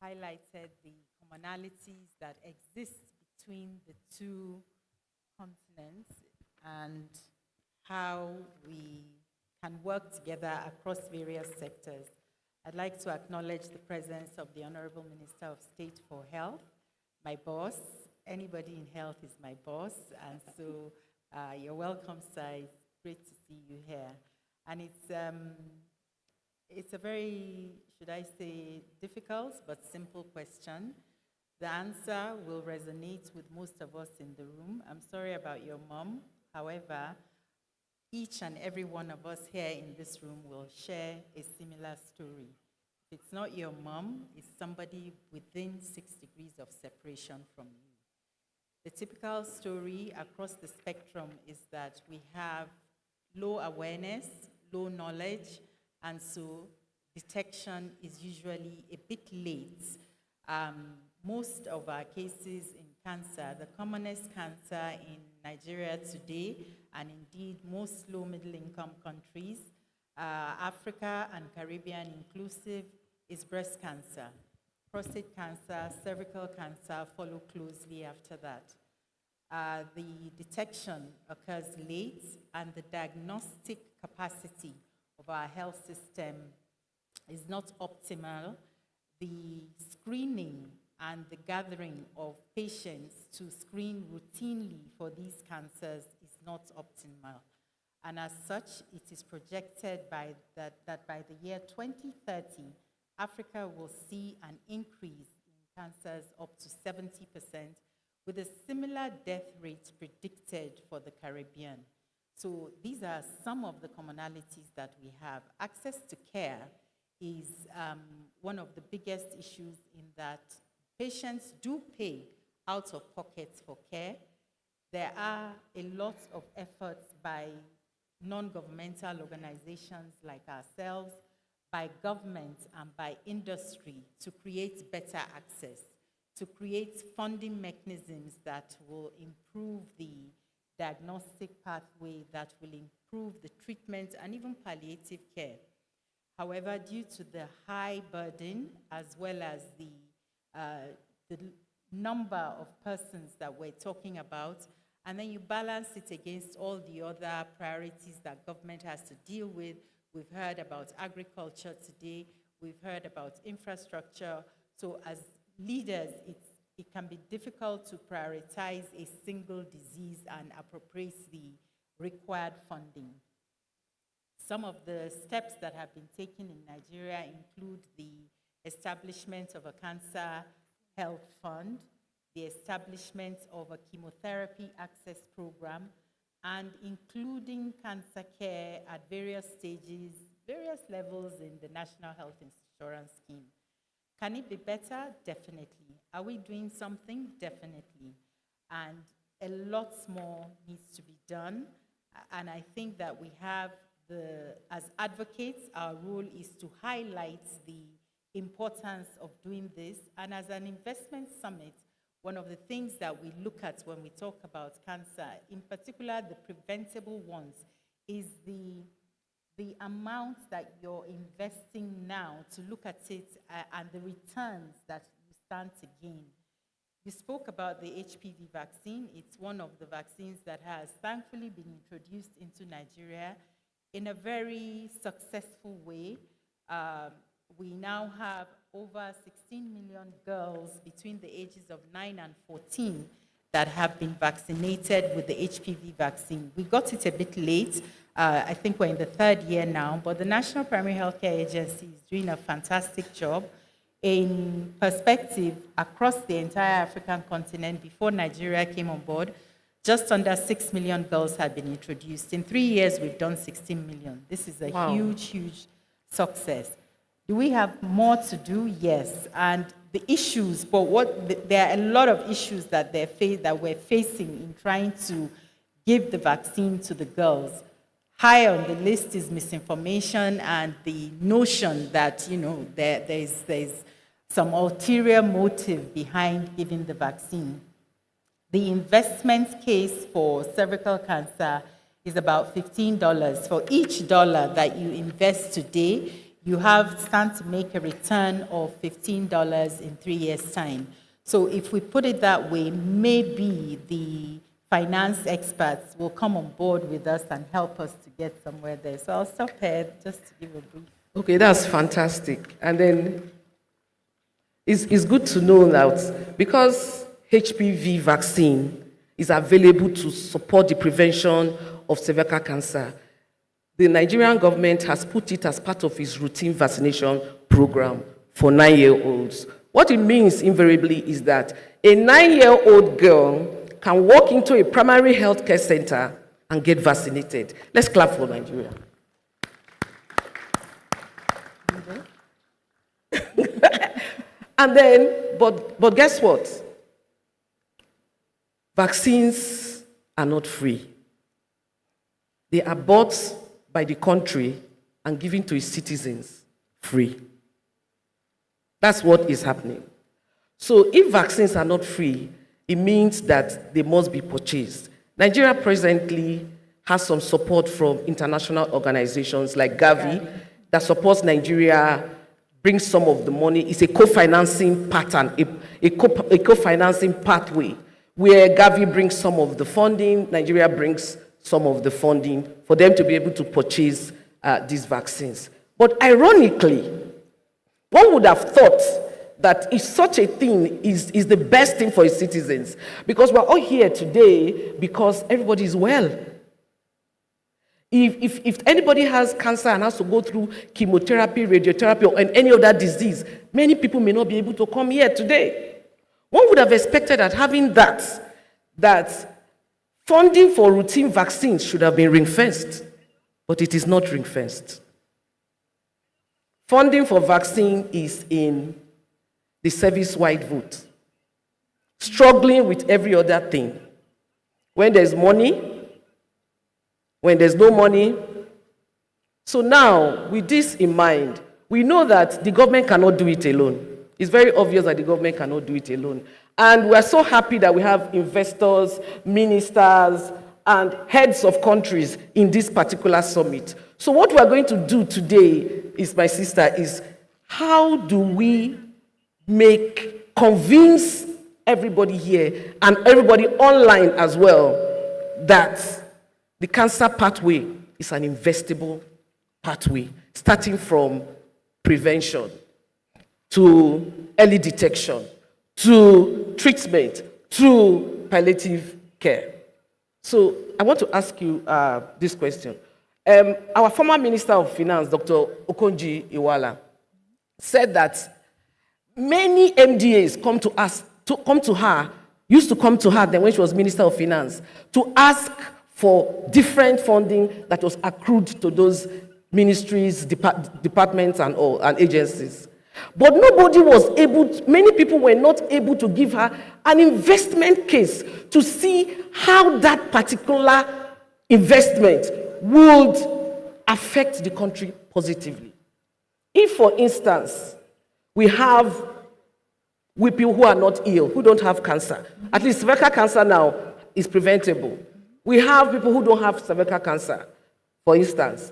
S12: highlighted the commonalities that exist between the two continents and how we can work together across various sectors. I'd like to acknowledge the presence of the Honorable Minister of State for Health, my boss. Anybody in health is my boss, and so you're welcome, sir. It's great to see you here. And it's a very, should I say, difficult but simple question. The answer will resonate with most of us in the room. I'm sorry about your mom. However, each and every one of us here in this room will share a similar story. If it's not your mom, it's somebody within 6 degrees of separation from you. The typical story across the spectrum is that we have low awareness, low knowledge, and so detection is usually a bit late. Most of our cases in cancer, the commonest cancer in Nigeria today, and indeed most low middle income countries, Africa and Caribbean inclusive, is breast cancer. Prostate cancer, cervical cancer follow closely after that. The detection occurs late, and the diagnostic capacity of our health system is not optimal. The screening and the gathering of patients to screen routinely for these cancers is not optimal. And as such, it is projected that by the year 2030, Africa will see an increase in cancers up to 70%, with a similar death rate predicted for the Caribbean. So these are some of the commonalities that we have. Access to care is one of the biggest issues in that patients do pay out of pocket for care. There are a lot of efforts by non-governmental organizations like ourselves, by government and by industry to create better access, to create funding mechanisms that will improve the diagnostic pathway, that will improve the treatment and even palliative care. However, due to the high burden as well as the number of persons that we're talking about, and then you balance it against all the other priorities that government has to deal with. We've heard about agriculture today, we've heard about infrastructure. So as leaders, it can be difficult to prioritize a single disease and appropriate the required funding. Some of the steps that have been taken in Nigeria include the establishment of a cancer health fund, the establishment of a chemotherapy access program, and including cancer care at various stages, various levels in the National Health Insurance Scheme. Can it be better? Definitely. Are we doing something? Definitely. And a lot more needs to be done. And I think that we have as advocates, our role is to highlight the importance of doing this. And as an investment summit, one of the things that we look at when we talk about cancer, in particular the preventable ones, is the amount that you're investing now to look at it and the returns that you stance again. You spoke about the HPV vaccine. It's one of the vaccines that has thankfully been introduced into Nigeria in a very successful way. We now have over 16 million girls between the ages of 9 and 14 that have been vaccinated with the HPV vaccine. We got it a bit late. I think we're in the 3rd year now, but the National Primary Healthcare Agency is doing a fantastic job. In perspective, across the entire African continent, before Nigeria came on board, just under 6 million girls had been introduced. In 3 years, we've done 16 million. This is a huge, huge success. Do we have more to do? Yes. And the issues, but there are a lot of issues that we're facing in trying to give the vaccine to the girls. High on the list is misinformation and the notion that, there's some ulterior motive behind giving the vaccine. The investment case for cervical cancer is about $15. For each dollar that you invest today, you stand to make a return of $15 in 3 years' time. So if we put it that way, maybe the finance experts will come on board with us and help us to get somewhere there. So I'll stop here just to give a brief.
S11: Okay, that's fantastic. And then it's good to know that because HPV vaccine is available to support the prevention of cervical cancer, the Nigerian government has put it as part of its routine vaccination program for 9-year-olds. What it means invariably is that a 9-year-old girl can walk into a primary health care center and get vaccinated. Let's clap for Nigeria. And then, but guess what? Vaccines are not free. They are bought by the country and given to its citizens free. That's what is happening. So if vaccines are not free, it means that they must be purchased. Nigeria presently has some support from international organizations like Gavi that supports Nigeria, brings some of the money. It's a co-financing pattern, a co-financing pathway where Gavi brings some of the funding, Nigeria brings some of the funding for them to be able to purchase these vaccines. But ironically, one would have thought that if such a thing is the best thing for its citizens, because we're all here today because everybody is well. If anybody has cancer and has to go through chemotherapy, radiotherapy, or any other disease, many people may not be able to come here today. One would have expected that having that funding for routine vaccines should have been ring-fenced, but it is not ring-fenced. Funding for vaccine is in the service-wide vote, struggling with every other thing. When there's money, when there's no money. So now, with this in mind, we know that the government cannot do it alone. It's very obvious that the government cannot do it alone. And we're so happy that we have investors, ministers, and heads of countries in this particular summit. So what we're going to do today is, my sister, is how do we convince everybody here and everybody online as well that the cancer pathway is an investable pathway, starting from prevention to early detection, to treatment, to palliative care. So I want to ask you this question. Our former Minister of Finance, Dr. Okonjo-Iweala, said that many MDAs used to come to her then when she was Minister of Finance, to ask for different funding that was accrued to those ministries, departments, and agencies. But many people were not able to give her an investment case to see how that particular investment would affect the country positively. If, for instance, we have people who are not ill, who don't have cancer, at least cervical cancer now is preventable. We have people who don't have cervical cancer, for instance.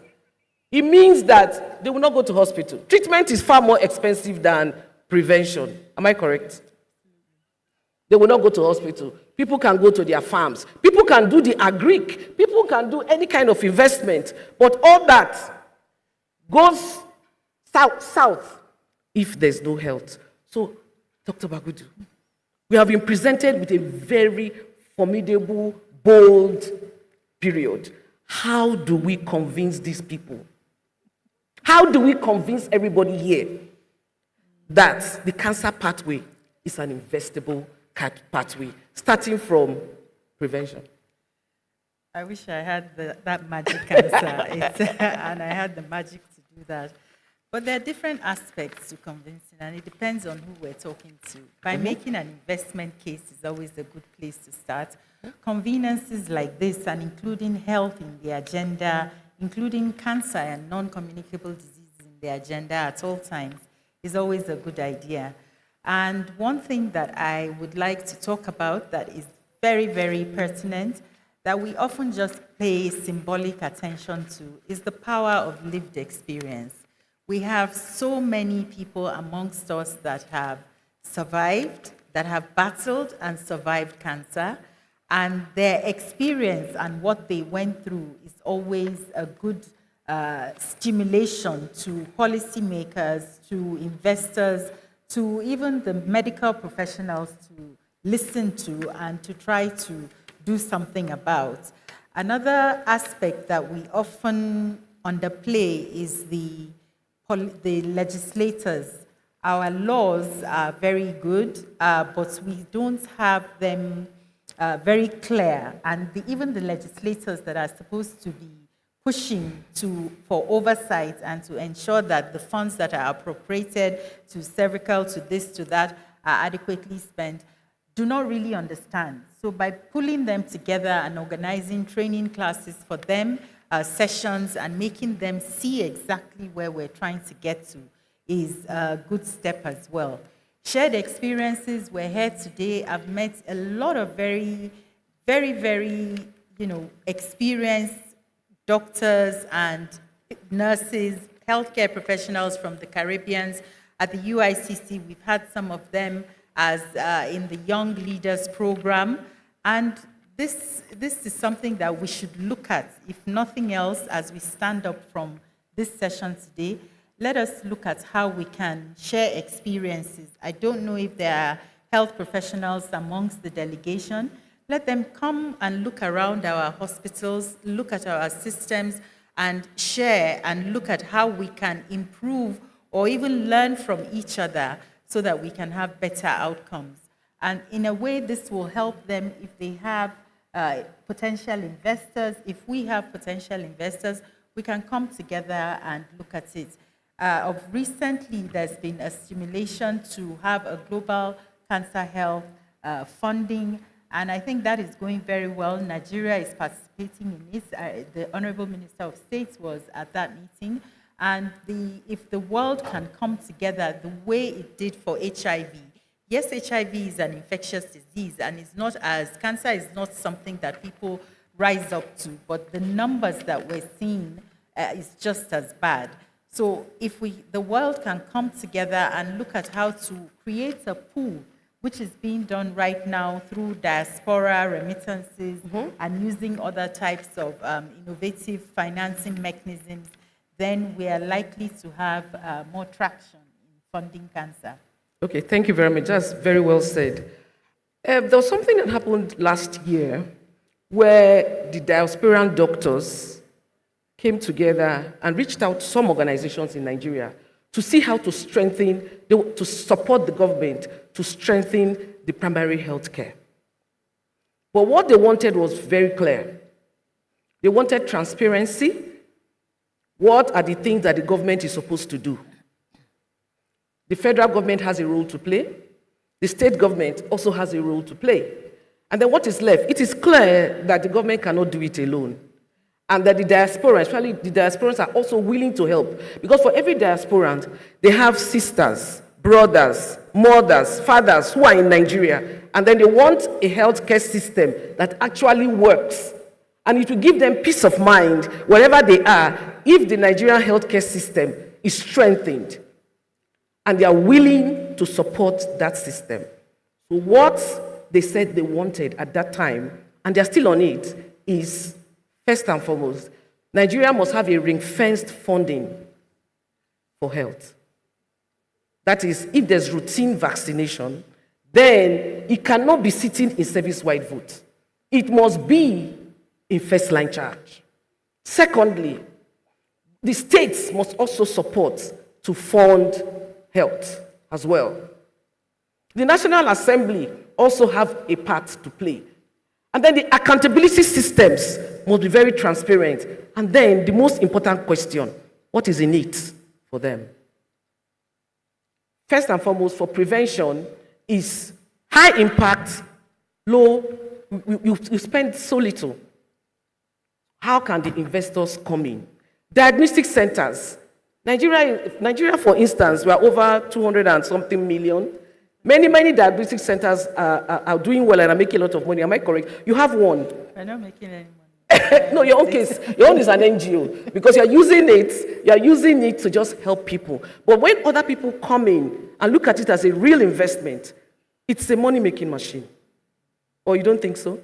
S11: It means that they will not go to hospital. Treatment is far more expensive than prevention. Am I correct? They will not go to hospital. People can go to their farms. People can do the agric. People can do any kind of investment. But all that goes south if there's no health. So, Dr. Bagudu, we have been presented with a very formidable, bold period. How do we convince these people? How do we convince everybody here that the cancer pathway is an investable pathway, starting from prevention?
S12: I wish I had that magic answer, and I had the magic to do that. But there are different aspects to convincing, and it depends on who we're talking to. By making an investment case is always a good place to start. Conveniences like this, and including health in the agenda, including cancer and non-communicable diseases in the agenda at all times, is always a good idea. And one thing that I would like to talk about that is very, very pertinent, that we often just pay symbolic attention to, is the power of lived experience. We have so many people amongst us that have survived, that have battled and survived cancer, and their experience and what they went through is always a good stimulation to policymakers, to investors, to even the medical professionals to listen to and to try to do something about. Another aspect that we often underplay is the legislators. Our laws are very good, but we don't have them very clear. And even the legislators that are supposed to be pushing for oversight and to ensure that the funds that are appropriated to cervical, to this, to that, are adequately spent, do not really understand. So by pulling them together and organizing training classes for them, sessions, and making them see exactly where we're trying to get to is a good step as well. Shared experiences, we're here today. I've met a lot of very, very, very, experienced doctors and nurses, healthcare professionals from the Caribbean. At the UICC, we've had some of them as in the Young Leaders Program. And this is something that we should look at, if nothing else, as we stand up from this session today. Let us look at how we can share experiences. I don't know if there are health professionals amongst the delegation. Let them come and look around our hospitals, look at our systems, and share and look at how we can improve or even learn from each other so that we can have better outcomes. And in a way, this will help them if they have potential investors. If we have potential investors, we can come together and look at it. Of recently, there's been a stimulation to have a global cancer health funding, and I think that is going very well. Nigeria is participating in it. The Honorable Minister of State was at that meeting, and if the world can come together the way it did for HIV. Yes, HIV is an infectious disease, and cancer is not something that people rise up to, but the numbers that we're seeing is just as bad. So if the world can come together and look at how to create a pool, which is being done right now through diaspora remittances and using other types of innovative financing mechanisms, then we are likely to have more traction in funding cancer.
S11: Okay, thank you very much. That's very well said. There was something that happened last year where the diasporan doctors came together and reached out to some organizations in Nigeria to see how to to support the government to strengthen the primary health care. But what they wanted was very clear. They wanted transparency. What are the things that the government is supposed to do? The federal government has a role to play. The state government also has a role to play. And then what is left? It is clear that the government cannot do it alone. And that the diaspora, especially the diasporans, are also willing to help. Because for every diasporan, they have sisters, brothers, mothers, fathers who are in Nigeria. And then they want a healthcare system that actually works. And it will give them peace of mind wherever they are if the Nigerian healthcare system is strengthened. And they are willing to support that system. So what they said they wanted at that time, and they're still on it, is first and foremost, Nigeria must have a ring-fenced funding for health. That is, if there's routine vaccination, then it cannot be sitting in service-wide vote. It must be in first-line charge. Secondly, the states must also support to fund health as well. The National Assembly also have a part to play. And then the accountability systems must be very transparent. And then the most important question, what is in it for them? First and foremost, for prevention is high impact, low, you spend so little. How can the investors come in? Diagnostic centers. Nigeria, for instance, we are over 200 and something million. Many diagnostic centers are doing well and are making a lot of money. Am I correct? You have one.
S12: We're not making any money.
S11: No, your own case. Your own is an NGO because you're using it to just help people. But when other people come in and look at it as a real investment, it's a money-making machine. Or you don't think so?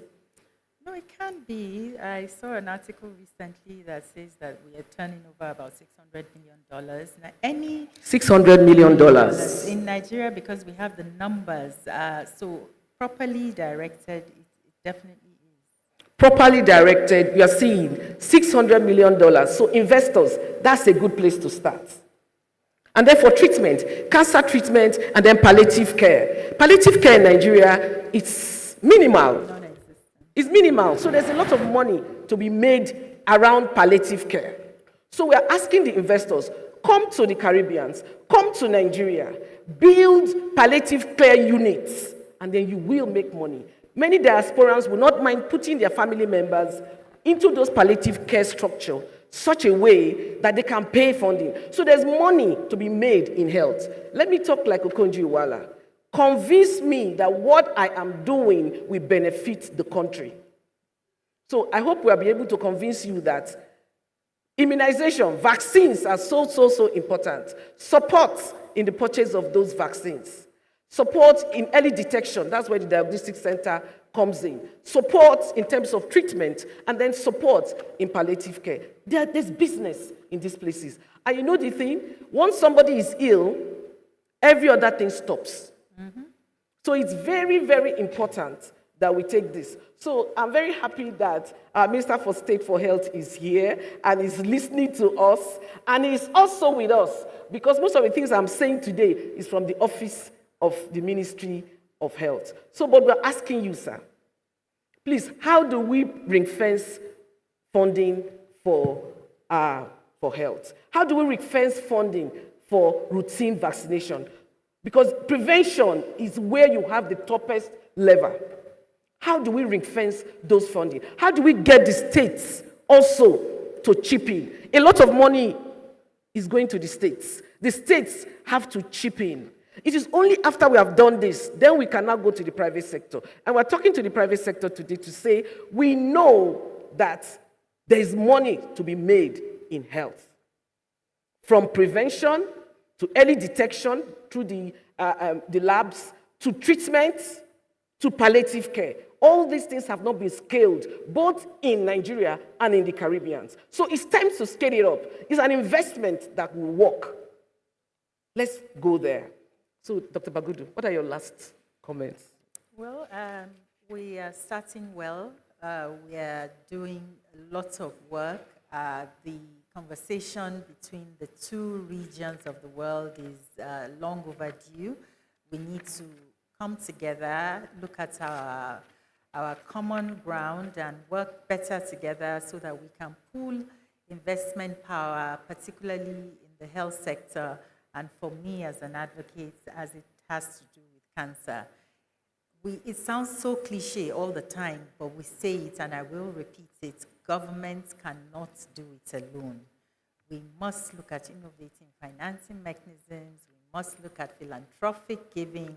S12: No, it can't be. I saw an article recently that says that we are turning over about $600 million. Now, any
S11: $600 million
S12: in Nigeria, because we have the numbers. So properly directed, it definitely is.
S11: Properly directed, we are seeing $600 million. So investors, that's a good place to start. And then for treatment, cancer treatment, and then palliative care. Palliative care in Nigeria, it's minimal. It's minimal. So there's a lot of money to be made around palliative care. So we are asking the investors, come to the Caribbeans, come to Nigeria, build palliative care units, and then you will make money. Many diasporans will not mind putting their family members into those palliative care structure such a way that they can pay funding. So there's money to be made in health. Let me talk like Okonjo Iweala. Convince me that what I am doing will benefit the country. So I hope we'll be able to convince you that immunization, vaccines are so important. Support in the purchase of those vaccines. Support in early detection, that's where the diagnostic center comes in. Support in terms of treatment, and then support in palliative care. There's business in these places. And you know the thing? Once somebody is ill, every other thing stops. Mm-hmm. So it's very important that we take this. So I'm very happy that our Minister for State for Health is here and is listening to us, and is also with us, because most of the things I'm saying today is from the office of the Ministry of Health. So, but we're asking you, sir, please, how do we ring-fence funding for health? How do we ring-fence funding for routine vaccination? Because prevention is where you have the toughest lever. How do we ring-fence those funding? How do we get the states also to chip in? A lot of money is going to the states. The states have to chip in. It is only after we have done this, then we can now go to the private sector. And we're talking to the private sector today to say, we know that there is money to be made in health. From prevention to early detection through the labs, to treatment, to palliative care. All these things have not been scaled, both in Nigeria and in the Caribbean. So it's time to scale it up. It's an investment that will work. Let's go there. So, Dr. Bagudu, what are your last comments?
S12: Well, we are starting well. We are doing lots of work. The conversation between the two regions of the world is long overdue. We need to come together, look at our common ground and work better together so that we can pool investment power, particularly in the health sector, and for me as an advocate, as it has to do with cancer. It sounds so cliche all the time, but we say it and I will repeat it. Government cannot do it alone. We must look at innovating financing mechanisms. We must look at philanthropic giving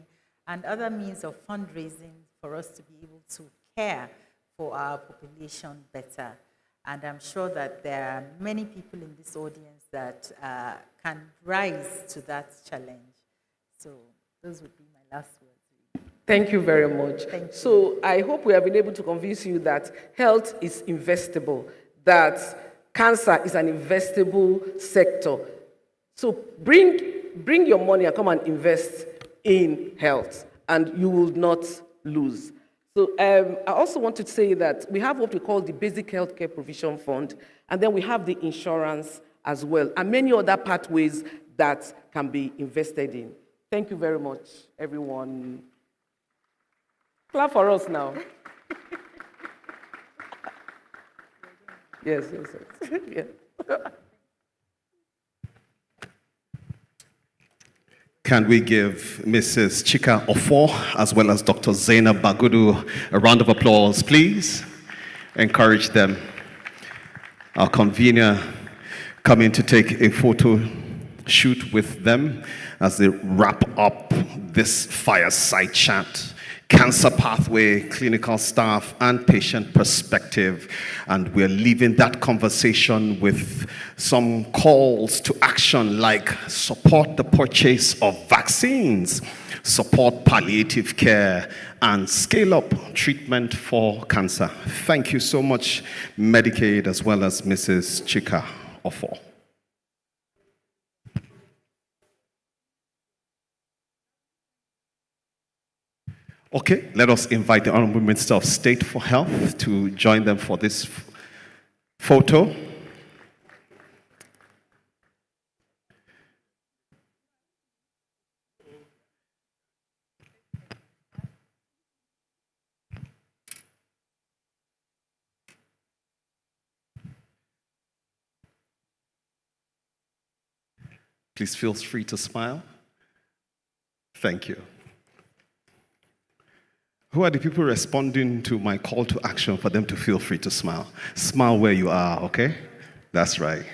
S12: and other means of fundraising for us to be able to care for our population better. And I'm sure that there are many people in this audience that can rise to that challenge. So those would be my last words.
S11: Thank you very much.
S12: Thank you.
S11: So I hope we have been able to convince you that health is investable, that cancer is an investable sector. So bring your money and come and invest in health, and you will not lose. So I also want to say that we have what we call the Basic Healthcare Provision Fund, and then we have the insurance as well, and many other pathways that can be invested in. Thank you very much, everyone. Clap for us now. Yes. Yeah.
S10: Can we give Mrs. Chika Ofor as well as Dr. Zainab Bagudu a round of applause, please? Encourage them. Our convener coming to take a photo shoot with them as they wrap up this fireside chat. Cancer pathway, clinical staff, and patient perspective. And we're leaving that conversation with some calls to action like support the purchase of vaccines, support palliative care, and scale up treatment for cancer. Thank you so much, Medicaid, as well as Mrs. Chika Ofor. Okay, let us invite the Honorable Minister of State for Health to join them for this photo. Please feel free to smile. Thank you. Who are the people responding to my call to action for them to feel free to smile? Smile where you are, okay? That's right.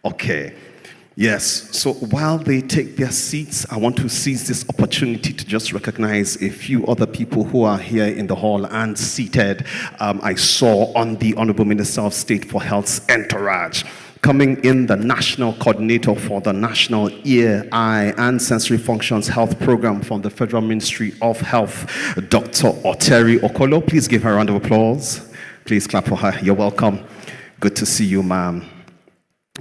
S10: Okay. Yes, so while they take their seats, I want to seize this opportunity to just recognize a few other people who are here in the hall and seated. I saw on the Honorable Minister of State for Health's entourage. Coming in, the National Coordinator for the National Ear, Eye, and Sensory Functions Health Program from the Federal Ministry of Health, Dr. Oteri Okolo. Please give her a round of applause. Please clap for her. You're welcome. Good to see you, ma'am.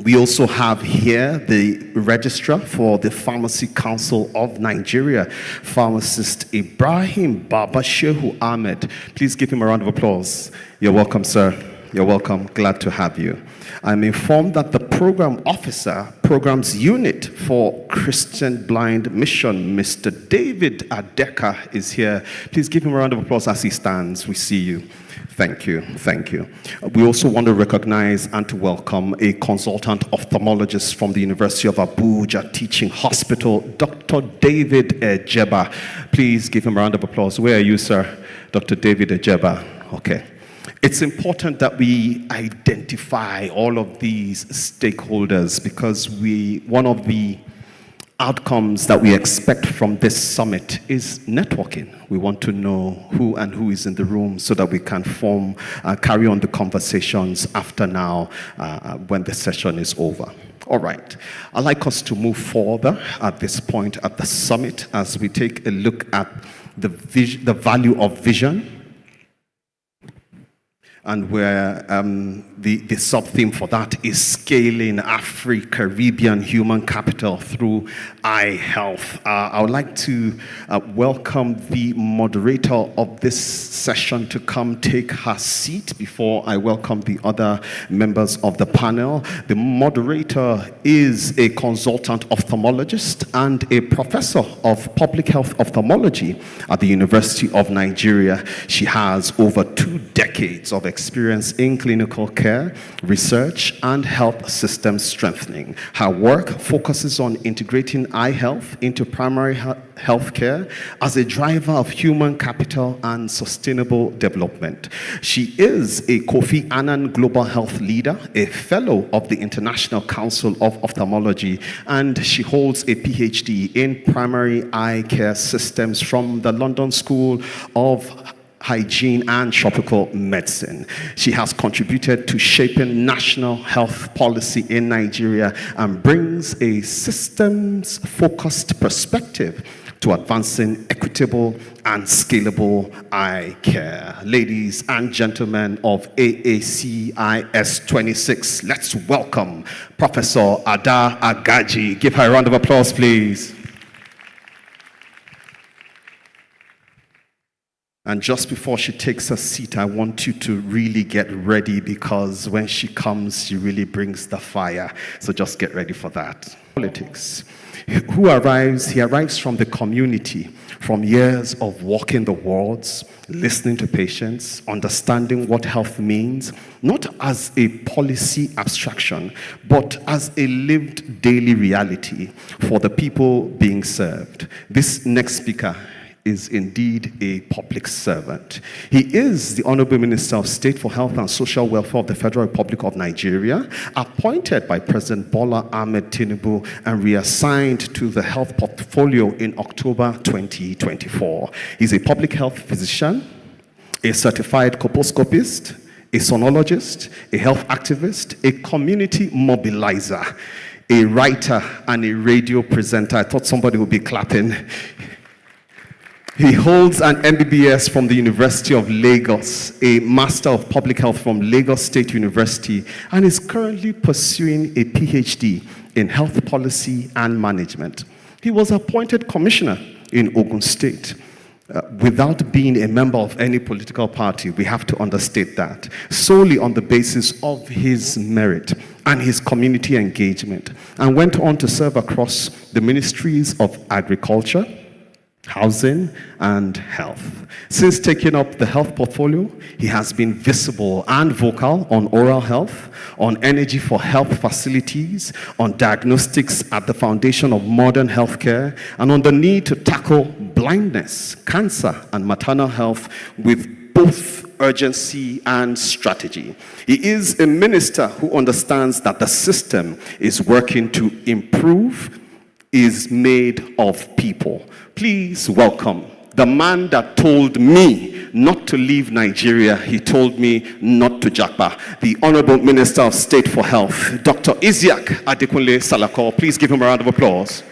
S10: We also have here the Registrar for the Pharmacy Council of Nigeria, Pharmacist Ibrahim Baba Shehu Ahmed. Please give him a round of applause. You're welcome, sir. You're welcome. Glad to have you. I'm informed that the Program Officer, Programs Unit for Christian Blind Mission, Mr. David Adeka, is here. Please give him a round of applause as he stands. We see you. Thank you. Thank you. We also want to recognize and to welcome a consultant ophthalmologist from the University of Abuja Teaching Hospital, Dr. David Ejeba. Please give him a round of applause. Where are you, sir? Dr. David Ejeba. Okay. It's important that we identify all of these stakeholders because one of the outcomes that we expect from this summit is networking. We want to know who is in the room so that we can carry on the conversations after now when the session is over. All right. I'd like us to move further at this point at the summit as we take a look at the value of vision. And where the sub-theme for that is scaling Afri-Caribbean human capital through eye health. I would like to welcome the moderator of this session to come take her seat before I welcome the other members of the panel. The moderator is a consultant ophthalmologist and a professor of public health ophthalmology at the University of Nigeria. She has over 2 decades of experience in clinical care, research, and health system strengthening. Her work focuses on integrating eye health into primary health care as a driver of human capital and sustainable development. She is a Kofi Annan Global Health Leader, a fellow of the International Council of Ophthalmology, and she holds a PhD in primary eye care systems from the London School of Hygiene and Tropical Medicine. She has contributed to shaping national health policy in Nigeria and brings a systems-focused perspective to advancing equitable and scalable eye care. Ladies and gentlemen of AACIS 26, let's welcome Professor Ada Agaji. Give her a round of applause, please. And just before she takes her seat, I want you to really get ready, because when she comes, she really brings the fire. So just get ready for that. Politics. Who arrives? He arrives from the community, from years of walking the wards, listening to patients, understanding what health means, not as a policy abstraction, but as a lived daily reality for the people being served. This next speaker is indeed a public servant. He is the Honorable Minister of State for Health and Social Welfare of the Federal Republic of Nigeria, appointed by President Bola Ahmed Tinubu and reassigned to the health portfolio in October 2024. He's a public health physician, a certified colposcopist, a sonologist, a health activist, a community mobilizer, a writer, and a radio presenter. I thought somebody would be clapping. He holds an MBBS from the University of Lagos, a Master of Public Health from Lagos State University, and is currently pursuing a PhD in Health Policy and Management. He was appointed Commissioner in Ogun State. Without being a member of any political party, we have to understate that, solely on the basis of his merit and his community engagement, and went on to serve across the Ministries of Agriculture, Housing, and Health. Since taking up the health portfolio, he has been visible and vocal on oral health, on energy for health facilities, on diagnostics at the foundation of modern healthcare, and on the need to tackle blindness, cancer, and maternal health with both urgency and strategy. He is a minister who understands that the system is working to improve, is made of people. Please welcome the man that told me not to leave Nigeria. He told me not to japa. The Honorable Minister of State for Health, Dr. Isiaq Adekunle Salako. Please give him a round of applause.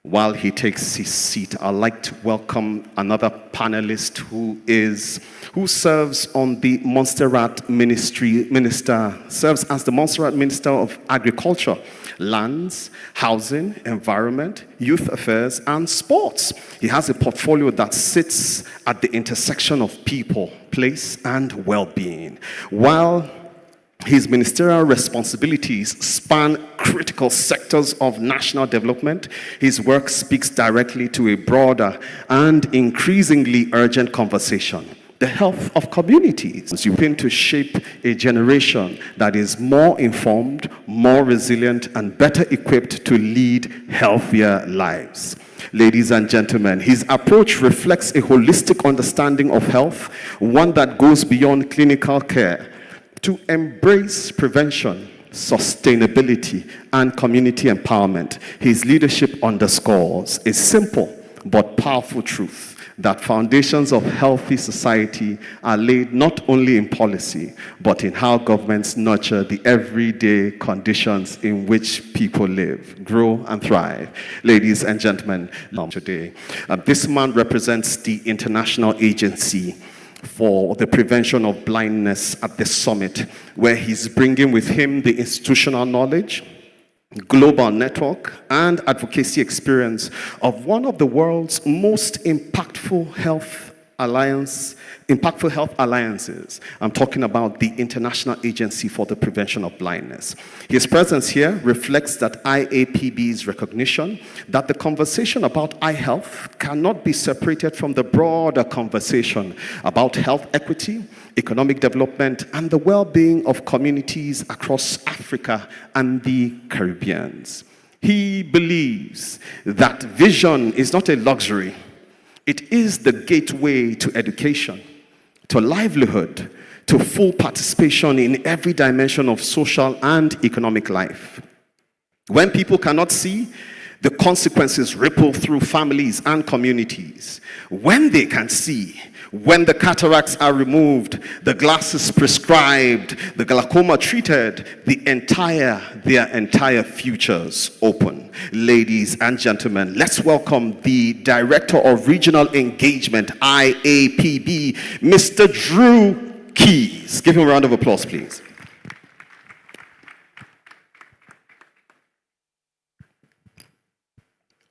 S10: While he takes his seat, I'd like to welcome another panelist who serves on the Montserrat serves as the Montserrat Minister of Agriculture, Lands, Housing, Environment, Youth Affairs, and Sports. He has a portfolio that sits at the intersection of people, place, and well-being. While his ministerial responsibilities span critical sectors of national development, his work speaks directly to a broader and increasingly urgent conversation: the health of communities. You aim to shape a generation that is more informed, more resilient, and better equipped to lead healthier lives. Ladies and gentlemen, his approach reflects a holistic understanding of health, one that goes beyond clinical care, to embrace prevention, sustainability, and community empowerment. His leadership underscores a simple but powerful truth that foundations of healthy society are laid not only in policy, but in how governments nurture the everyday conditions in which people live, grow, and thrive. Ladies and gentlemen, today, this man represents the International Agency for the Prevention of Blindness at the summit, where he's bringing with him the institutional knowledge, global network, and advocacy experience of one of the world's most impactful health alliances. I'm talking about the International Agency for the Prevention of Blindness. His presence here reflects that IAPB's recognition that the conversation about eye health cannot be separated from the broader conversation about health equity, economic development, and the well-being of communities across Africa and the Caribbean. He believes that vision is not a luxury. It is the gateway to education, to livelihood, to full participation in every dimension of social and economic life. When people cannot see, The consequences ripple through families and communities. When they can see, when the cataracts are removed, the glasses prescribed, the glaucoma treated, their entire futures open. Ladies and gentlemen, let's welcome the Director of Regional Engagement, IAPB, Mr. Drew Keys. Give him a round of applause, please.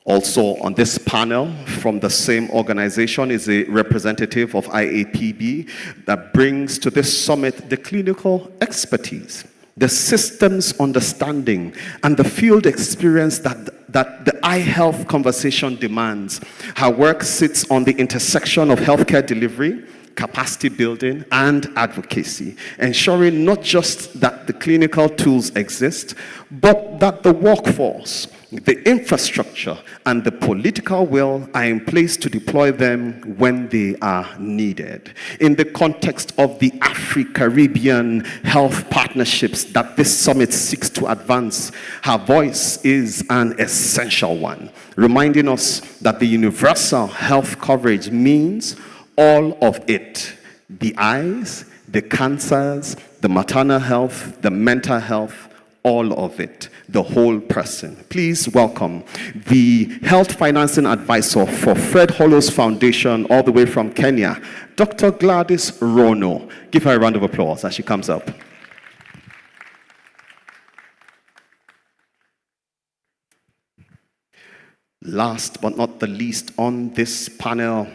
S10: Also on this panel from the same organization is a representative of IAPB that brings to this summit the clinical expertise, the systems understanding, and the field experience that the eye health conversation demands. Her work sits on the intersection of healthcare delivery, capacity building, and advocacy, ensuring not just that the clinical tools exist, but that the workforce, the infrastructure, and the political will are in place to deploy them when they are needed. In the context of the Afri-Caribbean health partnerships that this summit seeks to advance, her voice is an essential one, reminding us that the universal health coverage means all of it: the eyes, the cancers, the maternal health, the mental health, all of it, the whole person. Please welcome the health financing advisor for Fred Hollows Foundation, all the way from Kenya, Dr. Gladys Rono. Give her a round of applause as she comes up. Last but not the least on this panel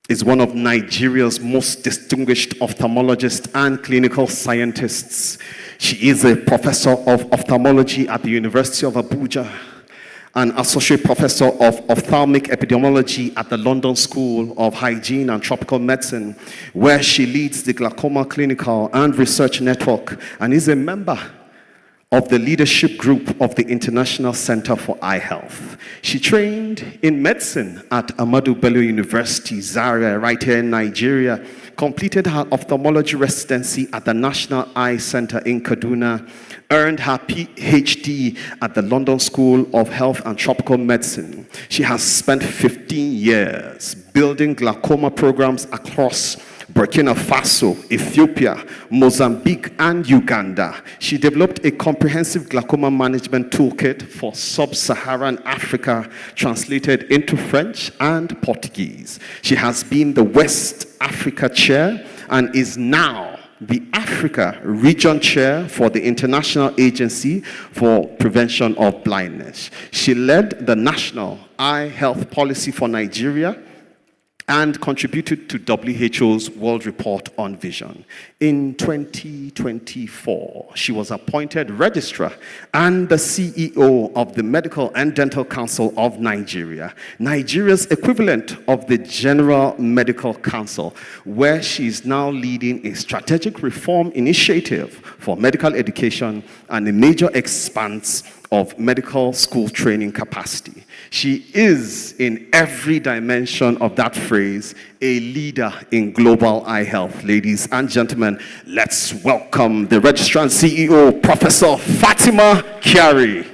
S10: is one of Nigeria's most distinguished ophthalmologists and clinical scientists. She is a professor of ophthalmology at the University of Abuja, an associate professor of ophthalmic epidemiology at the London School of Hygiene and Tropical Medicine, where she leads the glaucoma clinical and research network and is a member of the leadership group of the International Center for Eye Health. She trained in medicine at Ahmadu Bello University, Zaria, right here in Nigeria, completed her ophthalmology residency at the National Eye Center in Kaduna, earned her PhD at the London School of Health and Tropical Medicine. She has spent 15 years building glaucoma programs across Burkina Faso, Ethiopia, Mozambique, and Uganda. She developed a comprehensive glaucoma management toolkit for sub-Saharan Africa, translated into French and Portuguese. She has been the West Africa Chair and is now the Africa Region Chair for the International Agency for Prevention of Blindness. She led the National Eye Health Policy for Nigeria and contributed to WHO's World Report on Vision. In 2024, she was appointed Registrar and the CEO of the Medical and Dental Council of Nigeria, Nigeria's equivalent of the General Medical Council, where she is now leading a strategic reform initiative for medical education and a major expanse of medical school training capacity. She is, in every dimension of that phrase, a leader in global eye health. Ladies and gentlemen, let's welcome the Registrar and CEO, Professor Fatima Kyari.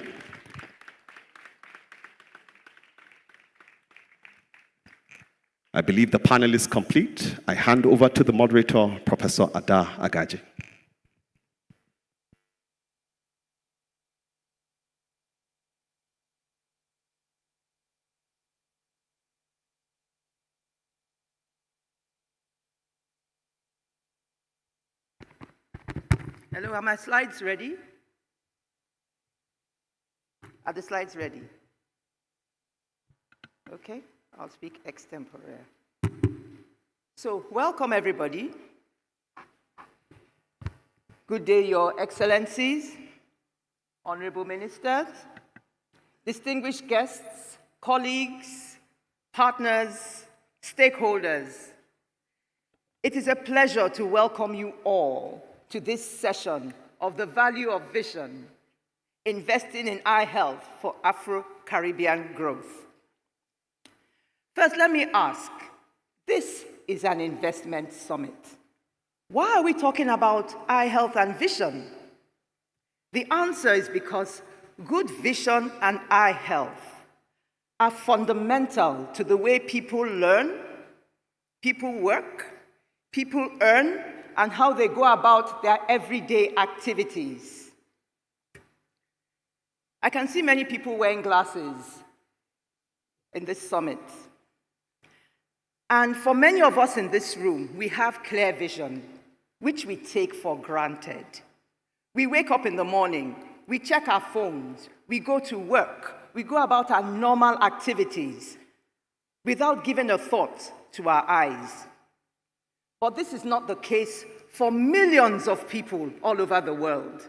S10: I believe the panel is complete. I hand over to the moderator, Professor Ada Agaji.
S13: Hello, are my slides ready? Are the slides ready? Okay, I'll speak extempore. So, welcome everybody. Good day, Your Excellencies, Honorable Ministers, distinguished guests, colleagues, partners, stakeholders. It is a pleasure to welcome you all to this session of the value of vision, investing in eye health for Afro-Caribbean growth. First, let me ask, this is an investment summit. Why are we talking about eye health and vision? The answer is because good vision and eye health are fundamental to the way people learn, people work, people earn, and how they go about their everyday activities. I can see many people wearing glasses in this summit. And for many of us in this room, we have clear vision, which we take for granted. We wake up in the morning, we check our phones, we go to work, we go about our normal activities without giving a thought to our eyes. But this is not the case for millions of people all over the world.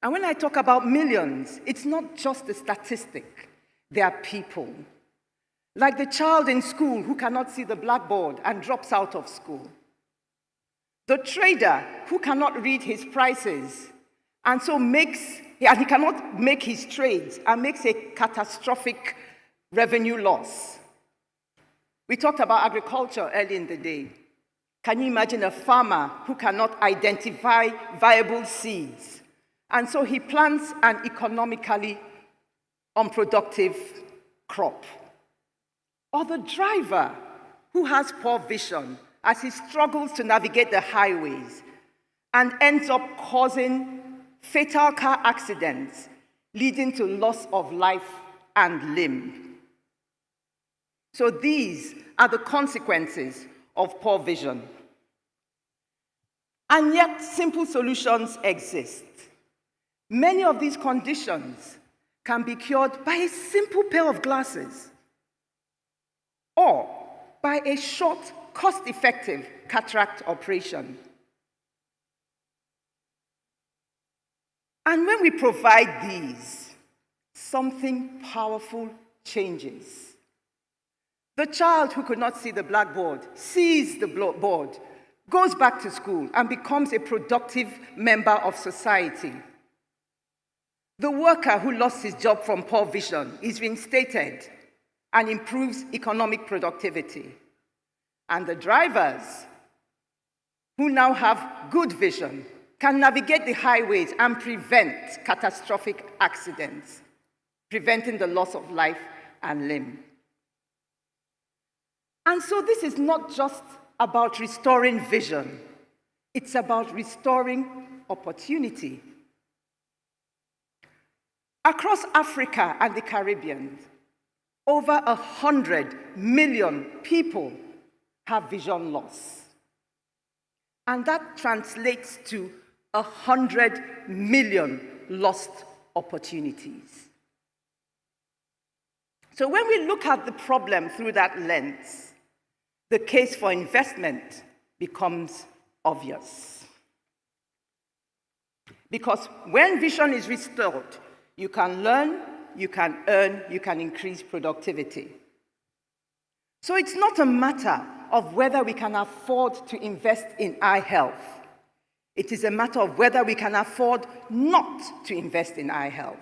S13: And when I talk about millions, it's not just a statistic. They are people. Like the child in school who cannot see the blackboard and drops out of school. The trader who cannot read his prices and so he cannot make his trades and makes a catastrophic revenue loss. We talked about agriculture early in the day. Can you imagine a farmer who cannot identify viable seeds? And so he plants an economically unproductive crop. Or the driver who has poor vision as he struggles to navigate the highways and ends up causing fatal car accidents, leading to loss of life and limb. So these are the consequences of poor vision. And yet, simple solutions exist. Many of these conditions can be cured by a simple pair of glasses or by a short, cost-effective cataract operation. And when we provide these, something powerful changes. The child who could not see the blackboard sees the board, goes back to school, and becomes a productive member of society. The worker who lost his job from poor vision is reinstated and improves economic productivity. And the drivers who now have good vision can navigate the highways and prevent catastrophic accidents, preventing the loss of life and limb. And so this is not just about restoring vision, it's about restoring opportunity. Across Africa and the Caribbean, over 100 million people have vision loss. And that translates to 100 million lost opportunities. So when we look at the problem through that lens, the case for investment becomes obvious. Because when vision is restored, you can learn, you can earn, you can increase productivity. So it's not a matter of whether we can afford to invest in eye health. It is a matter of whether we can afford not to invest in eye health.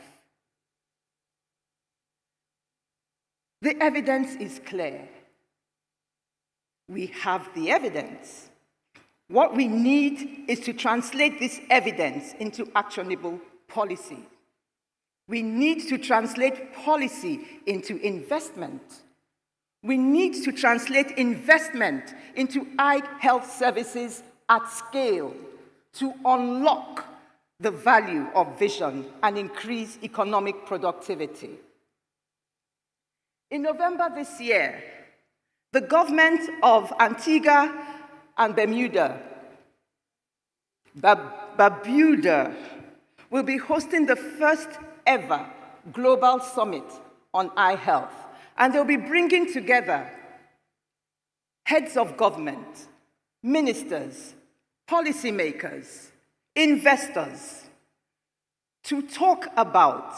S13: The evidence is clear. We have the evidence. What we need is to translate this evidence into actionable policy. We need to translate policy into investment. We need to translate investment into eye health services at scale to unlock the value of vision and increase economic productivity. In November this year, the government of Antigua and Bermuda will be hosting the first ever global summit on eye health. And they'll be bringing together heads of government, ministers, policymakers, investors, to talk about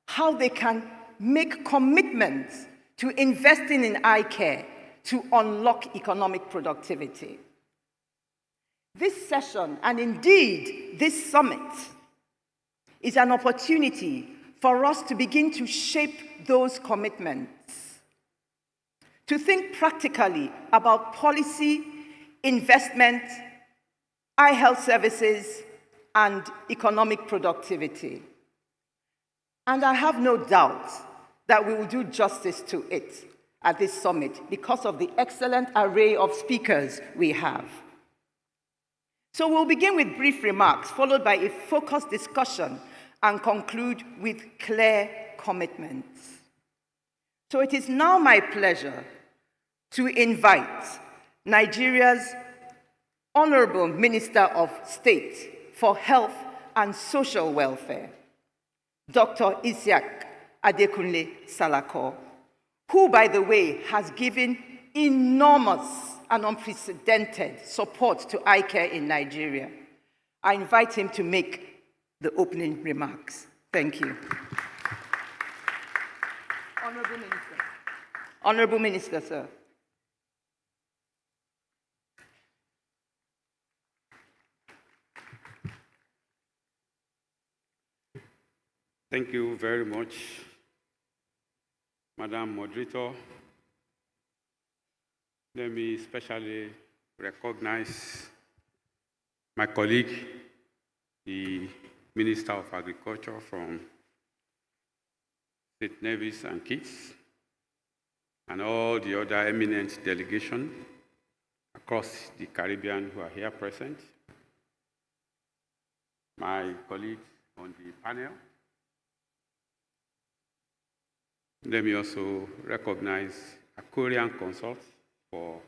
S13: how they can make commitments to investing in eye care to unlock economic productivity. This session, and indeed this summit, is an opportunity for us to begin to shape those commitments, to think practically about policy, investment, eye health services, and economic productivity. And I have no doubt that we will do justice to it at this summit because of the excellent array of speakers we have. So we'll begin with brief remarks, followed by a focused discussion, and conclude with clear commitments. So it is now my pleasure to invite Nigeria's Honorable Minister of State for Health and Social Welfare, Dr. Isiaq Adekunle Salako, who, by the way, has given enormous and unprecedented support to eye care in Nigeria. I invite him to make the opening remarks. Thank you. Honorable Minister. Honorable Minister, sir.
S14: Thank you very much, Madam Moderator. Let me especially recognize my colleague, the Minister of Agriculture from St. Nevis and Kitts, and all the other eminent delegation across the Caribbean who are here present, my colleagues on the panel. Let me also recognize Aquarian Consult for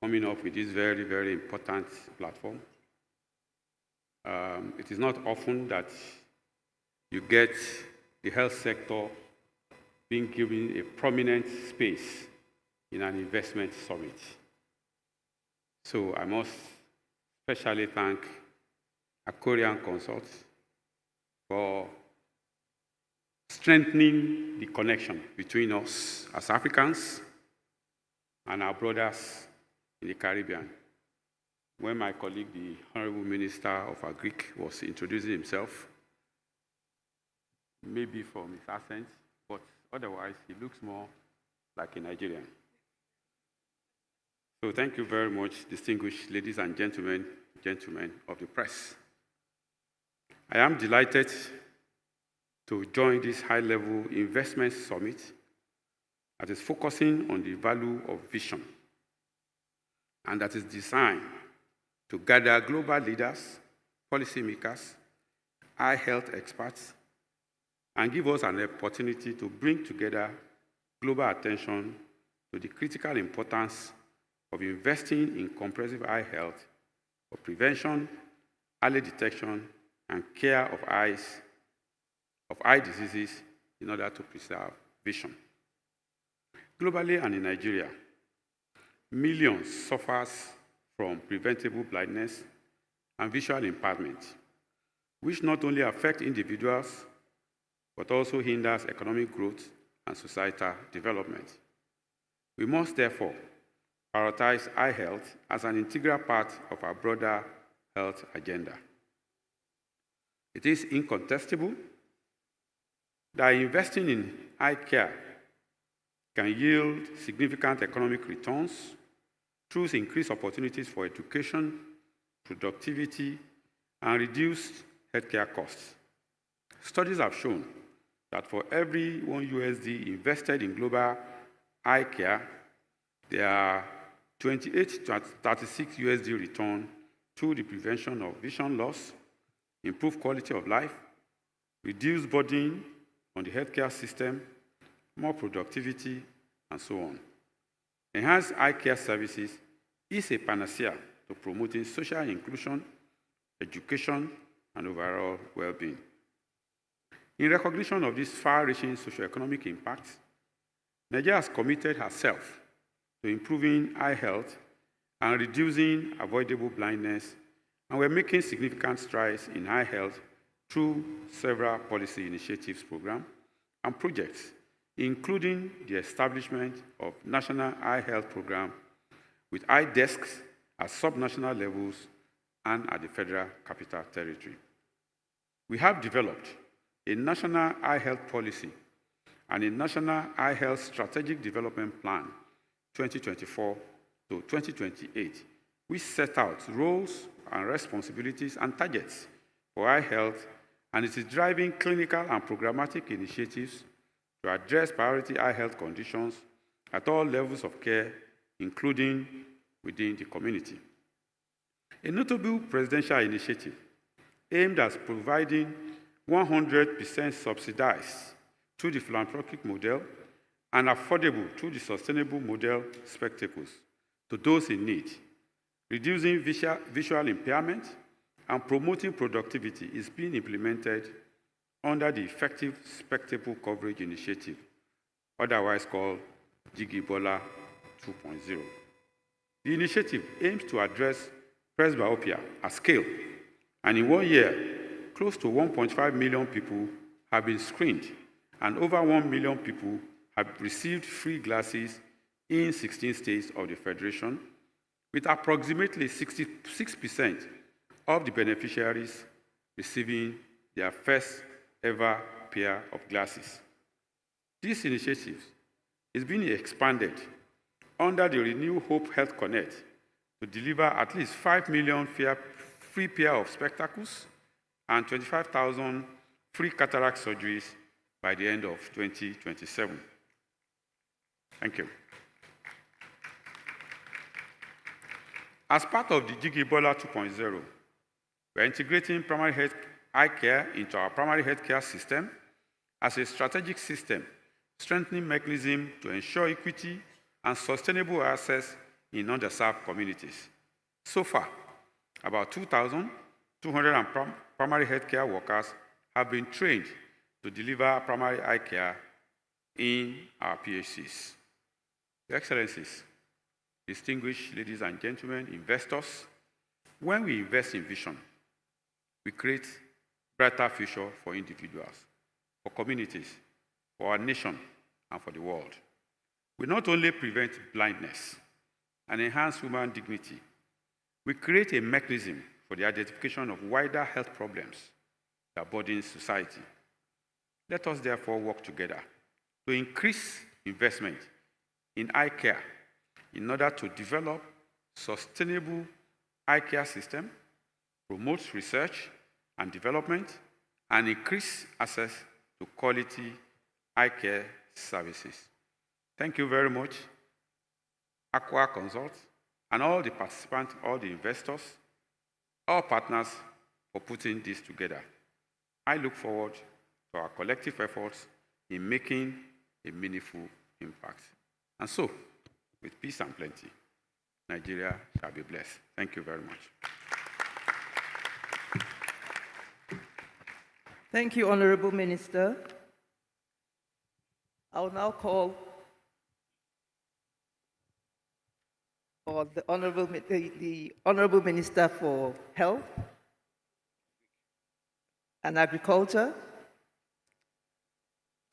S14: coming up with this very, very important platform. It is not often that you get the health sector being given a prominent space in an investment summit. So I must especially thank Aquarian Consult for strengthening the connection between us as Africans and our brothers in the Caribbean. When my colleague, the Honorable Minister of Agric, was introducing himself, maybe from his accent, but otherwise he looks more like a Nigerian. So thank you very much, distinguished ladies and gentlemen of the press. I am delighted to join this high-level investment summit that is focusing on the value of vision and that is designed to gather global leaders, policymakers, eye health experts, and give us an opportunity to bring together global attention to the critical importance of investing in comprehensive eye health for prevention, early detection, and care of eye diseases in order to preserve vision. Globally and in Nigeria, millions suffer from preventable blindness and visual impairment, which not only affect individuals, but also hinders economic growth and societal development. We must therefore prioritize eye health as an integral part of our broader health agenda. It is incontestable that investing in eye care can yield significant economic returns through increased opportunities for education, productivity, and reduced healthcare costs. Studies have shown that for every $1 invested in global eye care, there are 28 to 36 return through the prevention of vision loss, improved quality of life, reduced burden on the healthcare system, more productivity, and so on. Enhanced eye care services is a panacea to promoting social inclusion, education, and overall well-being. In recognition of these far-reaching socioeconomic impacts, Nigeria has committed herself to improving eye health and reducing avoidable blindness, and we're making significant strides in eye health through several policy initiatives, programs, and projects, including the establishment of National Eye Health Program with eye desks at sub-national levels and at the Federal Capital Territory. We have developed a National Eye Health Policy and a National Eye Health Strategic Development Plan 2024 to 2028, which set out roles and responsibilities and targets for eye health, and it is driving clinical and programmatic initiatives to address priority eye health conditions at all levels of care, including within the community. A notable presidential initiative aimed at providing 100% subsidized through the philanthropic model and affordable through the sustainable model spectacles to those in need, reducing visual impairment and promoting productivity is being implemented under the Effective Spectacle Coverage Initiative, otherwise called Jigibola 2.0. The initiative aims to address presbyopia at scale, and in 1 year, close to 1.5 million people have been screened, and over 1 million people have received free glasses in 16 states of the Federation, with approximately 66% of the beneficiaries receiving their first ever pair of glasses. This initiative is being expanded under the Renew Hope Health Connect to deliver at least 5 million free pair of spectacles and 25,000 free cataract surgeries by the end of 2027. Thank you. As part of the Jigibola 2.0, we're integrating primary health eye care into our primary health care system as a strategic system, strengthening mechanism to ensure equity and sustainable access in underserved communities. So far, about 2,200 primary health care workers have been trained to deliver primary eye care in our PHCs. Your Excellencies, distinguished ladies and gentlemen, investors, when we invest in vision, we create brighter future for individuals, for communities, for our nation, and for the world. We not only prevent blindness and enhance human dignity, we create a mechanism for the identification of wider health problems that burden society. Let us therefore work together to increase investment in eye care in order to develop sustainable eye care system, promote research and development, and increase access to quality eye care services. Thank you very much, Aqua Consult, and all the participants, all the investors, all partners for putting this together. I look forward to our collective efforts in making a meaningful impact. And so, with peace and plenty, Nigeria shall be blessed. Thank you very much.
S13: Thank you, Honorable Minister. I will now call for the Honorable Minister for Health and Agriculture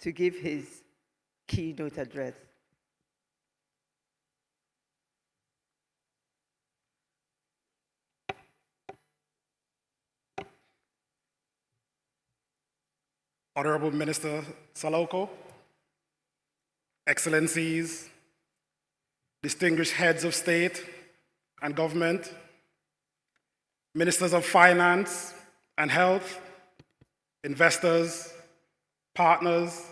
S13: to give his keynote address.
S15: Honorable Minister Saloko, Excellencies, distinguished heads of state and government, ministers of finance and health, investors, partners,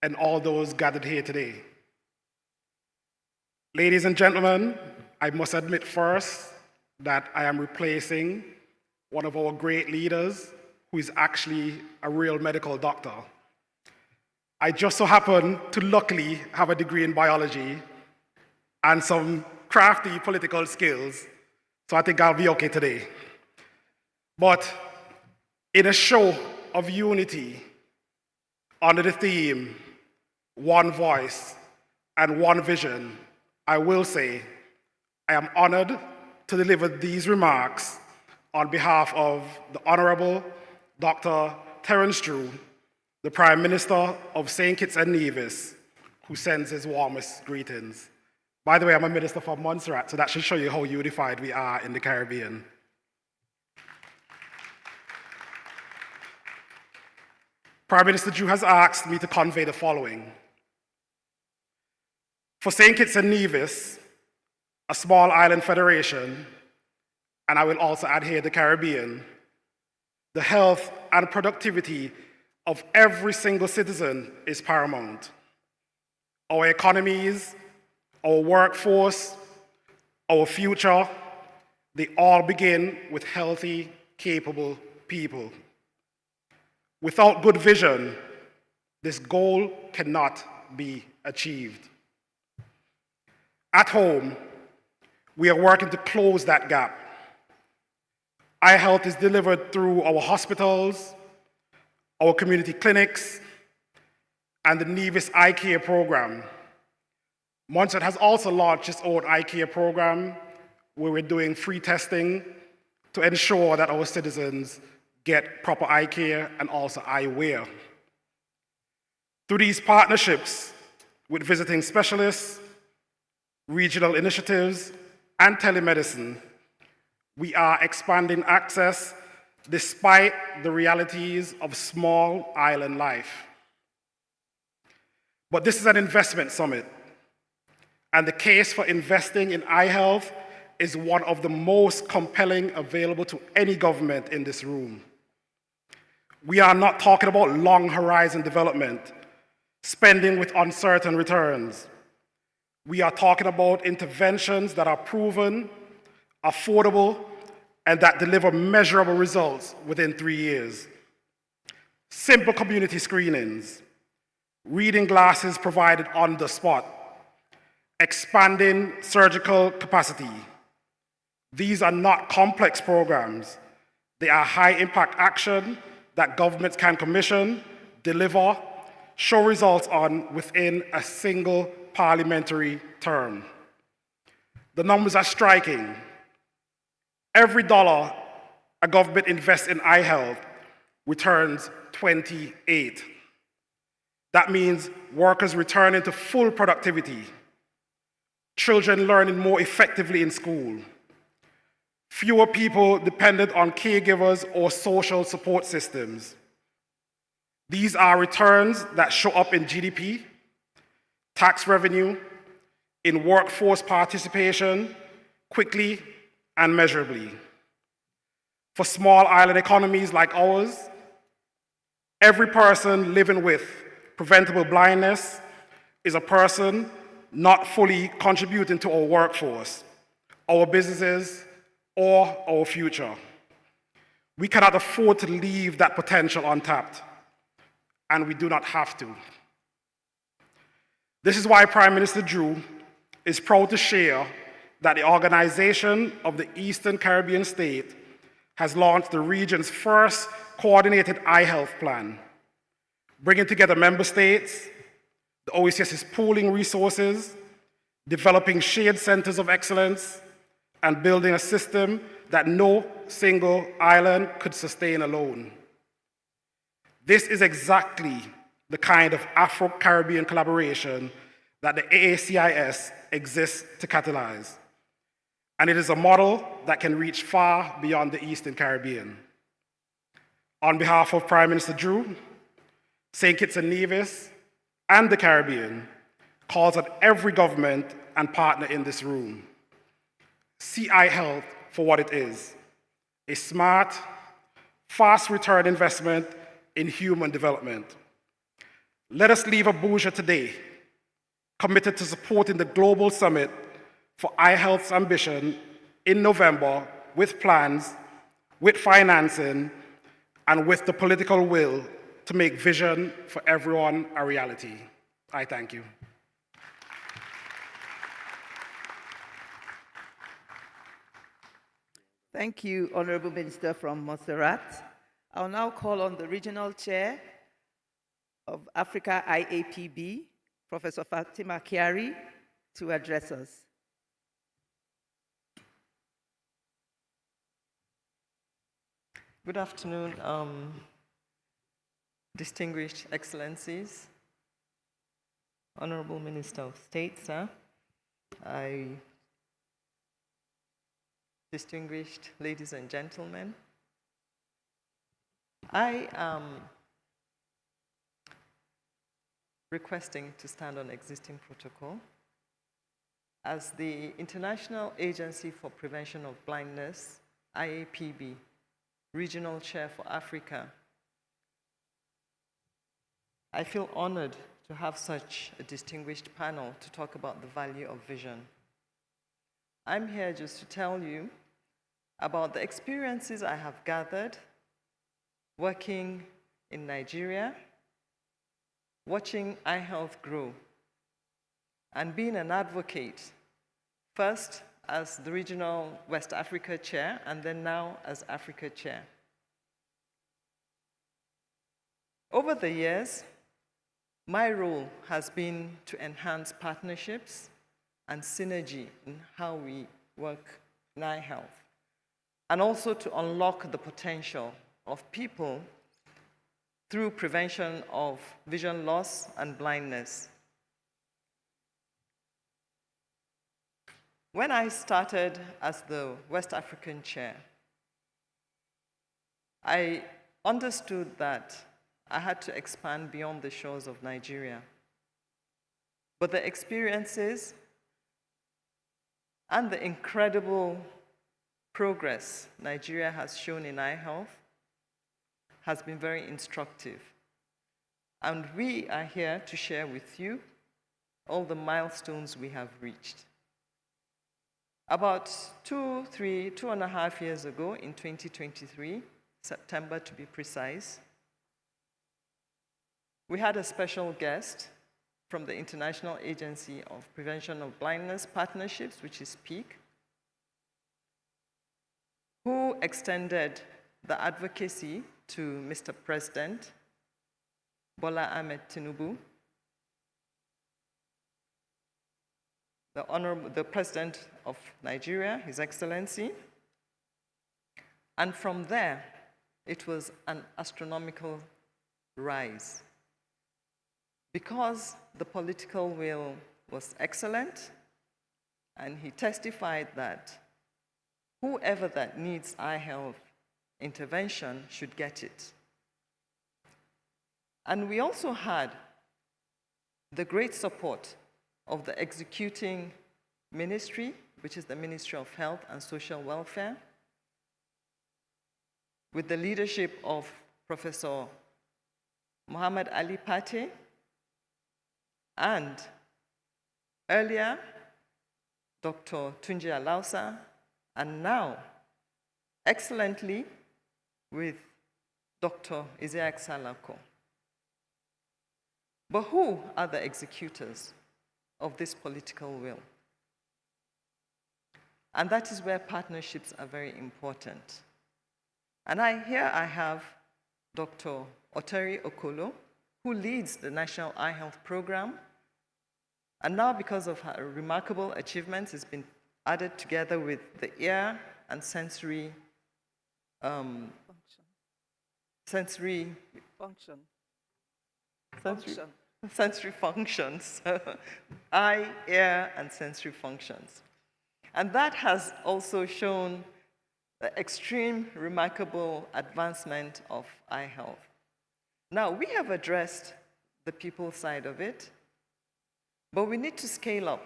S15: and all those gathered here today. Ladies and gentlemen, I must admit first that I am replacing one of our great leaders who is actually a real medical doctor. I just so happen to luckily have a degree in biology and some crafty political skills, so I think I'll be okay today. But in a show of unity under the theme, one voice and one vision, I will say I am honored to deliver these remarks on behalf of the Honorable Dr. Terence Drew, the Prime Minister of St. Kitts and Nevis, who sends his warmest greetings. By the way, I'm a minister from Montserrat, so that should show you how unified we are in the Caribbean. Prime Minister Drew has asked me to convey the following. For St. Kitts and Nevis, a small island federation, and I will also add here the Caribbean, the health and productivity of every single citizen is paramount. Our economies, our workforce, our future, they all begin with healthy, capable people. Without good vision, this goal cannot be achieved. At home, we are working to close that gap. Eye health is delivered through our hospitals, our community clinics, and the Nevis Eye Care program. Montserrat has also launched its own eye care program where we're doing free testing to ensure that our citizens get proper eye care and also eyewear. Through these partnerships with visiting specialists, regional initiatives, and telemedicine, we are expanding access despite the realities of small island life. But this is an investment summit, and the case for investing in eye health is one of the most compelling available to any government in this room. We are not talking about long horizon development, spending with uncertain returns. We are talking about interventions that are proven, affordable, and that deliver measurable results within 3 years. Simple community screenings, reading glasses provided on the spot, expanding surgical capacity. These are not complex programs. They are high-impact action that governments can commission, deliver, show results on within a single parliamentary term. The numbers are striking. Every dollar a government invests in eye health returns 28. That means workers returning to full productivity, children learning more effectively in school, fewer people dependent on caregivers or social support systems. These are returns that show up in GDP, tax revenue, in workforce participation, quickly and measurably. For small island economies like ours, every person living with preventable blindness is a person not fully contributing to our workforce, our businesses, or our future. We cannot afford to leave that potential untapped, and we do not have to. This is why Prime Minister Drew is proud to share that the Organization of the Eastern Caribbean State has launched the region's first coordinated eye health plan, bringing together member states. The OECS is pooling resources, developing shared centers of excellence, and building a system that no single island could sustain alone. This is exactly the kind of Afro-Caribbean collaboration that the AACIS exists to catalyze. And it is a model that can reach far beyond the Eastern Caribbean. On behalf of Prime Minister Drew, St. Kitts and Nevis, and the Caribbean, calls on every government and partner in this room. See eye health for what it is: a smart, fast return investment in human development. Let us leave Abuja today committed to supporting the global summit for eye health's ambition in November with plans, with financing, and with the political will to make vision for everyone a reality. I thank you.
S13: Thank you, Honorable Minister from Montserrat. I'll now call on the Regional Chair of Africa IAPB, Professor Fatima Kiari, to address us.
S16: Good afternoon, distinguished excellencies, Honorable Minister of State, sir, distinguished ladies and gentlemen. I am requesting to stand on existing protocol. As the International Agency for Prevention of Blindness, IAPB, Regional Chair for Africa. I feel honored to have such a distinguished panel to talk about the value of vision. I'm here just to tell you about the experiences I have gathered working in Nigeria, watching eye health grow, and being an advocate, first as the regional West Africa chair, and then now as Africa chair. Over the years, my role has been to enhance partnerships and synergy in how we work in eye health, and also to unlock the potential of people through prevention of vision loss and blindness. When I started as the West African chair, I understood that I had to expand beyond the shores of Nigeria. But the experiences and the incredible progress Nigeria has shown in eye health has been very instructive. And we are here to share with you all the milestones we have reached. About 2.5 years ago, in 2023, September to be precise, we had a special guest from the International Agency of Prevention of Blindness Partnerships, which is PEAK, who extended the advocacy to Mr. President Bola Ahmed Tinubu, the President of Nigeria, His Excellency. And from there, it was an astronomical rise. Because the political will was excellent, and he testified that whoever that needs eye health intervention should get it. And we also had the great support of the executing ministry, which is the Ministry of Health and Social Welfare, with the leadership of Professor Muhammad Ali Pate, and earlier, Dr. Tunji Alausa, and now, excellently, with Dr. Isaac Salako. But who are the executors of this political will? And that is where partnerships are very important. And here I have Dr. Oteri Okolo, who leads the National Eye Health Program. And now, because of her remarkable achievements, has been added together with the ear and sensory functions, eye, ear, and sensory functions. And that has also shown the extreme remarkable advancement of eye health. Now, we have addressed the people side of it, but we need to scale up.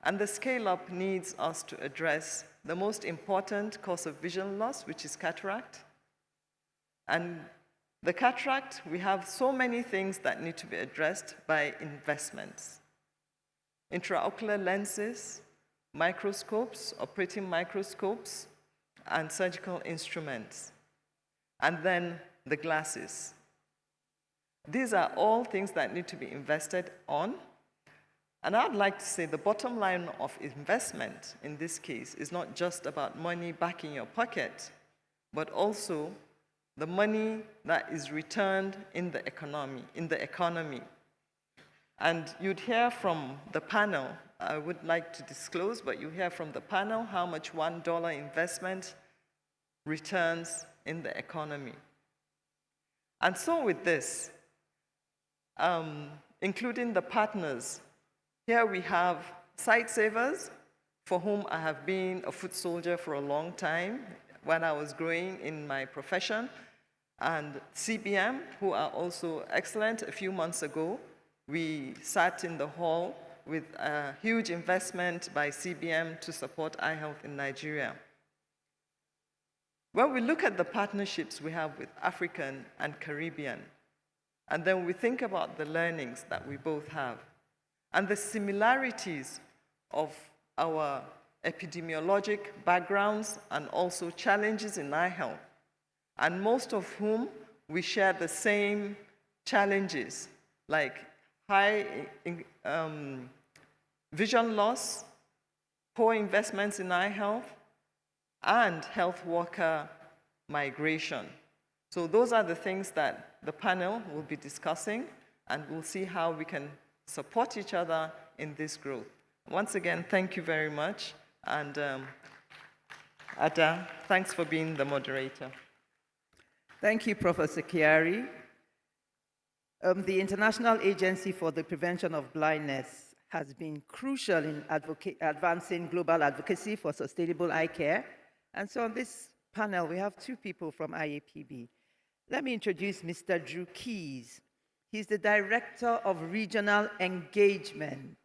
S16: And the scale up needs us to address the most important cause of vision loss, which is cataract. And the cataract, we have so many things that need to be addressed by investments. Intraocular lenses, microscopes, operating microscopes, and surgical instruments. And then the glasses. These are all things that need to be invested on. And I'd like to say the bottom line of investment in this case is not just about money back in your pocket, but also the money that is returned in the economy. And you'd hear from the panel, I would like to disclose, but you hear from the panel how much $1 investment returns in the economy. And so with this, including the partners, here we have Sight Savers, for whom I have been a foot soldier for a long time when I was growing in my profession, and CBM, who are also excellent. A few months ago, we sat in the hall with a huge investment by CBM to support eye health in Nigeria. When we look at the partnerships we have with African and Caribbean, and then we think about the learnings that we both have, and the similarities of our epidemiologic backgrounds and also challenges in eye health, and most of whom we share the same challenges, like high vision loss, poor investments in eye health, and health worker migration. So those are the things that the panel will be discussing, and we'll see how we can support each other in this growth. Once again, thank you very much. And Ada, thanks for being the moderator.
S17: Thank you, Professor Chiari. The International Agency for the Prevention of Blindness has been crucial in advancing global advocacy for sustainable eye care. And so on this panel, we have two people from IAPB. Let me introduce Mr. Drew Keys. He's the Director of Regional Engagement.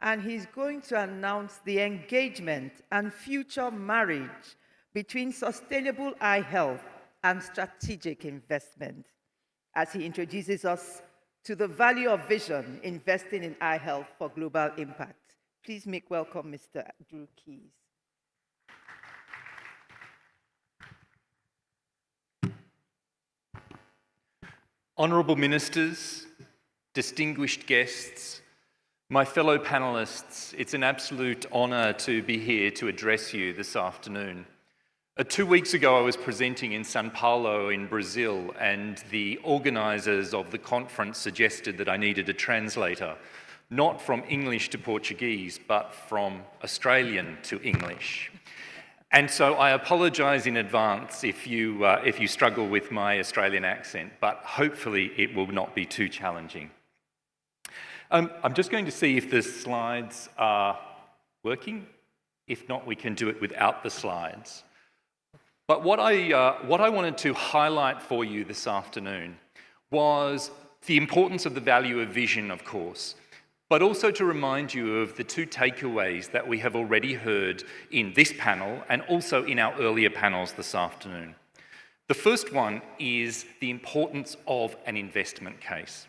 S17: And he's going to announce the engagement and future marriage between sustainable eye health and strategic investment, as he introduces us to the value of vision, investing in eye health for global impact. Please make welcome Mr. Drew Keys.
S18: Honourable Ministers, distinguished guests, my fellow panellists, it's an absolute honour to be here to address you this afternoon. 2 weeks ago, I was presenting in Sao Paulo in Brazil, and the organisers of the conference suggested that I needed a translator, not from English to Portuguese, but from Australian to English. And so I apologise in advance if you struggle with my Australian accent, but hopefully it will not be too challenging. I'm just going to see if the slides are working. If not, we can do it without the slides. But what I wanted to highlight for you this afternoon was the importance of the value of vision, of course, but also to remind you of the two takeaways that we have already heard in this panel and also in our earlier panels this afternoon. The first one is the importance of an investment case.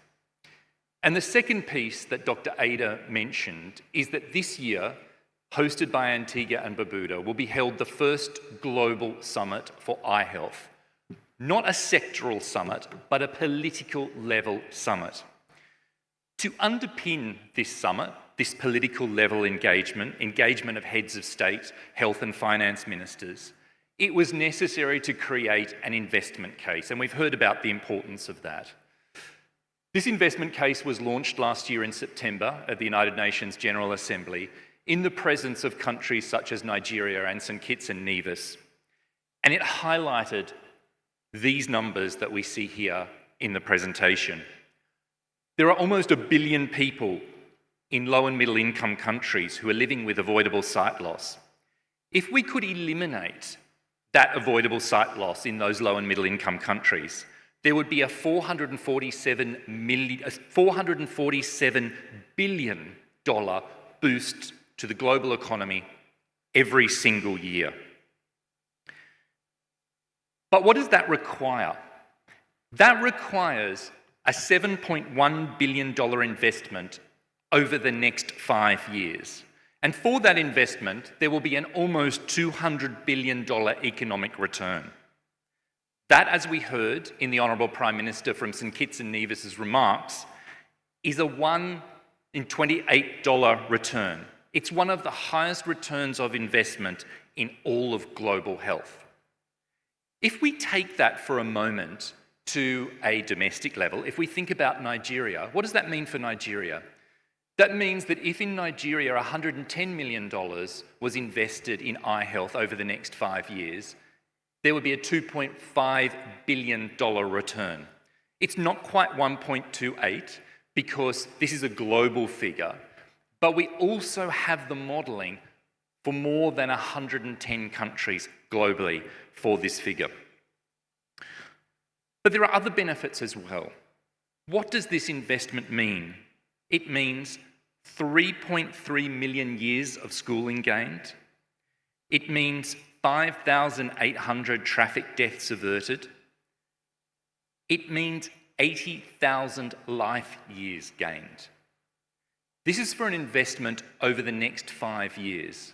S18: And the second piece that Dr. Ada mentioned is that this year, hosted by Antigua and Barbuda, will be held the first global summit for eye health. Not a sectoral summit, but a political level summit. To underpin this summit, this political level engagement of heads of state, health and finance ministers, it was necessary to create an investment case, and we've heard about the importance of that. This investment case was launched last year in September at the United Nations General Assembly in the presence of countries such as Nigeria and St. Kitts and Nevis. And it highlighted these numbers that we see here in the presentation. There are almost 1 billion people in low and middle income countries who are living with avoidable sight loss. If we could eliminate that avoidable sight loss in those low and middle income countries, there would be a $447 billion boost to the global economy every single year. But what does that require? That requires a $7.1 billion investment over the next 5 years. And for that investment, there will be an almost $200 billion economic return. That, as we heard in the Honourable Prime Minister from St. Kitts and Nevis's remarks, is a $1 in $28 return. It's one of the highest returns of investment in all of global health. If we take that for a moment to a domestic level, if we think about Nigeria, what does that mean for Nigeria? That means that if in Nigeria $110 million was invested in eye health over the next 5 years, there would be a $2.5 billion return. It's not quite 1.28 because this is a global figure, but we also have the modelling for more than 110 countries globally for this figure. But there are other benefits as well. What does this investment mean? It means 3.3 million years of schooling gained. It means 5,800 traffic deaths averted. It means 80,000 life years gained. This is for an investment over the next 5 years.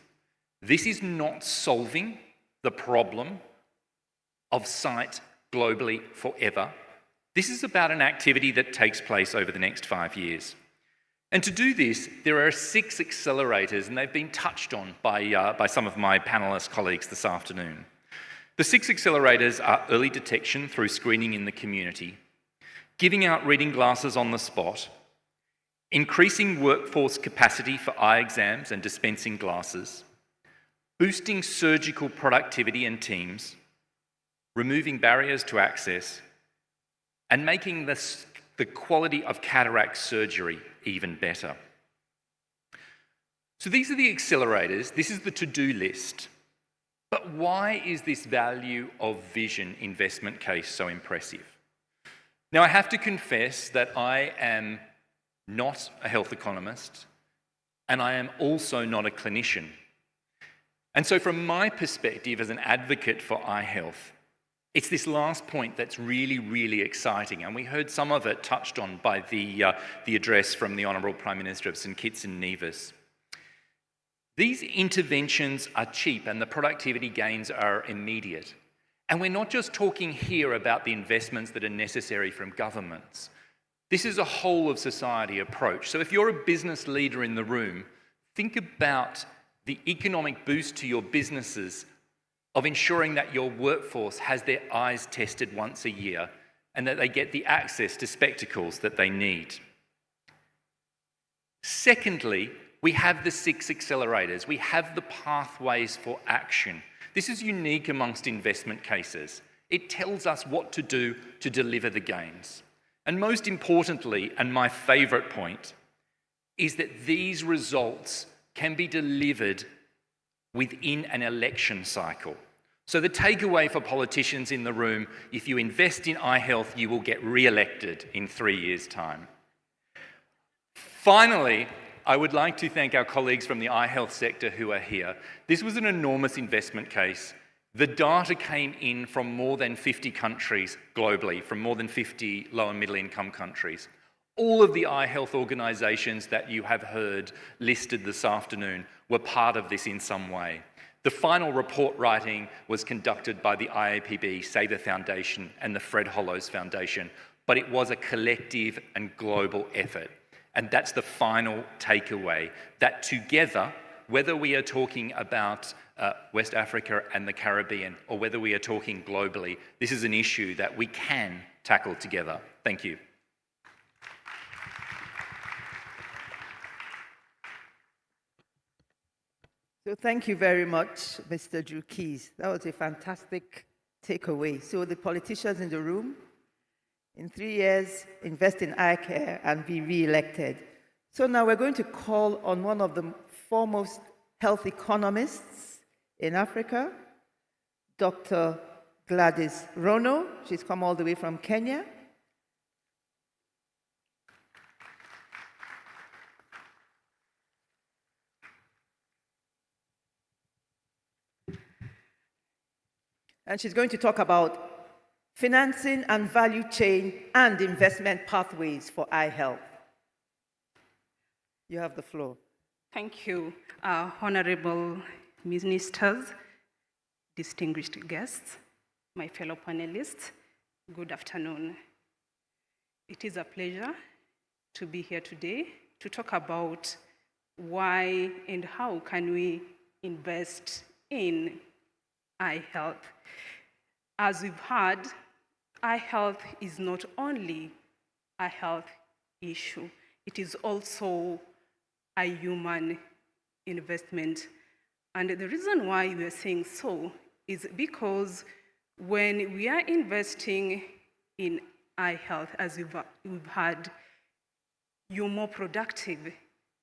S18: This is not solving the problem of sight globally forever. This is about an activity that takes place over the next 5 years. And to do this, there are 6 accelerators, and they've been touched on by some of my panelist colleagues this afternoon. The 6 accelerators are early detection through screening in the community, giving out reading glasses on the spot, increasing workforce capacity for eye exams and dispensing glasses, boosting surgical productivity and teams, removing barriers to access, and making the quality of cataract surgery even better. So these are the accelerators. This is the to-do list. But why is this value of vision investment case so impressive? Now, I have to confess that I am not a health economist, and I am also not a clinician. And so from my perspective as an advocate for eye health, it's this last point that's really, really exciting, and we heard some of it touched on by the address from the Honourable Prime Minister of St Kitts and Nevis. These interventions are cheap and the productivity gains are immediate. And we're not just talking here about the investments that are necessary from governments. This is a whole of society approach. So if you're a business leader in the room, think about the economic boost to your businesses of ensuring that your workforce has their eyes tested once a year and that they get the access to spectacles that they need. Secondly, we have the 6 accelerators. We have the pathways for action. This is unique amongst investment cases. It tells us what to do to deliver the gains. And most importantly, and my favourite point, is that these results can be delivered within an election cycle. So the takeaway for politicians in the room, if you invest in eye health, you will get re-elected in 3 years' time. Finally, I would like to thank our colleagues from the eye health sector who are here. This was an enormous investment case. The data came in from more than 50 countries globally, from more than 50 low and middle income countries. All of the eye health organisations that you have heard listed this afternoon were part of this in some way. The final report writing was conducted by the IAPB, Sabre Foundation and the Fred Hollows Foundation, but it was a collective and global effort. And that's the final takeaway, that together, whether we are talking about West Africa and the Caribbean, or whether we are talking globally, this is an issue that we can tackle together. Thank you.
S17: So thank you very much, Mr. Drew Keys. That was a fantastic takeaway. So the politicians in the room, in 3 years, invest in eye care and be re-elected. So now we're going to call on one of the foremost health economists in Africa, Dr. Gladys Rono. She's come all the way from Kenya. And she's going to talk about financing and value chain and investment pathways for eye health. You have the floor.
S19: Thank you, honorable ministers, distinguished guests, my fellow panelists. Good afternoon. It is a pleasure to be here today to talk about why and how can we invest in eye health. As we've heard, eye health is not only a health issue, it is also a human investment. And the reason why we are saying so is because when we are investing in eye health, as we've heard, you're more productive,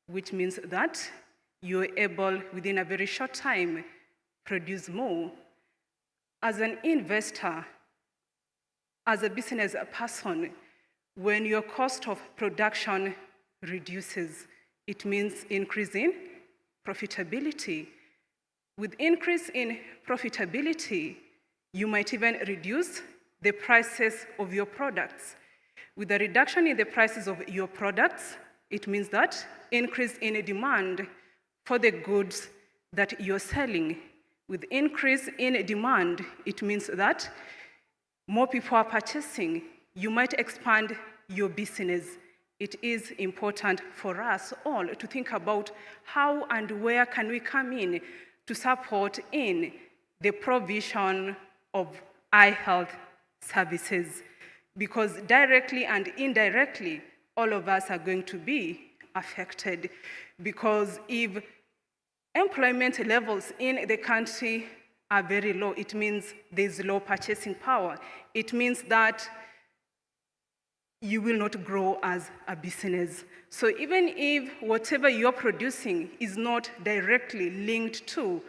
S19: which means that you're able, within a very short time, produce more. As an investor, as a business person, when your cost of production reduces, it means increasing profitability. With increase in profitability, you might even reduce the prices of your products. With a reduction in the prices of your products, it means that increase in demand for the goods that you're selling. With increase in demand, it means that more people are purchasing. You might expand your business. It is important for us all to think about how and where can we come in to support in the provision of eye health services, because directly and indirectly, all of us are going to be affected. Because if employment levels in the country are very low, it means there's low purchasing power. It means that you will not grow as a business. So even if whatever you're producing is not directly linked to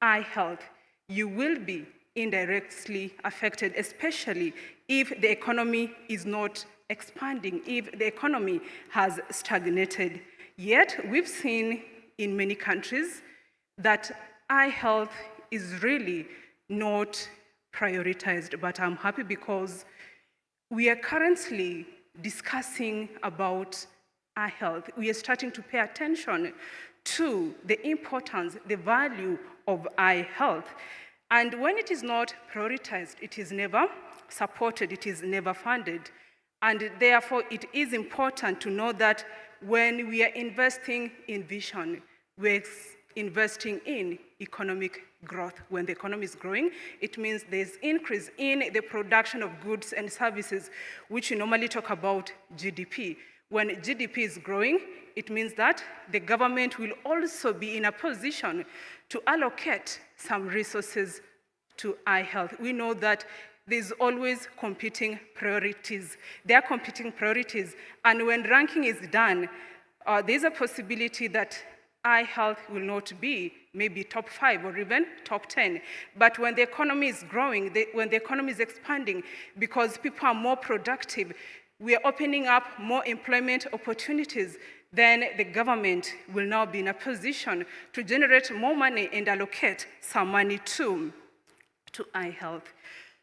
S19: eye health, you will be indirectly affected, especially if the economy is not expanding, if the economy has stagnated. Yet, we've seen in many countries that eye health is really not prioritized, but I'm happy because we are currently discussing about eye health. We are starting to pay attention to the importance, the value of eye health. And when it is not prioritized, it is never supported, it is never funded. And therefore, it is important to know that when we are investing in vision, we're investing in economic growth. When the economy is growing, it means there's increase in the production of goods and services, which we normally talk about GDP. When GDP is growing, it means that the government will also be in a position to allocate some resources to eye health. We know that there's always competing priorities. There are competing priorities, and when ranking is done, there's a possibility that eye health will not be maybe top 5 or even top 10. But when the economy is growing, when the economy is expanding, because people are more productive, we are opening up more employment opportunities, then the government will now be in a position to generate more money and allocate some money to eye health.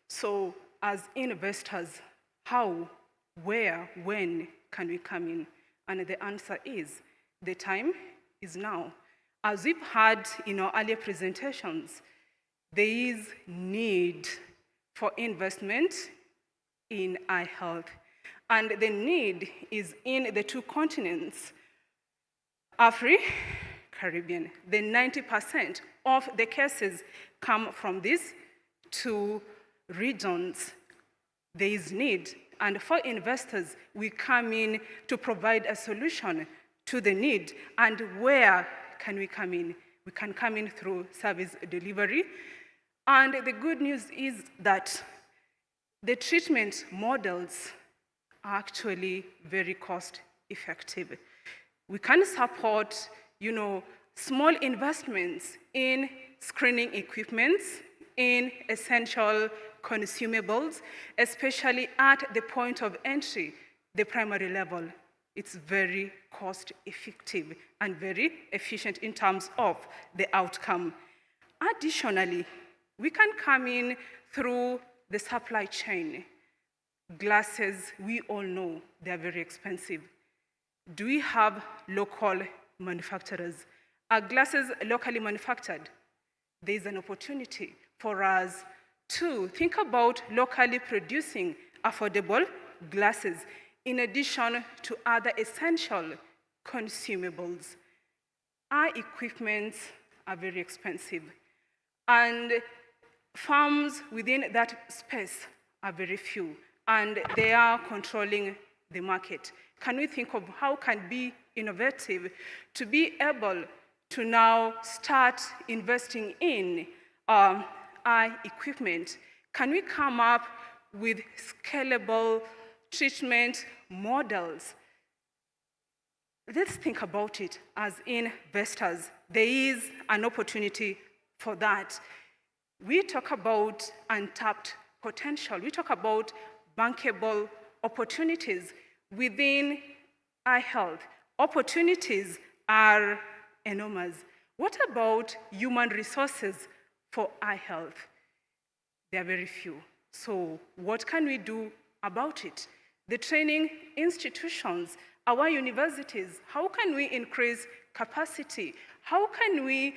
S19: So as investors, how, where, when can we come in? And the answer is, the time is now. As we've had in our earlier presentations, there is need for investment in eye health. And the need is in the 2 continents, Afri-Caribbean. The 90% of the cases come from these 2 regions. There is need. And for investors, we come in to provide a solution to the need. And where can we come in? We can come in through service delivery. And the good news is that the treatment models are actually very cost effective. We can support, small investments in screening equipment, in essential consumables, especially at the point of entry, the primary level. It's very cost effective and very efficient in terms of the outcome. Additionally, we can come in through the supply chain. Glasses, we all know they are very expensive. Do we have local manufacturers? Are glasses locally manufactured? There is an opportunity for us to think about locally producing affordable glasses in addition to other essential consumables. Our equipment are very expensive, and firms within that space are very few, and they are controlling the market. Can we think of how can be innovative to be able to now start investing in eye equipment? Can we come up with scalable treatment models? Let's think about it as investors. There is an opportunity for that. We talk about untapped potential. We talk about bankable opportunities within eye health. Opportunities are enormous. What about human resources for eye health? There are very few. So what can we do about it? The training institutions, our universities, how can we increase capacity? How can we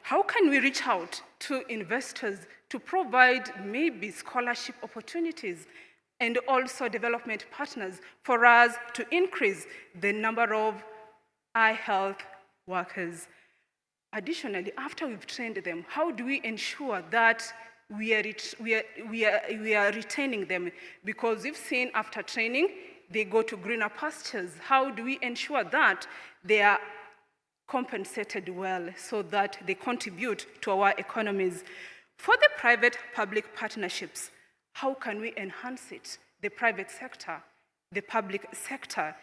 S19: how can we reach out to investors to provide maybe scholarship opportunities and also development partners for us to increase the number of eye health workers? Additionally, after we've trained them, how do we ensure that we are retaining them? Because we've seen after training, they go to greener pastures. How do we ensure that they are compensated well so that they contribute to our economies? For the private-public partnerships, how can we enhance it? The private sector, the public sector.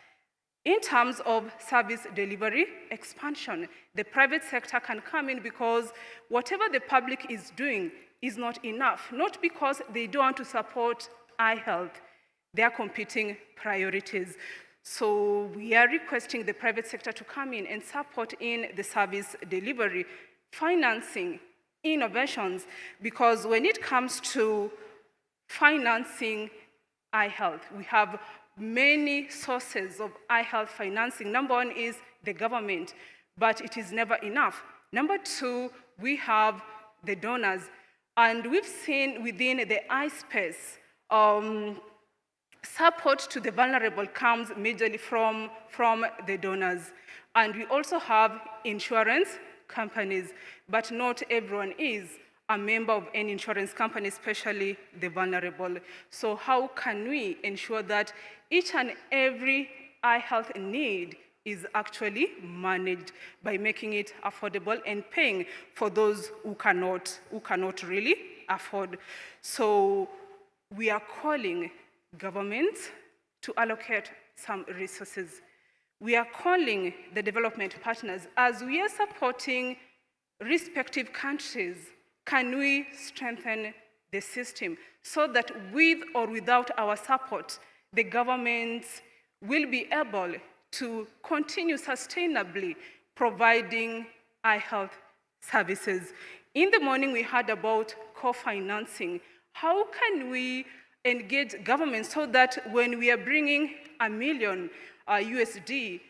S19: In terms of service delivery expansion, the private sector can come in because whatever the public is doing is not enough, not because they don't want to support eye health. They are competing priorities. So we are requesting the private sector to come in and support in the service delivery, financing, innovations, because when it comes to financing eye health, we have many sources of eye health financing. Number one is the government, but it is never enough. Number two, we have the donors. And we've seen within the eye space, support to the vulnerable comes majorly from the donors. And we also have insurance companies, but not everyone is a member of any insurance company, especially the vulnerable. So how can we ensure that each and every eye health need is actually managed by making it affordable and paying for those who cannot really afford? So we are calling governments to allocate some resources. We are calling the development partners, as we are supporting respective countries, can we strengthen the system so that with or without our support, the governments will be able to continue sustainably providing eye health services? In the morning, we heard about co-financing. How can we engage governments so that when we are bringing $1 million USD,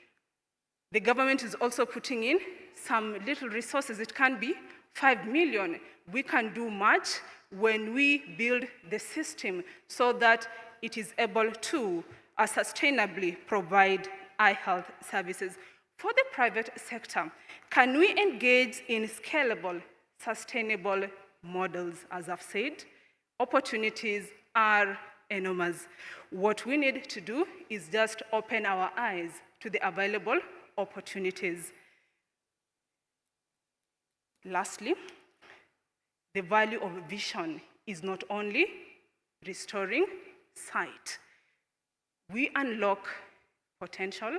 S19: the government is also putting in some little resources? It can be 5 million. We can do much when we build the system so that it is able to sustainably provide eye health services. For the private sector, can we engage in scalable, sustainable models? As I've said, opportunities are enormous. What we need to do is just open our eyes to the available opportunities. Lastly, the value of vision is not only restoring sight. We unlock potential,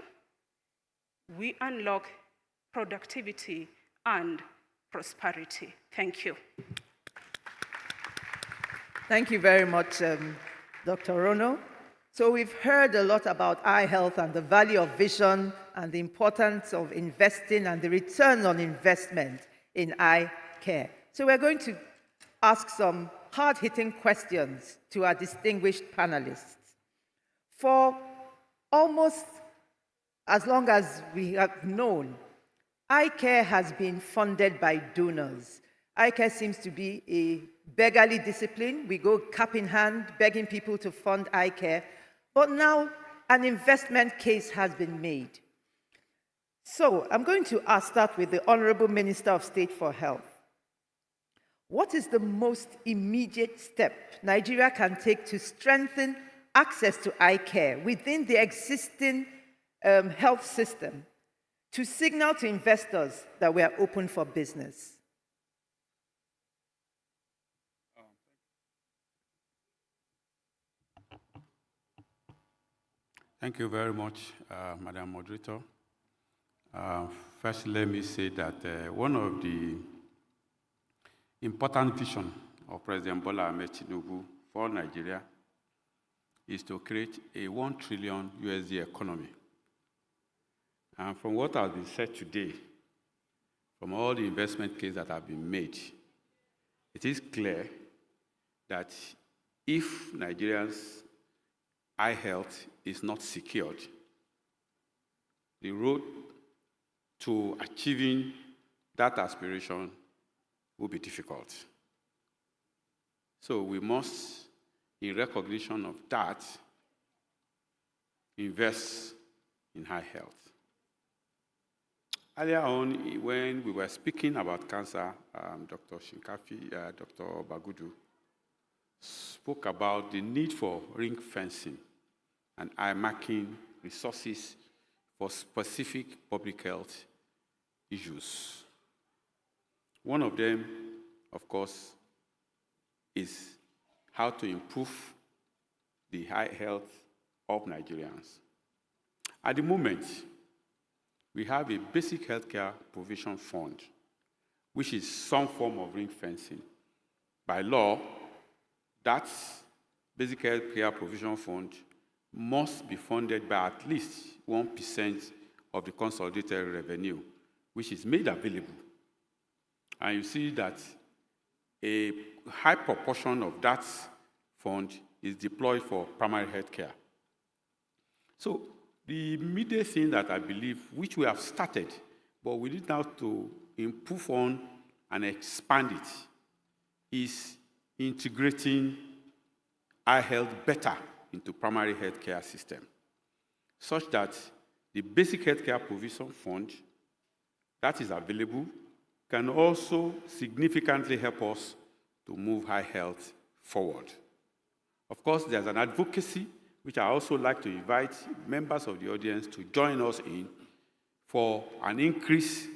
S19: we unlock productivity and prosperity. Thank you.
S17: Thank you very much, Dr. Rono. So we've heard a lot about eye health and the value of vision and the importance of investing and the return on investment in eye care. So we're going to ask some hard-hitting questions to our distinguished panelists. For almost as long as we have known, eye care has been funded by donors. Eye care seems to be a beggarly discipline. We go cap in hand, begging people to fund eye care. But now an investment case has been made. So I'm going to start with the Honorable Minister of State for Health. What is the most immediate step Nigeria can take to strengthen access to eye care within the existing health system to signal to investors that we are open for business?
S14: Thank you very much, Madam Moderator. First, let me say that one of the important visions of President Bola Ahmed Tinubu for Nigeria is to create a $1 trillion USD economy. And from what has been said today, from all the investment cases that have been made, it is clear that if Nigerians' eye health is not secured, the road to achieving that aspiration will be difficult. So we must, in recognition of that, invest in eye health. Earlier on, when we were speaking about cancer, Dr. Shinkafi, Dr. Bagudu, spoke about the need for ring fencing and eye marking resources for specific public health issues. One of them, of course, is how to improve the eye health of Nigerians. At the moment, we have a basic healthcare provision fund, which is some form of ring fencing. By law, that basic healthcare provision fund must be funded by at least 1% of the consolidated revenue, which is made available. And you see that a high proportion of that fund is deployed for primary health care. So the immediate thing that I believe, which we have started, but we need now to improve on and expand it, is integrating eye health better into primary health care system, such that the basic healthcare provision fund that is available can also significantly help us to move eye health forward. Of course, there's an advocacy, which I also like to invite members of the audience to join us in, for an increase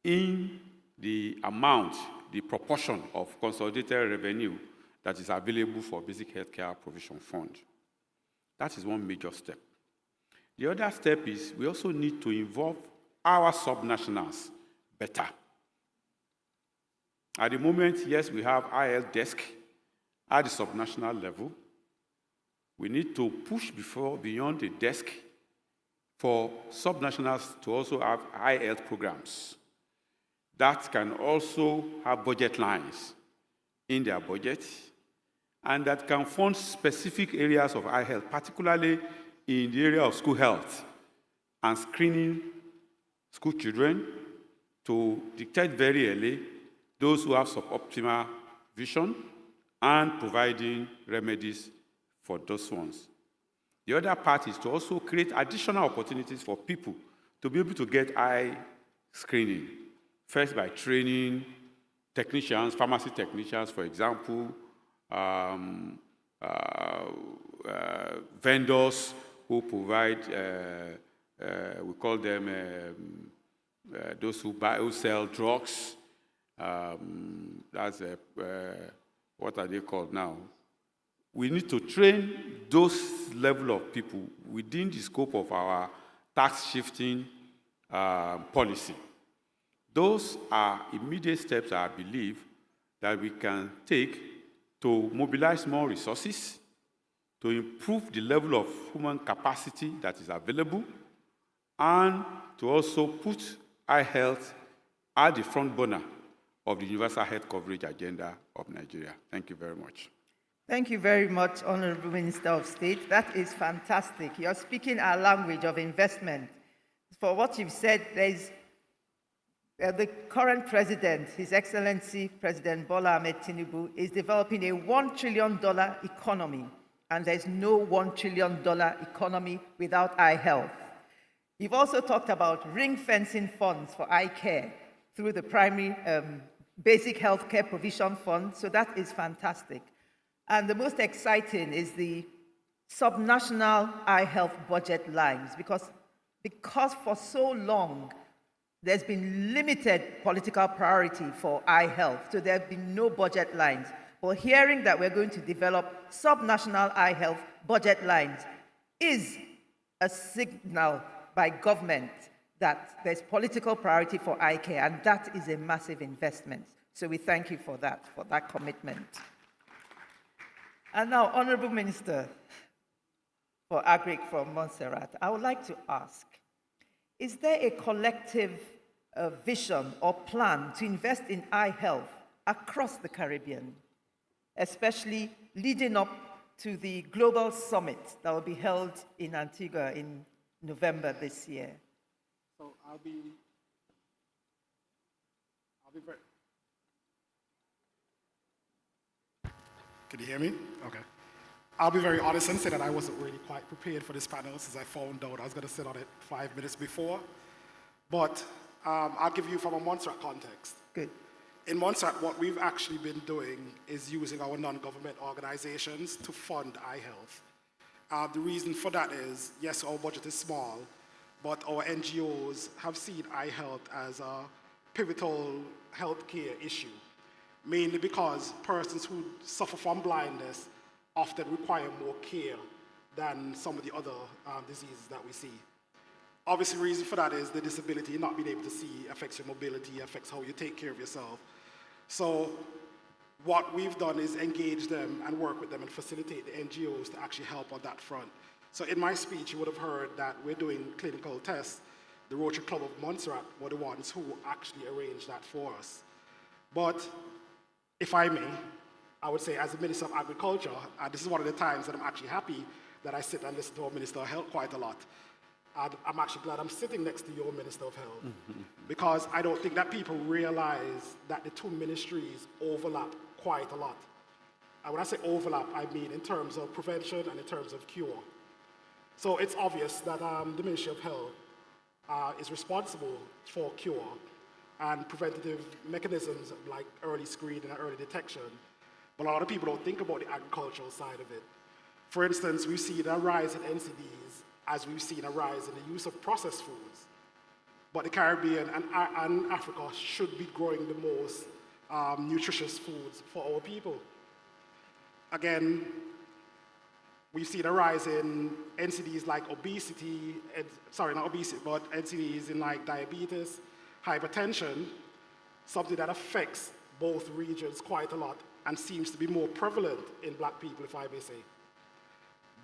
S14: in the amount, the proportion of consolidated revenue that is available for basic healthcare provision fund. That is one major step. The other step is we also need to involve our subnationals better. At the moment, yes, we have IL desk at the subnational level. We need to push beyond the desk for subnationals to also have eye health programs that can also have budget lines in their budget and that can fund specific areas of eye health, particularly in the area of school health and screening school children to detect very early those who have suboptimal vision and providing remedies for those ones. The other part is to also create additional opportunities for people to be able to get eye screening. First, by training technicians, pharmacy technicians, for example, vendors who provide, we call them those who sell drugs. What are they called now? We need to train those level of people within the scope of our tax shifting policy. Those are immediate steps, I believe, that we can take to mobilize more resources, to improve the level of human capacity that is available, and to also put eye health at the front burner of the universal health coverage agenda of Nigeria. Thank you very much.
S17: Thank you very much, Honorable Minister of State. That is fantastic. You're speaking our language of investment. For what you've said, there is the current president, His Excellency President Bola Ahmed Tinubu, is developing a $1 trillion economy, and there's no $1 trillion economy without eye health. You've also talked about ring fencing funds for eye care through the primary basic health care provision fund, so that is fantastic. And the most exciting is the subnational eye health budget lines, because for so long, there's been limited political priority for eye health, so there have been no budget lines. But hearing that we're going to develop subnational eye health budget lines is a signal by government that there's political priority for eye care, and that is a massive investment. So we thank you for that commitment. And now, Honorable Minister for Agric from Montserrat, I would like to ask, is there a collective vision or plan to invest in eye health across the Caribbean, especially leading up to the global summit that will be held in Antigua in November this year?
S15: So I'll be very... Can you hear me? Okay. I'll be very honest and say that I wasn't really quite prepared for this panel since I found out I was going to sit on it 5 minutes before. But I'll give you from a Montserrat context.
S17: Good.
S15: In Montserrat, what we've actually been doing is using our non-government organizations to fund eye health. The reason for that is, yes, our budget is small, but our NGOs have seen eye health as a pivotal healthcare issue, mainly because persons who suffer from blindness often require more care than some of the other diseases that we see. Obviously, the reason for that is the disability, not being able to see, affects your mobility, affects how you take care of yourself. So what we've done is engage them and work with them and facilitate the NGOs to actually help on that front. So in my speech, you would have heard that we're doing clinical tests. The Rotary Club of Montserrat were the ones who actually arranged that for us. But if I may, I would say as a Minister of Agriculture, this is one of the times that I'm actually happy that I sit and listen to our Minister of Health quite a lot. I'm actually glad I'm sitting next to your Minister of Health, because I don't think that people realize that the two ministries overlap quite a lot. And when I say overlap, I mean in terms of prevention and in terms of cure. So it's obvious that the Ministry of Health is responsible for cure and preventative mechanisms like early screening and early detection. But a lot of people don't think about the agricultural side of it. For instance, we see a rise in NCDs as we've seen a rise in the use of processed foods. But the Caribbean and Africa should be growing the most nutritious foods for our people. Again, we've seen a rise in NCDs like obesity, sorry, not obesity, but NCDs in like diabetes, hypertension, something that affects both regions quite a lot and seems to be more prevalent in black people, if I may say.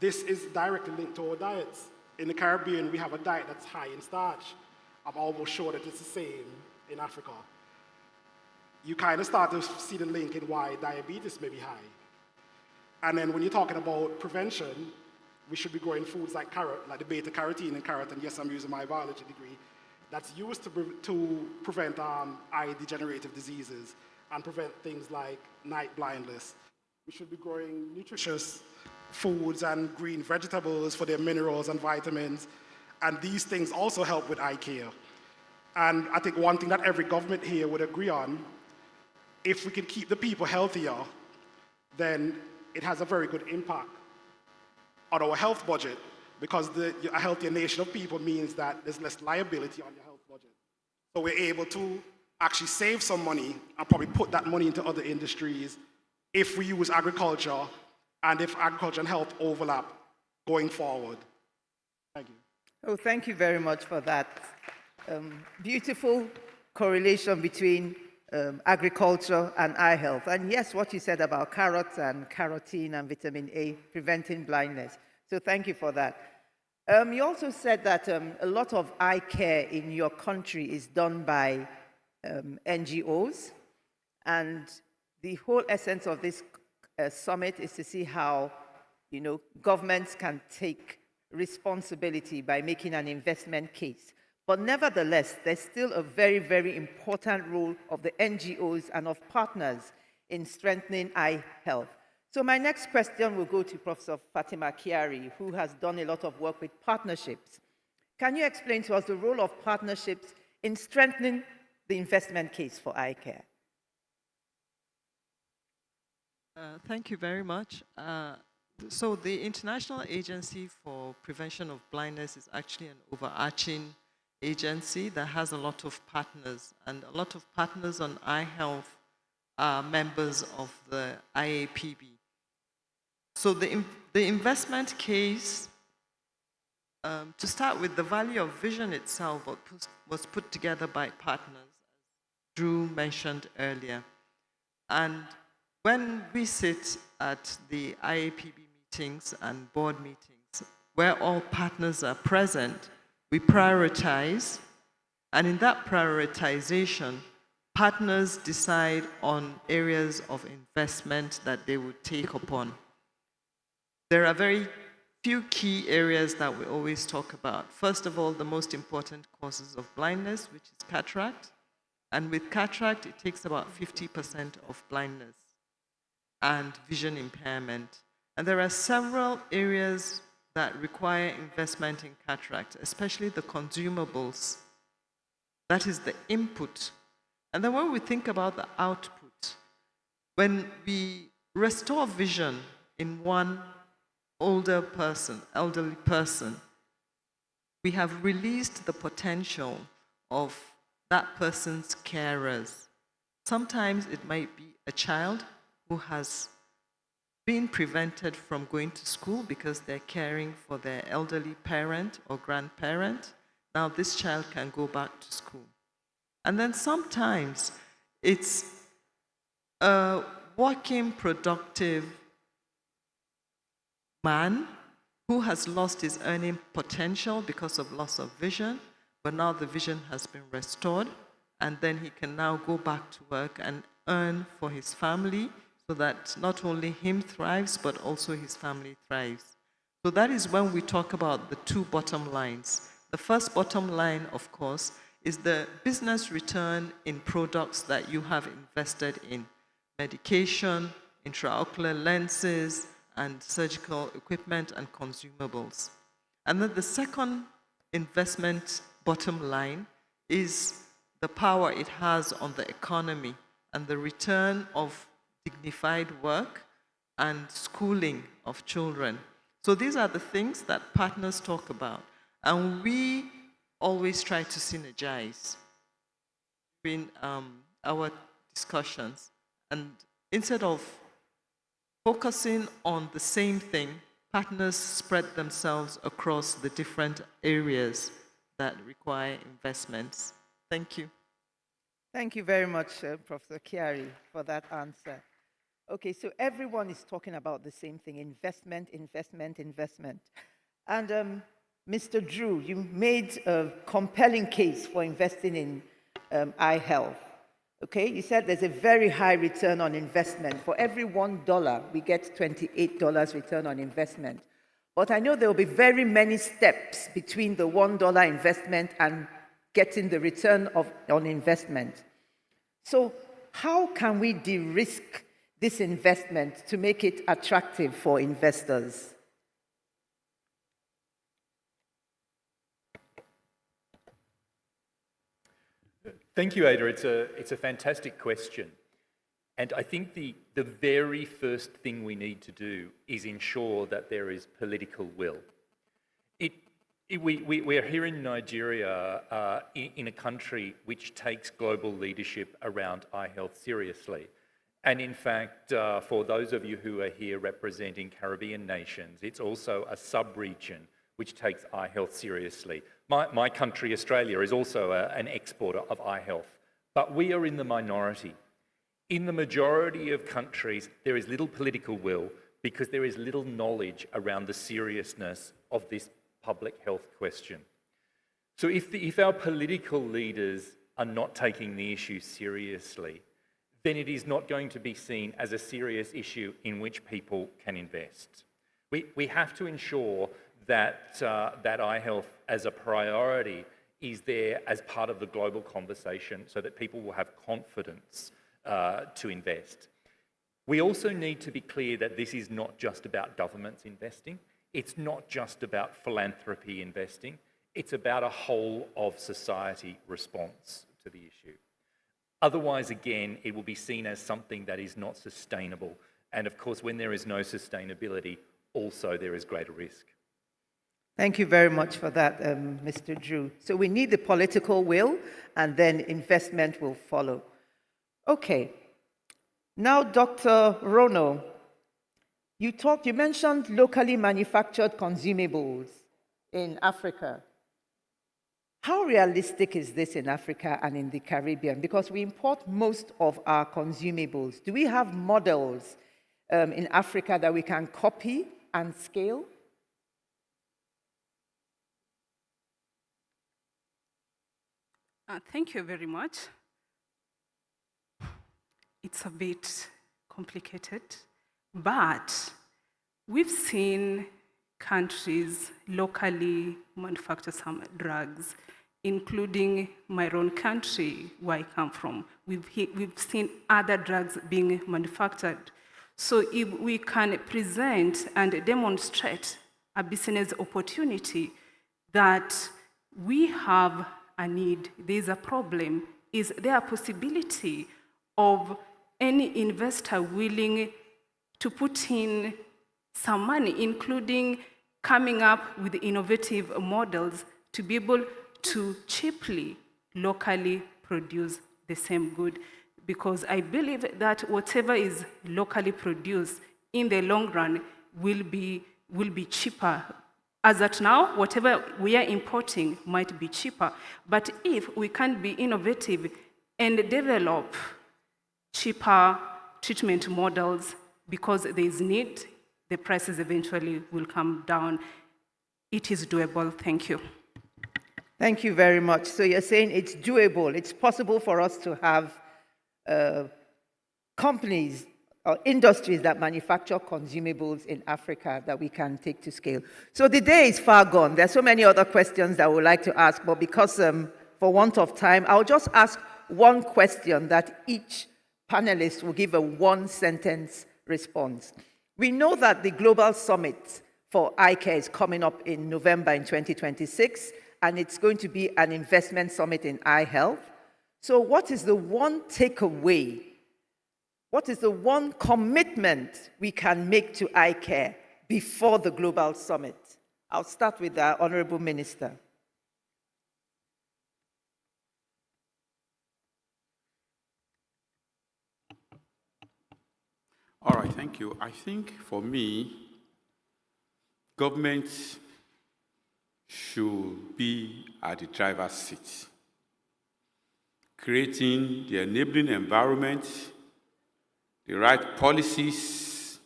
S15: This is directly linked to our diets. In the Caribbean, we have a diet that's high in starch. I'm almost sure that it's the same in Africa. You kind of start to see the link in why diabetes may be high. And then when you're talking about prevention, we should be growing foods like carrot, like the beta-carotene in carrot, and yes, I'm using my biology degree, that's used to prevent eye degenerative diseases and prevent things like night blindness. We should be growing nutritious foods and green vegetables for their minerals and vitamins, and these things also help with eye care. And I think one thing that every government here would agree on, if we can keep the people healthier, then it has a very good impact on our health budget, because a healthier nation of people means that there's less liability on your health budget. So we're able to actually save some money and probably put that money into other industries if we use agriculture and if agriculture and health overlap going forward. Thank you.
S17: Oh, thank you very much for that. Beautiful correlation between agriculture and eye health. And yes, what you said about carrots and carotene and vitamin A preventing blindness. So thank you for that. You also said that a lot of eye care in your country is done by NGOs. And the whole essence of this summit is to see how, governments can take responsibility by making an investment case. But nevertheless, there's still a very, very important role of the NGOs and of partners in strengthening eye health. So my next question will go to Professor Fatima Kyari, who has done a lot of work with partnerships. Can you explain to us the role of partnerships in strengthening the investment case for eye care?
S20: Thank you very much. So the International Agency for Prevention of Blindness is actually an overarching agency that has a lot of partners, and a lot of partners on eye health are members of the IAPB. So the investment case, to start with, the value of vision itself was put together by partners, as Drew mentioned earlier. And when we sit at the IAPB meetings and board meetings, where all partners are present, we prioritize, and in that prioritization, partners decide on areas of investment that they would take upon. There are very few key areas that we always talk about. First of all, the most important causes of blindness, which is cataract. And with cataract, it takes about 50% of blindness and vision impairment. And there are several areas that require investment in cataract, especially the consumables. That is the input. And then when we think about the output, when we restore vision in one elderly person, we have released the potential of that person's carers. Sometimes it might be a child who has been prevented from going to school because they're caring for their elderly parent or grandparent. Now this child can go back to school. And then sometimes it's a working, productive man who has lost his earning potential because of loss of vision, but now the vision has been restored, and then he can now go back to work and earn for his family so that not only him thrives, but also his family thrives. So that is when we talk about the two bottom lines. The first bottom line, of course, is the business return in products that you have invested in: medication, intraocular lenses, and surgical equipment and consumables. And then the second investment bottom line is the power it has on the economy and the return of dignified work and schooling of children. So these are the things that partners talk about. And we always try to synergize between our discussions. And instead of focusing on the same thing, partners spread themselves across the different areas that require investments. Thank you.
S17: Thank you very much, Professor Kiari, for that answer. Okay, so everyone is talking about the same thing: investment, investment, investment. And Mr. Drew, you made a compelling case for investing in eye health. Okay, you said there's a very high return on investment. For every $1, we get $28 return on investment. But I know there will be very many steps between the $1 investment and getting the return on investment. So how can we de-risk this investment to make it attractive for investors?
S21: Thank you, Ada. It's a fantastic question. And I think the very first thing we need to do is ensure that there is political will. We're here in Nigeria, in a country which takes global leadership around eye health seriously. And in fact, for those of you who are here representing Caribbean nations, it's also a sub-region which takes eye health seriously. My country, Australia, is also an exporter of eye health, but we are in the minority. In the majority of countries, there is little political will because there is little knowledge around the seriousness of this public health question. So if our political leaders are not taking the issue seriously, then it is not going to be seen as a serious issue in which people can invest. We have to ensure that eye health as a priority is there as part of the global conversation so that people will have confidence to invest. We also need to be clear that this is not just about governments investing. It's not just about philanthropy investing. It's about a whole of society response to the issue. Otherwise, again, it will be seen as something that is not sustainable. And of course, when there is no sustainability, also there is greater risk.
S17: Thank you very much for that, Mr. Drew. So we need the political will, and then investment will follow. Okay. Now, Dr. Rono, you mentioned locally manufactured consumables in Africa. How realistic is this in Africa and in the Caribbean? Because we import most of our consumables. Do we have models in Africa that we can copy and scale?
S19: Thank you very much. It's a bit complicated, but we've seen countries locally manufacture some drugs, including my own country, where I come from. We've seen other drugs being manufactured. So if we can present and demonstrate a business opportunity that we have a need, there's a problem, is there a possibility of any investor willing to put in some money, including coming up with innovative models to be able to cheaply, locally produce the same good? Because I believe that whatever is locally produced in the long run will be cheaper. As at now, whatever we are importing might be cheaper. But if we can be innovative and develop cheaper treatment models, because there is need, the prices eventually will come down. It is doable. Thank you.
S17: Thank you very much. So you're saying it's doable. It's possible for us to have companies or industries that manufacture consumables in Africa that we can take to scale. So the day is far gone. There are so many other questions that I would like to ask, but because for want of time, I'll just ask one question that each panelist will give a one-sentence response. We know that the Global Summit for Eye Care is coming up in November in 2026, and it's going to be an investment summit in eye health. So what is the one takeaway? What is the one commitment we can make to eye care before the Global Summit? I'll start with the Honorable Minister.
S14: All right, thank you. I think for me, government should be at the driver's seat, creating the enabling environment, the right policies,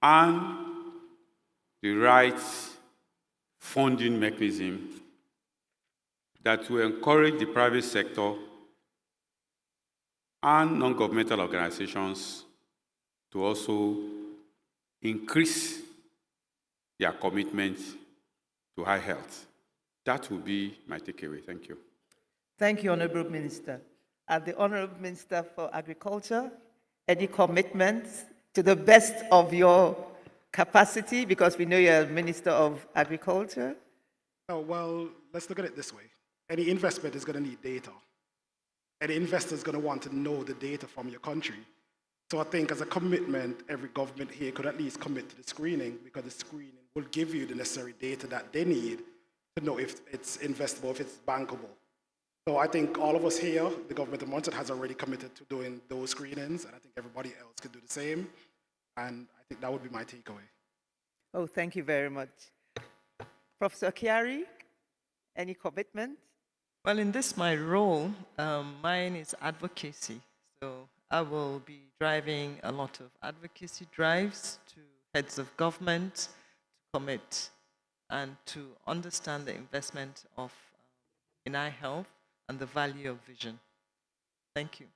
S14: and the right funding mechanism that will encourage the private sector and non-governmental organizations to also increase their commitment to high health. That will be my takeaway. Thank you.
S17: Thank you, Honorable Minister. And the Honorable Minister for Agriculture, any commitments to the best of your capacity, because we know you're Minister of Agriculture?
S15: Oh, well, let's look at it this way. Any investment is going to need data. Any investor is going to want to know the data from your country. So I think as a commitment, every government here could at least commit to the screening, because the screening will give you the necessary data that they need to know if it's investable, if it's bankable. So I think all of us here, the government of Montserrat has already committed to doing those screenings, and I think everybody else could do the same. And I think that would be my takeaway.
S17: Oh, thank you very much. Professor Chiari, any commitment?
S20: Well, in this, my role, mine is advocacy. So I will be driving a lot of advocacy drives to heads of government to commit and to understand the investment in eye health and the value of vision. Thank you.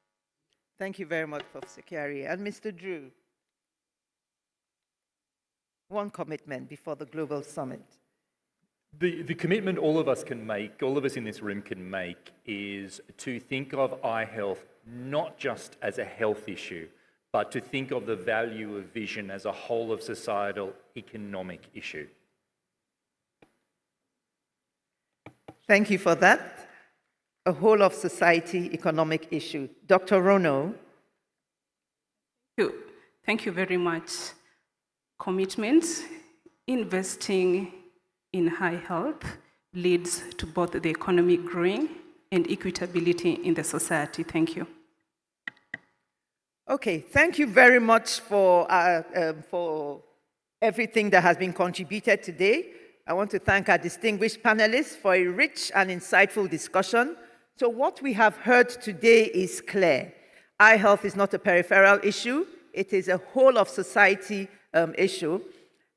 S17: Thank you very much, Professor Chiari. And Mr. Drew, one commitment before the Global Summit.
S21: The commitment all of us can make, all of us in this room can make, is to think of eye health not just as a health issue, but to think of the value of vision as a whole of societal economic issue.
S17: Thank you for that. A whole of society economic issue. Dr. Rono.
S19: Thank you very much. Commitment, investing in high health leads to both the economy growing and equitability in the society. Thank you.
S17: Okay, thank you very much for everything that has been contributed today. I want to thank our distinguished panelists for a rich and insightful discussion. So what we have heard today is clear. Eye health is not a peripheral issue. It is a whole of society issue.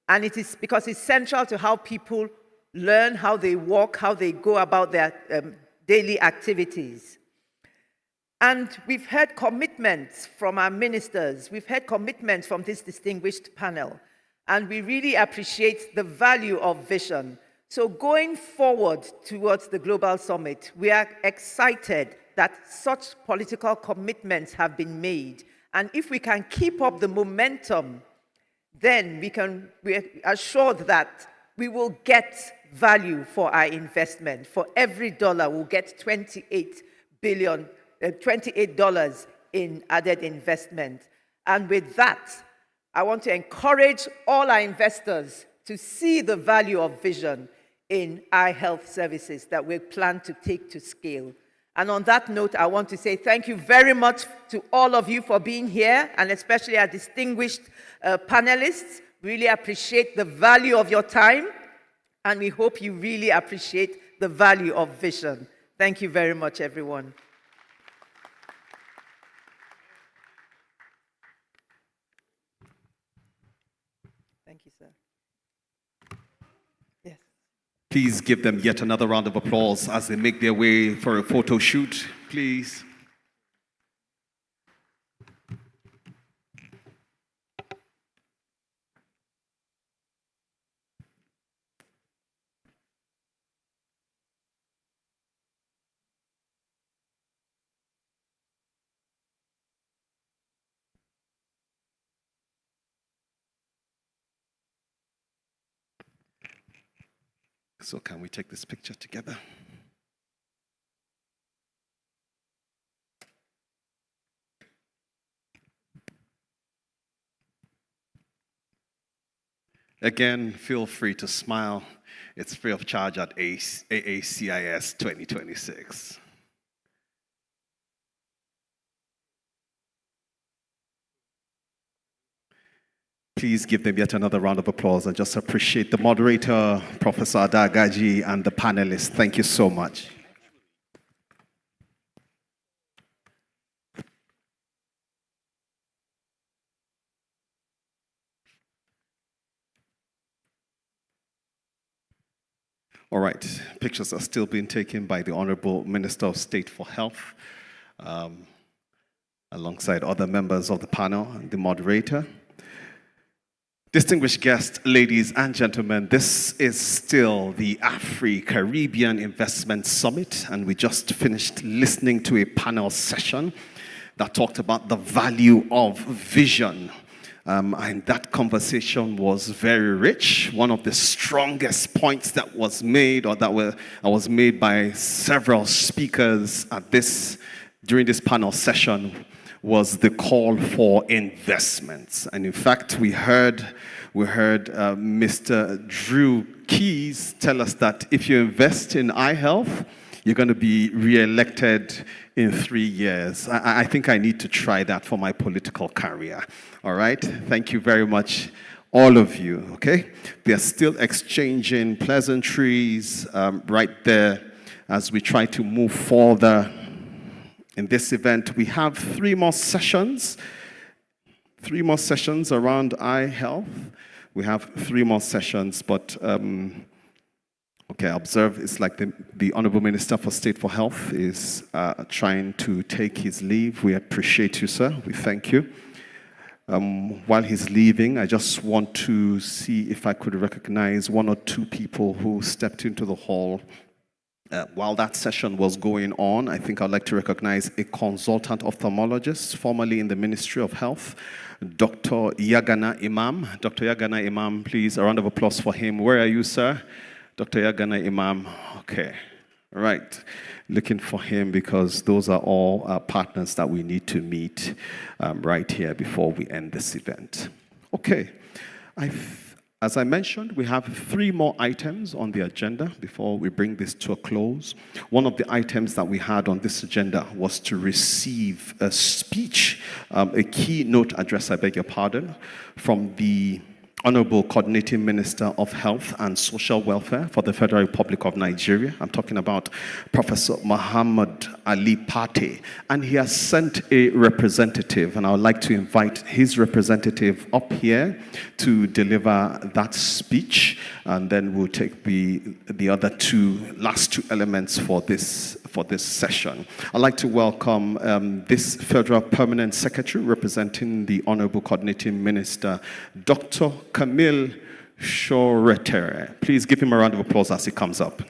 S17: And it is because it's central to how people learn, how they walk, how they go about their daily activities. And we've heard commitments from our ministers. We've heard commitments from this distinguished panel. And we really appreciate the value of vision. So going forward towards the Global Summit, we are excited that such political commitments have been made. And if we can keep up the momentum, then we're assured that we will get value for our investment. For every dollar, we'll get $28 in added investment. And with that, I want to encourage all our investors to see the value of vision in eye health services that we plan to take to scale. And on that note, I want to say thank you very much to all of you for being here, and especially our distinguished panelists. Really appreciate the value of your time, and we hope you really appreciate the value of vision. Thank you very much, everyone. Thank you, sir. Yes.
S10: Please give them yet another round of applause as they make their way for a photo shoot, please. So can we take this picture together? Again, feel free to smile. It's free of charge at AACIS 2026. Please give them yet another round of applause and just appreciate the moderator, Professor Adagaji, and the panelists. Thank you so much. All right, pictures are still being taken by the Honorable Minister of State for Health, alongside other members of the panel and the moderator. Distinguished guests, ladies and gentlemen, this is still the Afri-Caribbean Investment Summit, and we just finished listening to a panel session that talked about the value of vision. And that conversation was very rich. One of the strongest points that was made, or that was made by several speakers during this panel session, was the call for investments. And in fact, we heard Mr. Drew Keys tell us that if you invest in eye health, you're going to be re-elected in 3 years. I think I need to try that for my political career. All right? Thank you very much, all of you, okay? They're still exchanging pleasantries right there as we try to move further. In this event, we have 3 more sessions. 3 more sessions around eye health. We have 3 more sessions, but okay, observe it's like the Honorable Minister for State for Health is trying to take his leave. We appreciate you, sir. We thank you. While he's leaving, I just want to see if I could recognize 1 or 2 people who stepped into the hall while that session was going on. I think I'd like to recognize a consultant ophthalmologist, formerly in the Ministry of Health, Dr. Yagana Imam. Dr. Yagana Imam, please, a round of applause for him. Where are you, sir? Dr. Yagana Imam. Okay. All right. Looking for him because those are all partners that we need to meet right here before we end this event. Okay. As I mentioned, we have 3 more items on the agenda before we bring this to a close. One of the items that we had on this agenda was to receive a speech, a keynote address, I beg your pardon, from the Honorable Coordinating Minister of Health and Social Welfare for the Federal Republic of Nigeria. I'm talking about Professor Muhammad Ali Pate. And he has sent a representative, and I would like to invite his representative up here to deliver that speech. And then we'll take the other last two elements for for this session. I'd like to welcome this Federal Permanent Secretary representing the Honorable Coordinating Minister, Dr. Camille Shoretere. Please give him a round of applause as he comes up.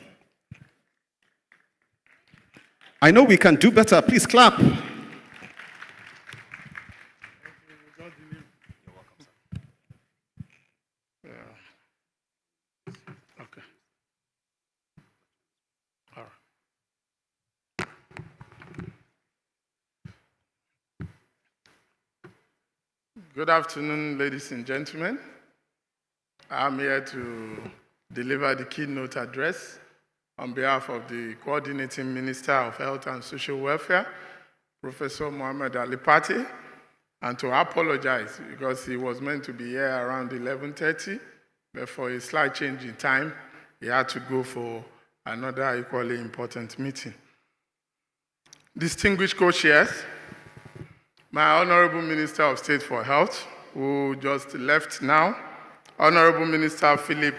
S10: I know we can do better. Please clap.
S2: Good afternoon, ladies and gentlemen. I'm here to deliver the keynote address on behalf of the Coordinating Minister of Health and Social Welfare, Professor Mohamed Ali Pate, and to apologize because he was meant to be here around 11:30, but for a slight change in time, he had to go for another equally important meeting. Distinguished co-chairs, my Honorable Minister of State for Health, who just left now, Honorable Minister Philip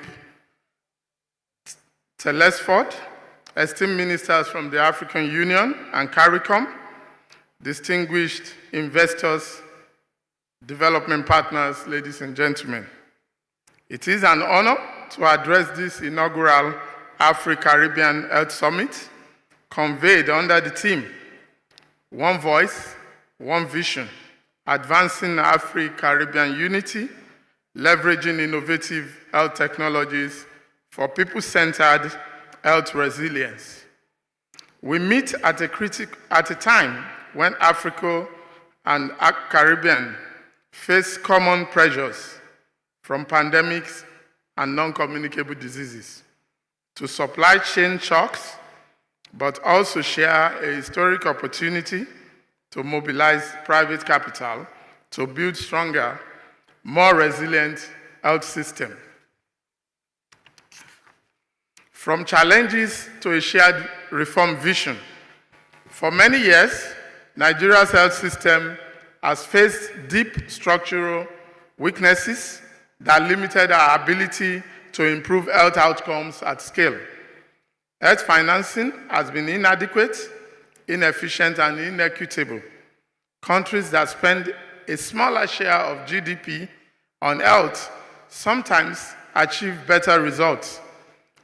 S2: Telesford, esteemed ministers from the African Union and CARICOM, distinguished investors, development partners, ladies and gentlemen. It is an honor to address this inaugural Afri-Caribbean Health Summit, conveyed under the theme, One Voice, One Vision, Advancing Afri-Caribbean Unity, Leveraging Innovative Health Technologies for People-Centered Health Resilience. We meet at a time when Africa and Caribbean face common pressures from pandemics and non-communicable diseases to supply chain shocks, but also share a historic opportunity to mobilize private capital to build stronger, more resilient health system. From challenges to a shared reform vision. For many years, Nigeria's health system has faced deep structural weaknesses that limited our ability to improve health outcomes at scale. Health financing has been inadequate, inefficient, and inequitable. Countries that spend a smaller share of GDP on health sometimes achieve better results,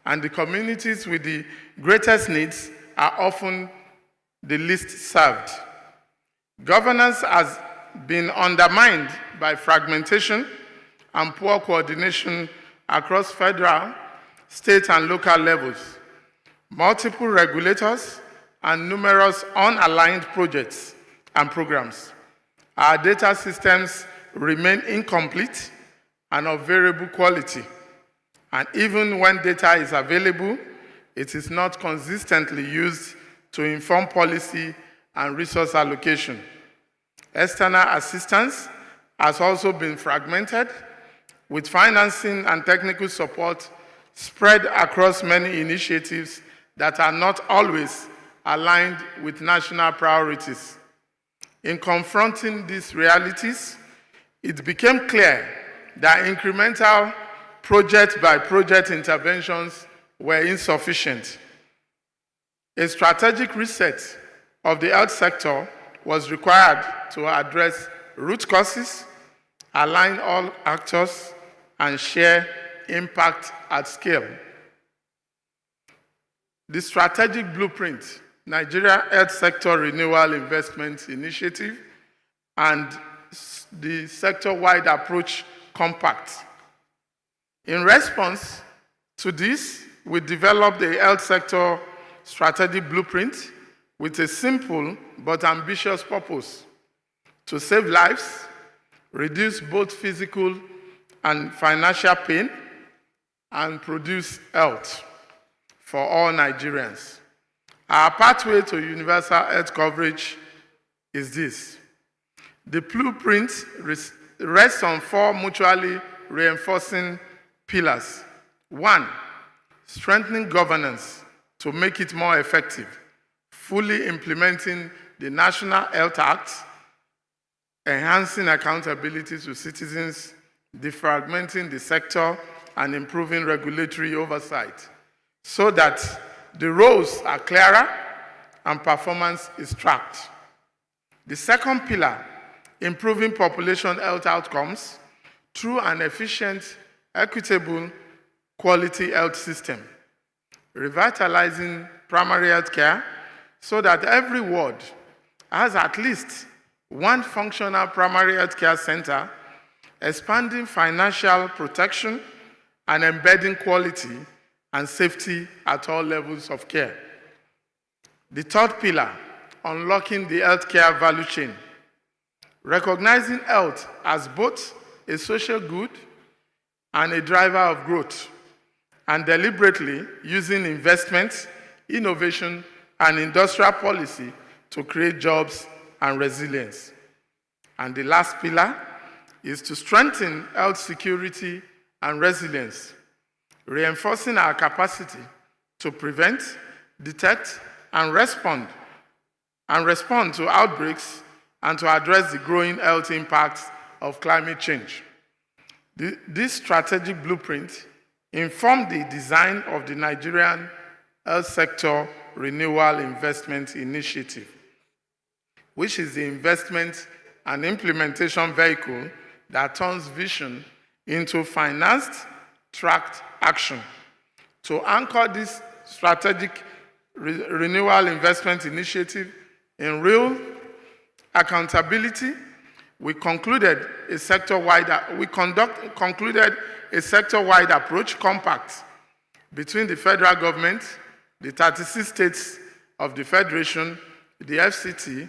S2: and the communities with the greatest needs are often the least served. Governance has been undermined by fragmentation and poor coordination across federal, state, and local levels. Multiple regulators and numerous unaligned projects and programs. Our data systems remain incomplete and of variable quality. And even when data is available, it is not consistently used to inform policy and resource allocation. External assistance has also been fragmented, with financing and technical support spread across many initiatives that are not always aligned with national priorities. In confronting these realities, it became clear that incremental project-by-project interventions were insufficient. A strategic reset of the health sector was required to address root causes, align all actors, and share impact at scale. The strategic blueprint, Nigeria Health Sector Renewal Investment Initiative, and the sector-wide approach compact. In response to this, we developed the health sector strategic blueprint with a simple but ambitious purpose: to save lives, reduce both physical and financial pain, and produce health for all Nigerians. Our pathway to universal health coverage is this. The blueprint rests on 4 mutually reinforcing pillars. 1, strengthening governance to make it more effective, fully implementing the National Health Act, enhancing accountability to citizens, defragmenting the sector, and improving regulatory oversight so that the roles are clearer and performance is tracked. The second pillar, improving population health outcomes through an efficient, equitable, quality health system, revitalizing primary health care so that every ward has at least one functional primary health care center, expanding financial protection and embedding quality and safety at all levels of care. The third pillar, unlocking the healthcare value chain, recognizing health as both a social good and a driver of growth, and deliberately using investments, innovation, and industrial policy to create jobs and resilience. And the last pillar is to strengthen health security and resilience, reinforcing our capacity to prevent, detect, and respond to outbreaks and to address the growing health impacts of climate change. This strategic blueprint informed the design of the Nigerian Health Sector Renewal Investment Initiative, which is the investment and implementation vehicle that turns vision into financed, tracked action. To anchor this strategic renewal investment initiative in real accountability, we concluded a sector-wide approach compact between the federal government, the 36 states of the Federation, the FCT,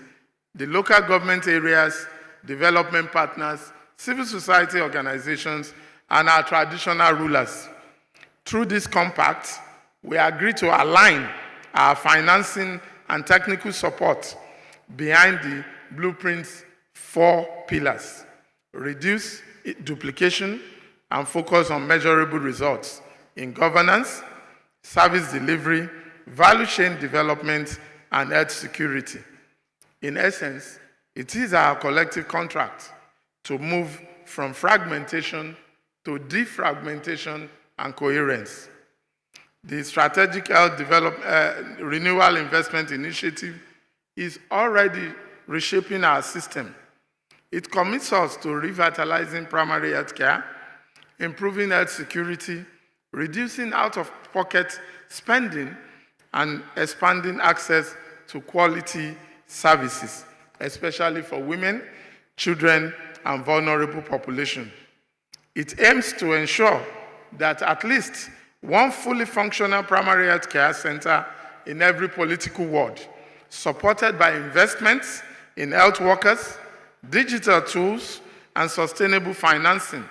S2: the local government areas, development partners, civil society organizations, and our traditional rulers. Through this compact, we agreed to align our financing and technical support behind the blueprint's 4 pillars: reduce duplication and focus on measurable results in governance, service delivery, value chain development, and health security. In essence, it is our collective contract to move from fragmentation to defragmentation and coherence. The Strategic Health Renewal Investment Initiative is already reshaping our system. It commits us to revitalizing primary health care, improving health security, reducing out-of-pocket spending, and expanding access to quality services, especially for women, children, and vulnerable population. It aims to ensure that at least one fully functional primary health care center in every political ward, supported by investments in health workers, digital tools, and sustainable financing,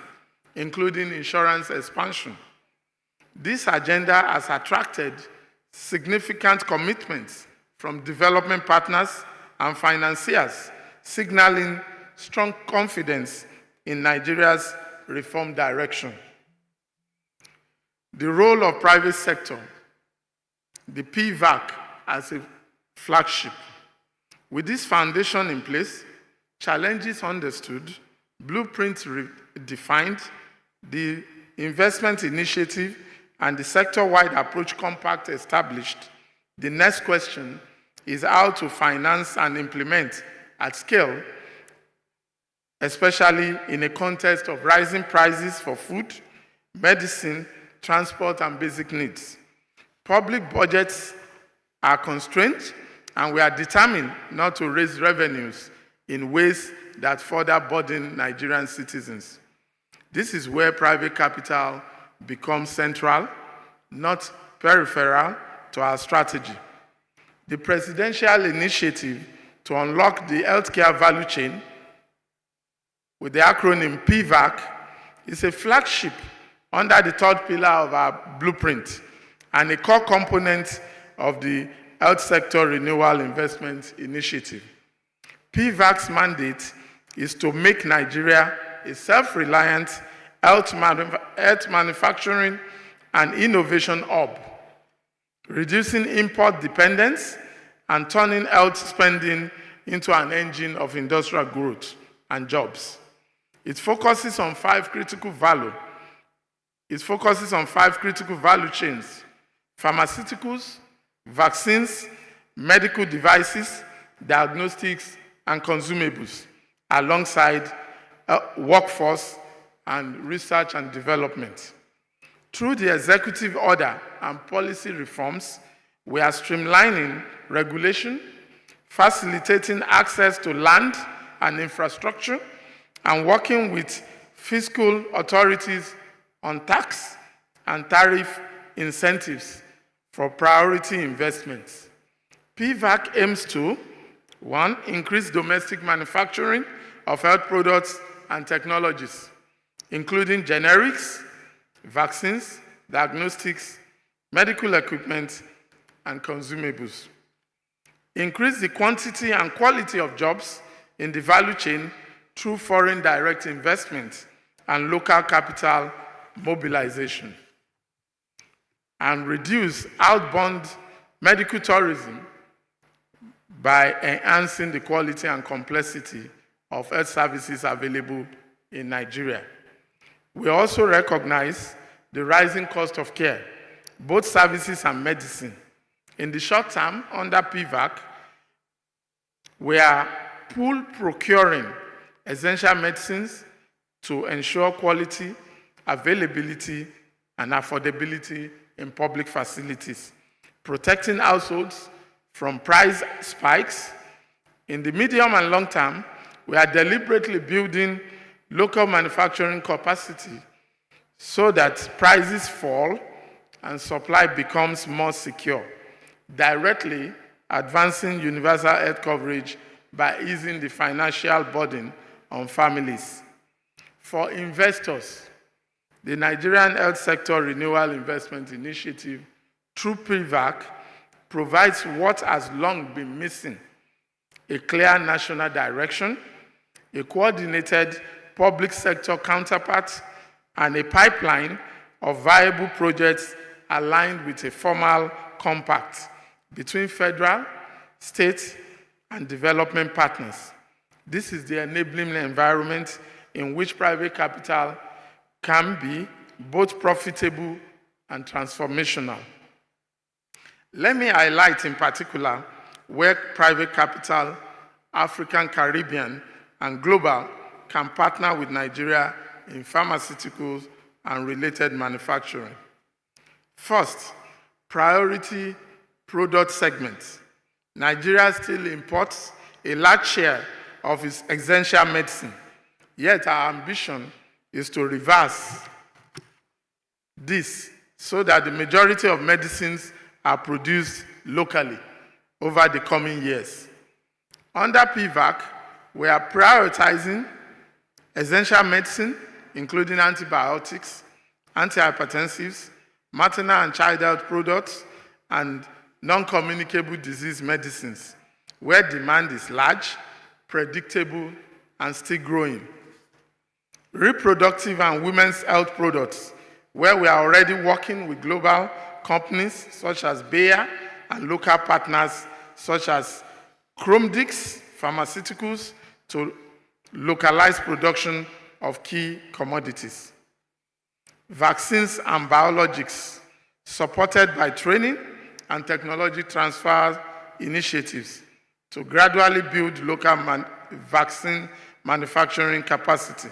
S2: including insurance expansion. This agenda has attracted significant commitments from development partners and financiers, signaling strong confidence in Nigeria's reform direction. The role of private sector, the PVAC as a flagship. With this foundation in place, challenges understood, blueprints defined, the investment initiative, and the sector-wide approach compact established, the next question is how to finance and implement at scale, especially in a context of rising prices for food, medicine, transport, and basic needs. Public budgets are constrained, and we are determined not to raise revenues in ways that further burden Nigerian citizens. This is where private capital becomes central, not peripheral, to our strategy. The presidential initiative to unlock the healthcare value chain, with the acronym PVAC, is a flagship under the third pillar of our blueprint and a core component of the Health Sector Renewal Investment Initiative. PVAC's mandate is to make Nigeria a self-reliant health manufacturing and innovation hub, reducing import dependence and turning health spending into an engine of industrial growth and jobs. It focuses on 5 critical value chains: pharmaceuticals, vaccines, medical devices, diagnostics, and consumables, alongside workforce and research and development. Through the executive order and policy reforms, we are streamlining regulation, facilitating access to land and infrastructure, and working with fiscal authorities on tax and tariff incentives for priority investments. PVAC aims to, 1, increase domestic manufacturing of health products and technologies, including generics, vaccines, diagnostics, medical equipment, and consumables. Increase the quantity and quality of jobs in the value chain through foreign direct investment and local capital mobilization. And reduce outbound medical tourism by enhancing the quality and complexity of health services available in Nigeria. We also recognize the rising cost of care, both services and medicine. In the short term, under PVAC, we are pool procuring essential medicines to ensure quality, availability, and affordability in public facilities, protecting households from price spikes. In the medium and long term, we are deliberately building local manufacturing capacity so that prices fall and supply becomes more secure, directly advancing universal health coverage by easing the financial burden on families. For investors, the Nigerian Health Sector Renewal Investment Initiative, through PVAC, provides what has long been missing: a clear national direction, a coordinated public sector counterpart, and a pipeline of viable projects aligned with a formal compact between federal, state, and development partners. This is the enabling environment in which private capital can be both profitable and transformational. Let me highlight in particular where private capital, African, Caribbean, and global can partner with Nigeria in pharmaceuticals and related manufacturing. First, priority product segments. Nigeria still imports a large share of its essential medicine, yet our ambition is to reverse this so that the majority of medicines are produced locally over the coming years. Under PVAC, we are prioritizing essential medicine, including antibiotics, antihypertensives, maternal and child health products, and non-communicable disease medicines, where demand is large, predictable, and still growing. Reproductive and women's health products, where we are already working with global companies such as Bayer and local partners such as Chromedix Pharmaceuticals to localize production of key commodities. Vaccines and biologics, supported by training and technology transfer initiatives to gradually build local vaccine manufacturing capacity.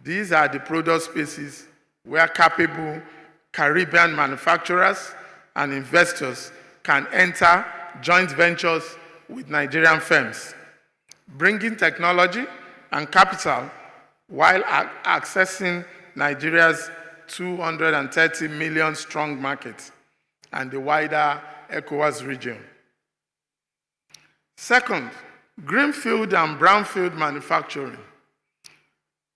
S2: These are the product spaces where capable Caribbean manufacturers and investors can enter joint ventures with Nigerian firms, bringing technology and capital while accessing Nigeria's 230 million strong market and the wider ECOWAS region. Second, greenfield and brownfield manufacturing.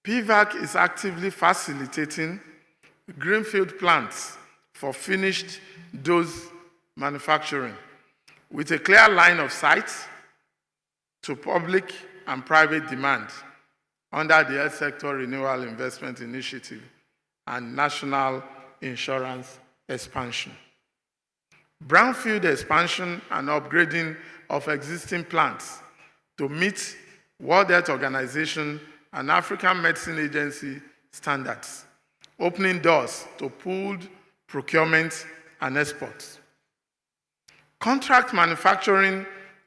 S2: PVAC is actively facilitating greenfield plants for finished dose manufacturing with a clear line of sight to public and private demand under the Health Sector Renewal Investment Initiative and National Insurance Expansion. Brownfield expansion and upgrading of existing plants to meet World Health Organization and African Medicine Agency standards, opening doors to pooled procurement and exports. contract manufacturing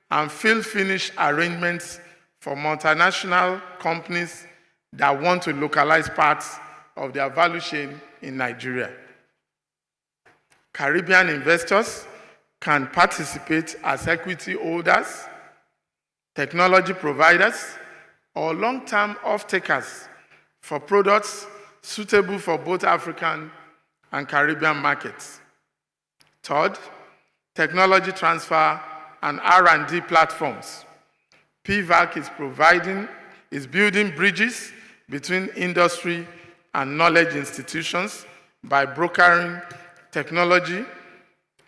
S2: and fill finish arrangements for multinational companies that want to localize parts of their value chain in Nigeria. Caribbean investors can participate as equity holders, technology providers, or long-term off-takers for products suitable for both African and Caribbean markets. Third, technology transfer and R&D platforms. PVAC is building bridges between industry and knowledge institutions by brokering technology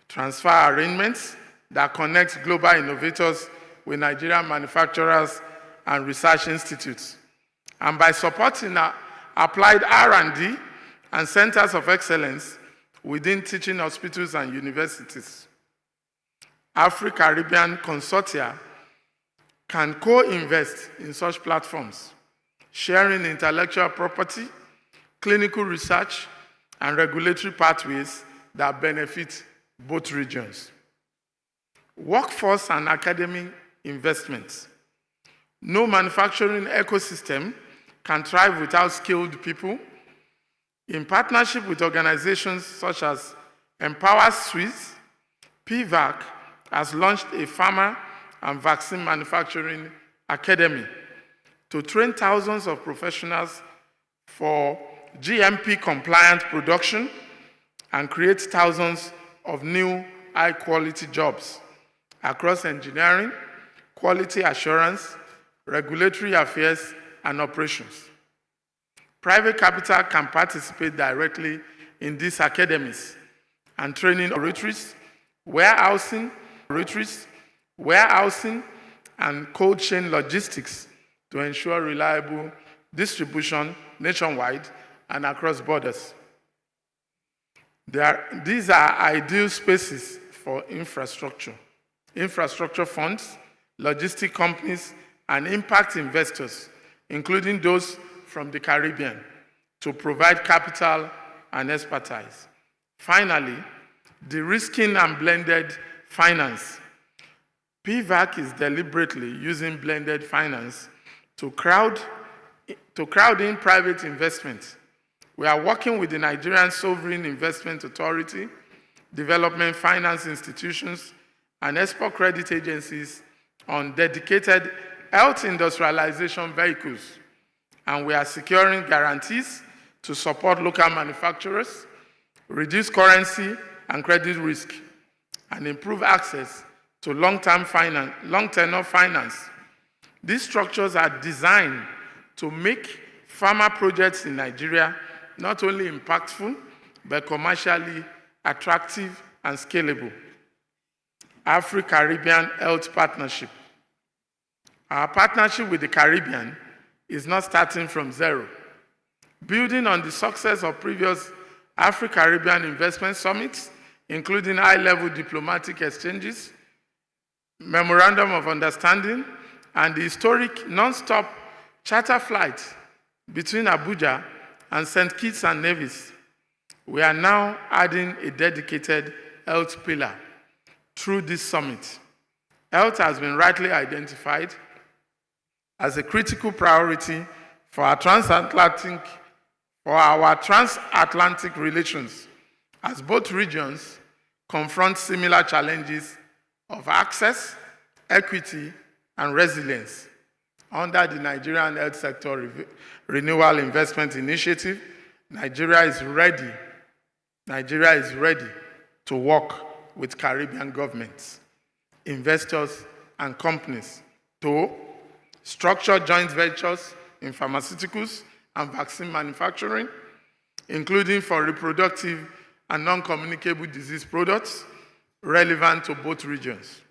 S2: transfer arrangements that connect global innovators with Nigerian manufacturers and research institutes, and by supporting applied R&D and centers of excellence within teaching hospitals and universities. Afri-Caribbean consortia can co-invest in such platforms, sharing intellectual property, clinical research, and regulatory pathways that benefit both regions. Workforce and academic investments. No manufacturing ecosystem can thrive without skilled people. In partnership with organizations such as Empower Swiss, PVAC has launched a pharma and vaccine manufacturing academy to train thousands of professionals for GMP-compliant production and create thousands of new high-quality jobs across engineering, quality assurance, regulatory affairs, and operations. Private capital can participate directly in these academies and training laboratories, warehousing, and cold chain logistics to ensure reliable distribution nationwide and across borders. These are ideal spaces for infrastructure funds, logistic companies, and impact investors, including those from the Caribbean, to provide capital and expertise. Finally, de-risking and blended finance. PVAC is deliberately using blended finance to crowd in private investment. We are working with the Nigerian Sovereign Investment Authority, development finance institutions, and export credit agencies on dedicated health industrialization vehicles, and we are securing guarantees to support local manufacturers, reduce currency and credit risk, and improve access to long-tenor finance. These structures are designed to make pharma projects in Nigeria not only impactful, but commercially attractive and scalable. Afri-Caribbean Health Partnership. Our partnership with the Caribbean is not starting from zero. Building on the success of previous Afri-Caribbean investment summits, including high-level diplomatic exchanges, memorandum of understanding, and the historic non-stop charter flight between Abuja and St. Kitts and Nevis, we are now adding a dedicated health pillar through this summit. Health has been rightly identified as a critical priority for our transatlantic relations, as both regions confront similar challenges of access, equity, and resilience. Under the Nigerian Health Sector Renewal Investment Initiative, Nigeria is ready to work with Caribbean governments, investors, and companies to structure joint ventures in pharmaceuticals and vaccine manufacturing, including for reproductive and non-communicable disease products relevant to both regions,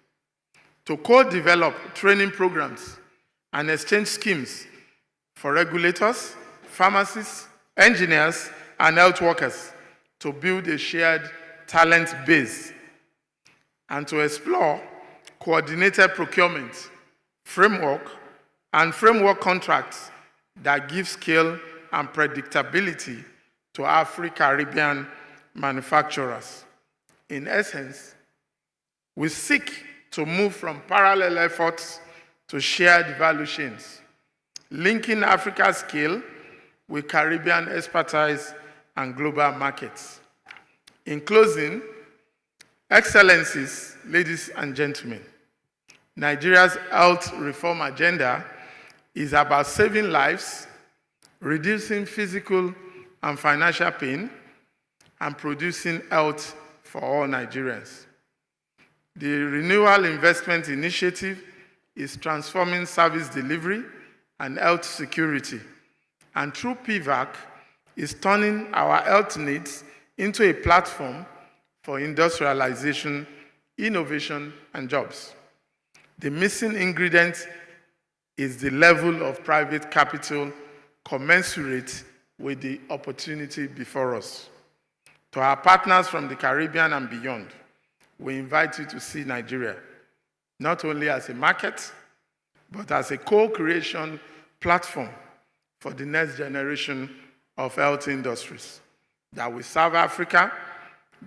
S2: to co-develop training programs and exchange schemes for regulators, pharmacists, engineers, and health workers to build a shared talent base, and to explore coordinated procurement framework and framework contracts that give scale and predictability to Afri-Caribbean manufacturers. In essence, We seek to move from parallel efforts to shared value chains, linking Africa's skill with Caribbean expertise and global markets. In closing, Excellencies, ladies and gentlemen, Nigeria's health reform agenda is about saving lives, reducing physical and financial pain, and producing health for all Nigerians. The Renewal Investment Initiative is transforming service delivery and health security, and through PVAC is turning our health needs into a platform for industrialization, innovation, and jobs. The missing ingredient is the level of private capital commensurate with the opportunity before us. To our partners from the Caribbean and beyond, we invite you to see Nigeria not only as a market, but as a co-creation platform for the next generation of health industries that will serve Africa,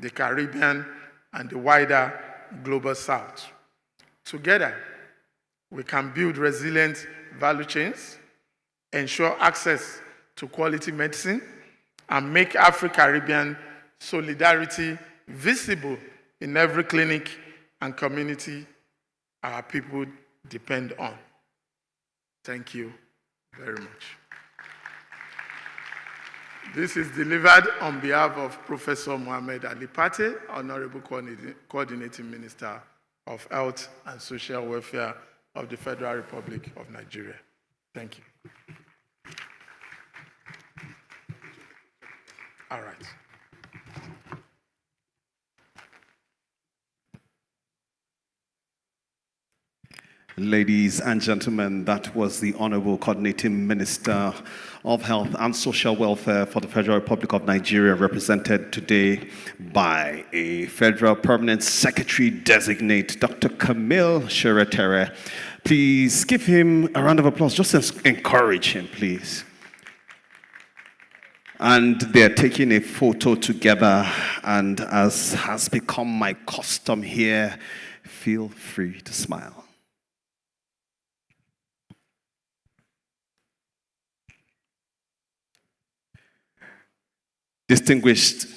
S2: the Caribbean, and the wider global South. Together, we can build resilient value chains, ensure access to quality medicine, and make Afri-Caribbean solidarity visible in every clinic and community our people depend on. Thank you very much. This is delivered on behalf of Professor Mohamed Ali Pate, Honorable Coordinating Minister of Health and Social Welfare of the Federal Republic of Nigeria. Thank you. All right.
S10: Ladies and gentlemen, that was the Honorable Coordinating Minister of Health and Social Welfare for the Federal Republic of Nigeria, represented today by a Federal Permanent Secretary Designate, Dr. Camille Sheretere. Please give him a round of applause. Just encourage him, please. And they're taking a photo together, and as has become my custom here, feel free to smile. Distinguished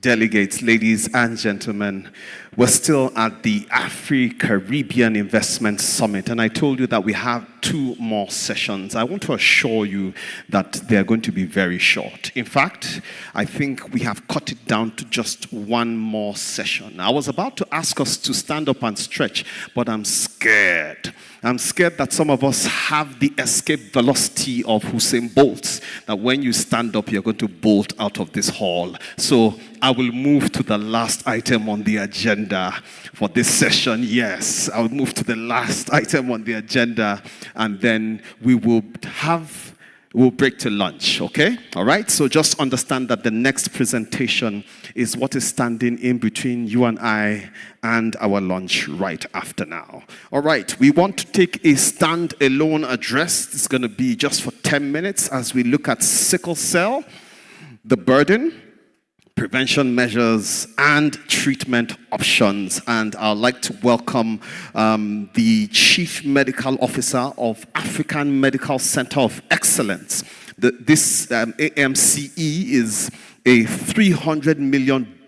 S10: delegates, ladies and gentlemen, we're still at the Afri-Caribbean Investment Summit, and I told you that we have 2 more sessions. I want to assure you that they're going to be very short. In fact, I think we have cut it down to just 1 more session. I was about to ask us to stand up and stretch, but I'm scared. I'm scared that some of us have the escape velocity of Usain Bolt, that when you stand up, you're going to bolt out of this hall. So I will move to the last item on the agenda for this session. Yes, I'll move to the last item on the agenda, and then we'll break to lunch, okay? All right, so just understand that the next presentation is what is standing in between you and I and our lunch right after now. All right, we want to take a stand-alone address. It's going to be just for 10 minutes as we look at sickle cell, the burden, prevention measures, and treatment options. And I'd like to welcome the Chief Medical Officer of African Medical Center of Excellence. This AMCE is a $300 million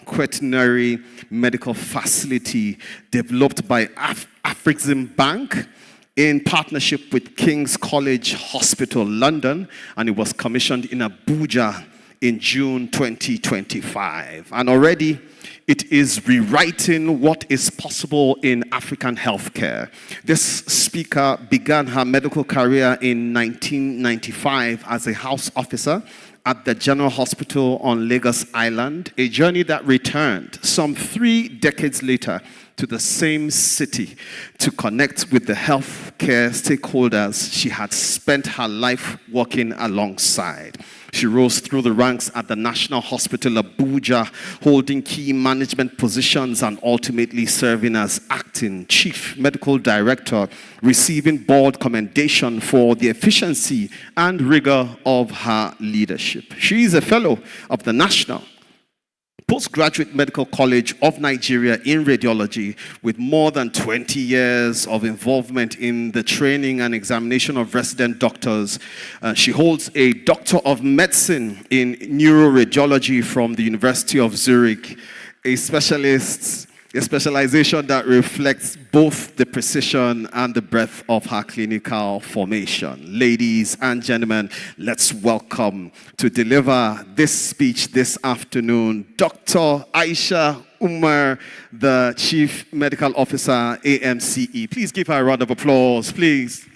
S10: quaternary medical facility developed by Afri-Caribbean Bank in partnership with King's College Hospital, London, and it was commissioned in Abuja in June 2025. And already it is rewriting what is possible in African healthcare. This speaker began her medical career in 1995 as a house officer at the General Hospital on Lagos Island, a journey that returned some 3 decades later to the same city to connect with the healthcare stakeholders she had spent her life working alongside. She rose through the ranks at the National Hospital Abuja, holding key management positions and ultimately serving as acting chief medical director, receiving board commendation for the efficiency and rigor of her leadership. She is a fellow of the National Postgraduate Medical College of Nigeria in radiology, with more than 20 years of involvement in the training and examination of resident doctors. She holds a Doctor of Medicine in Neuroradiology from the University of Zurich, a specialization that reflects both the precision and the breadth of her clinical formation. Ladies and gentlemen, let's welcome to deliver this speech this afternoon, Dr. Aisha Umar, the Chief Medical Officer, AMCE. Please give her a round of applause, please.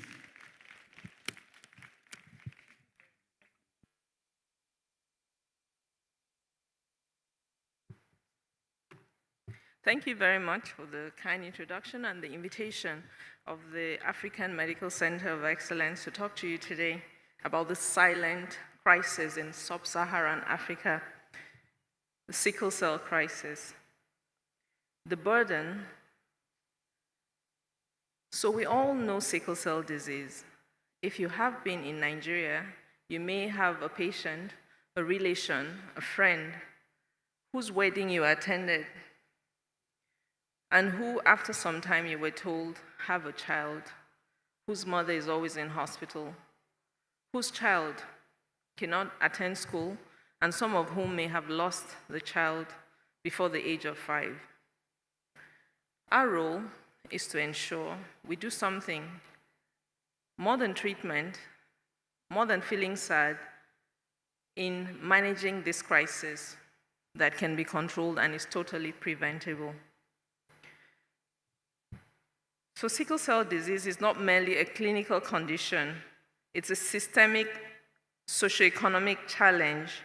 S5: Thank you very much for the kind introduction and the invitation of the African Medical Center of Excellence to talk to you today about the silent crisis in sub-Saharan Africa, the sickle cell crisis. The burden. So we all know sickle cell disease. If you have been in Nigeria, you may have a patient, a relation, a friend whose wedding you attended, and who, after some time, you were told, have a child, whose mother is always in hospital, whose child cannot attend school, and some of whom may have lost the child before the age of 5. Our role is to ensure we do something more than treatment, more than feeling sad, in managing this crisis that can be controlled and is totally preventable. So sickle cell disease is not merely a clinical condition, it's a systemic socioeconomic challenge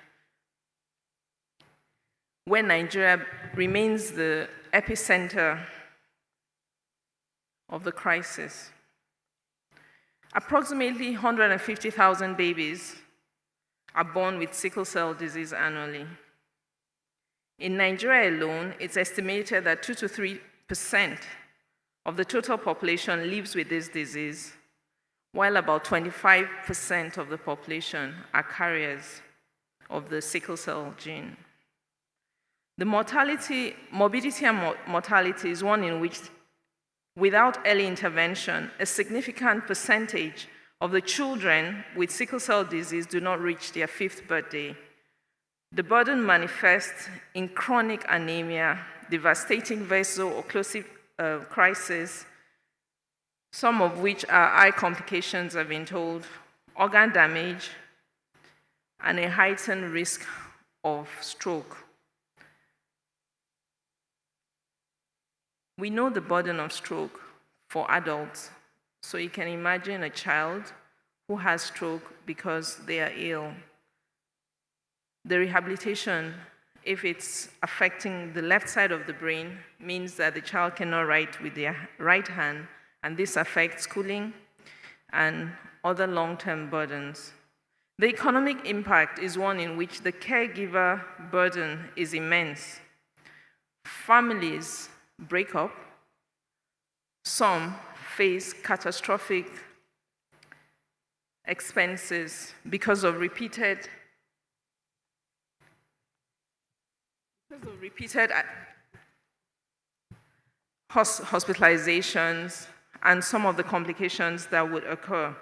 S5: where Nigeria remains the epicenter of the crisis. Approximately 150,000 babies are born with sickle cell disease annually. In Nigeria alone, it's estimated that 2 to 3% of the total population lives with this disease, while about 25% of the population are carriers of the sickle cell gene. The morbidity and mortality is one in which, without early intervention, a significant percentage of the children with sickle cell disease do not reach their 5th birthday. The burden manifests in chronic anemia, devastating vaso-occlusive crisis, some of which are eye complications, I've been told, organ damage, and a heightened risk of stroke. We know the burden of stroke for adults, so you can imagine a child who has stroke because they are ill. The rehabilitation, if it's affecting the left side of the brain, means that the child cannot write with their right hand, and this affects schooling and other long-term burdens. The economic impact is one in which the caregiver burden is immense. Families break up. Some face catastrophic expenses because of repeated hospitalizations and some of the complications that would occur.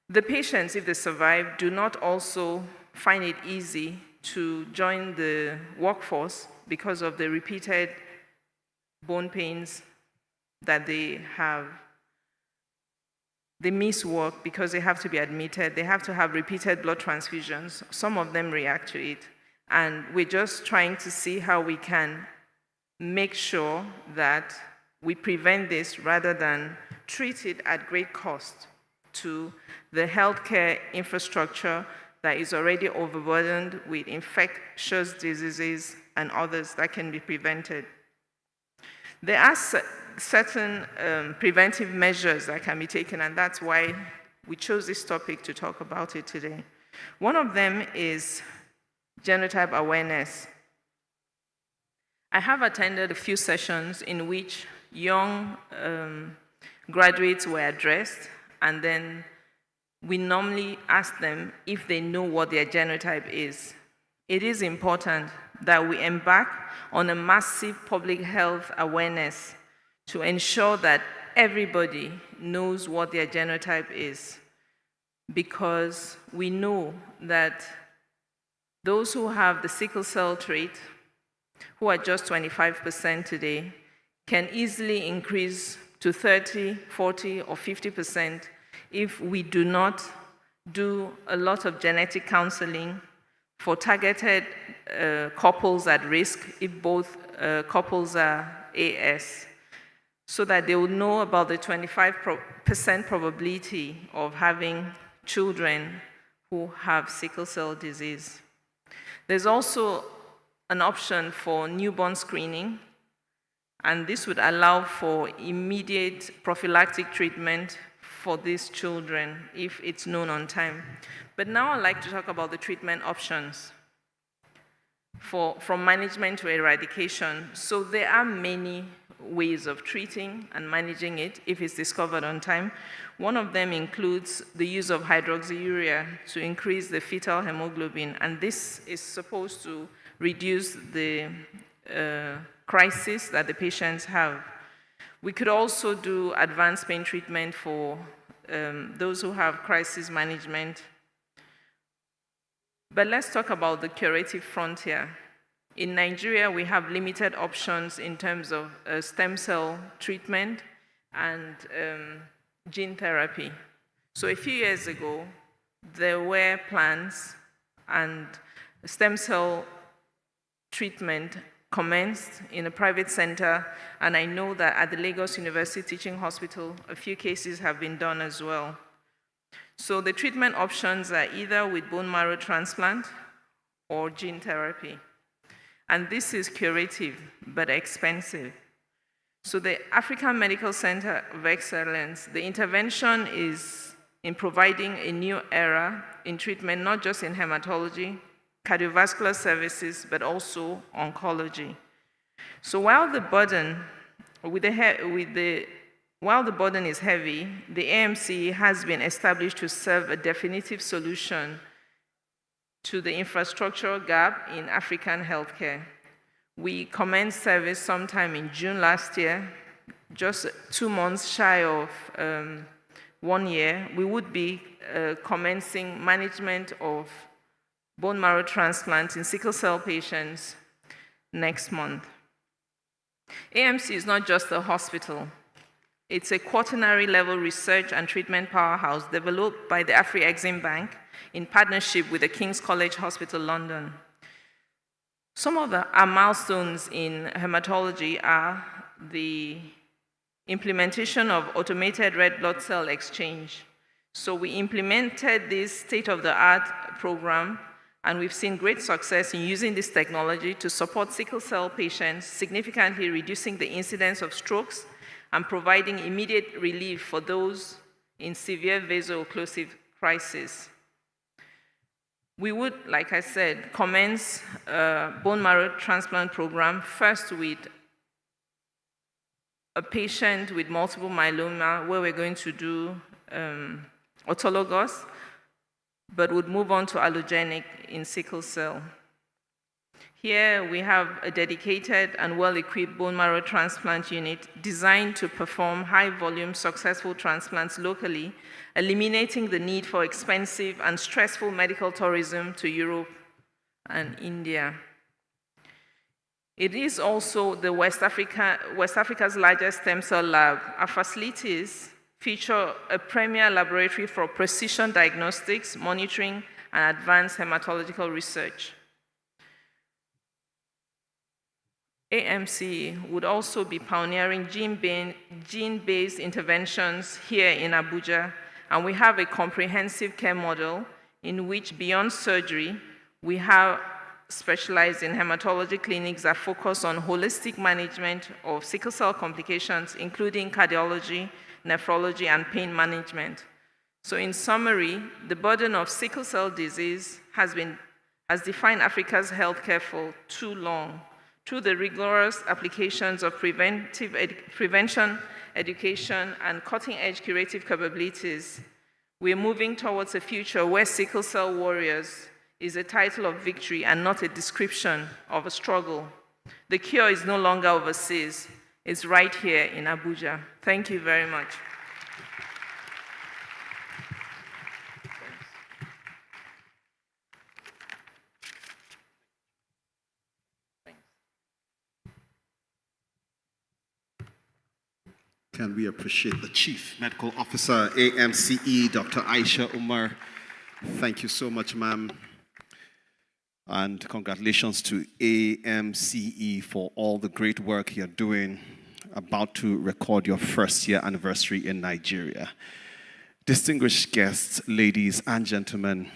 S5: The patients, if they survive, do not also find it easy to join the workforce because of the repeated bone pains that they have. They miss work because they have to be admitted. They have to have repeated blood transfusions. Some of them react to it. And we're just trying to see how we can make sure that we prevent this rather than treat it at great cost to the healthcare infrastructure that is already overburdened with infectious diseases and others that can be prevented. There are certain preventive measures that can be taken, and that's why we chose this topic to talk about it today. One of them is genotype awareness. I have attended a few sessions in which young graduates were addressed, and then we normally ask them if they know what their genotype is. It is important that we embark on a massive public health awareness to ensure that everybody knows what their genotype is, because we know that those who have the sickle cell trait, who are just 25% today, can easily increase to 30, 40, or 50% if we do not do a lot of genetic counseling for targeted couples at risk if both couples are AS, so that they will know about the 25% probability of having children who have sickle cell disease. There's also an option for newborn screening, and this would allow for immediate prophylactic treatment for these children if it's known on time. But now I'd like to talk about the treatment options from management to eradication. So there are many ways of treating and managing it if it's discovered on time. One of them includes the use of hydroxyurea to increase the fetal hemoglobin, and this is supposed to reduce the crisis that the patients have. We could also do advanced pain treatment for those who have crisis management. But let's talk about the curative frontier. In Nigeria, we have limited options in terms of stem cell treatment and gene therapy. So a few years ago, there were plans and stem cell treatment commenced in a private center, and I know that at the Lagos University Teaching Hospital, a few cases have been done as well. So the treatment options are either with bone marrow transplant or gene therapy. And this is curative, but expensive. So the African Medical Center of Excellence, the intervention is in providing a new era in treatment, not just in hematology, cardiovascular services, but also oncology. So while the burden is heavy, the AMC has been established to serve a definitive solution to the infrastructural gap in African healthcare. We commenced service sometime in June last year, just 2 months shy of 1 year. We would be commencing management of bone marrow transplants in sickle cell patients next month. AMC is not just a hospital. It's a quaternary level research and treatment powerhouse developed by the Afri-Caribbean Bank in partnership with the King's College Hospital, London. Some of our milestones in hematology are the implementation of automated red blood cell exchange. So we implemented this state-of-the-art program, and we've seen great success in using this technology to support sickle cell patients, significantly reducing the incidence of strokes and providing immediate relief for those in severe vaso-occlusive crisis. We would, like I said, commence a bone marrow transplant program first with a patient with multiple myeloma, where we're going to do autologous, but would move on to allogenic in sickle cell. Here we have a dedicated and well-equipped bone marrow transplant unit designed to perform high-volume successful transplants locally, eliminating the need for expensive and stressful medical tourism to Europe and India. It is also the West Africa's largest stem cell lab. Our facilities feature a premier laboratory for precision diagnostics, monitoring, and advanced hematological research. AMC would also be pioneering gene-based interventions here in Abuja, and we have a comprehensive care model in which, beyond surgery, we have specialized in hematology clinics that focus on holistic management of sickle cell complications, including cardiology, nephrology, and pain management. So in summary, the burden of sickle cell disease has defined Africa's healthcare for too long. Through the rigorous applications of prevention, education, and cutting-edge curative capabilities, we're moving towards a future where sickle cell warriors is a title of victory and not a description of a struggle. The cure is no longer overseas. It's right here in Abuja. Thank you very much.
S10: Can we appreciate the Chief Medical Officer, AMCE, Dr. Aisha Umar. Thank you so much, ma'am. And congratulations to AMCE for all the great work you're doing, about to record your first year anniversary in Nigeria. Distinguished guests, ladies and gentlemen,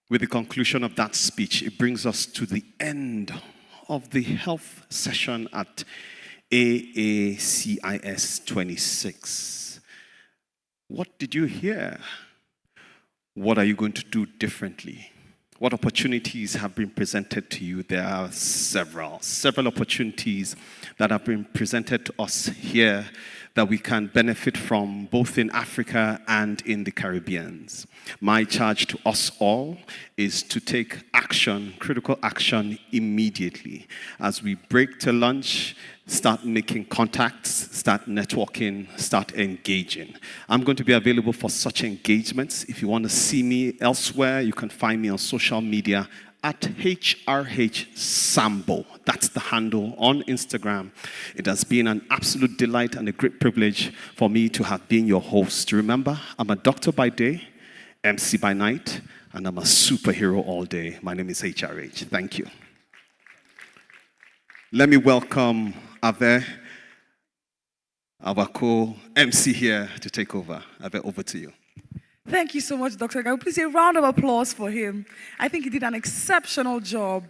S10: with the conclusion of that speech, it brings us to the end of the health session at AACIS 26. What did you hear? What are you going to do differently? What opportunities have been presented to you? There are several opportunities that have been presented to us here that we can benefit from both in Africa and in the Caribbean. My charge to us all is to take action, critical action immediately. As we break to lunch, start making contacts, start networking, start engaging. I'm going to be available for such engagements. If you want to see me elsewhere, you can find me on social media at HRH Sambo. That's the handle on Instagram. It has been an absolute delight and a great privilege for me to have been your host. Remember, I'm a doctor by day, MC by night, and I'm a superhero all day. My name is HRH. Thank you. Let me welcome Ave, our co-MC here, to take over. Ave, over to you.
S3: Thank you so much, Dr. Gao. Please a round of applause for him. I think he did an exceptional job.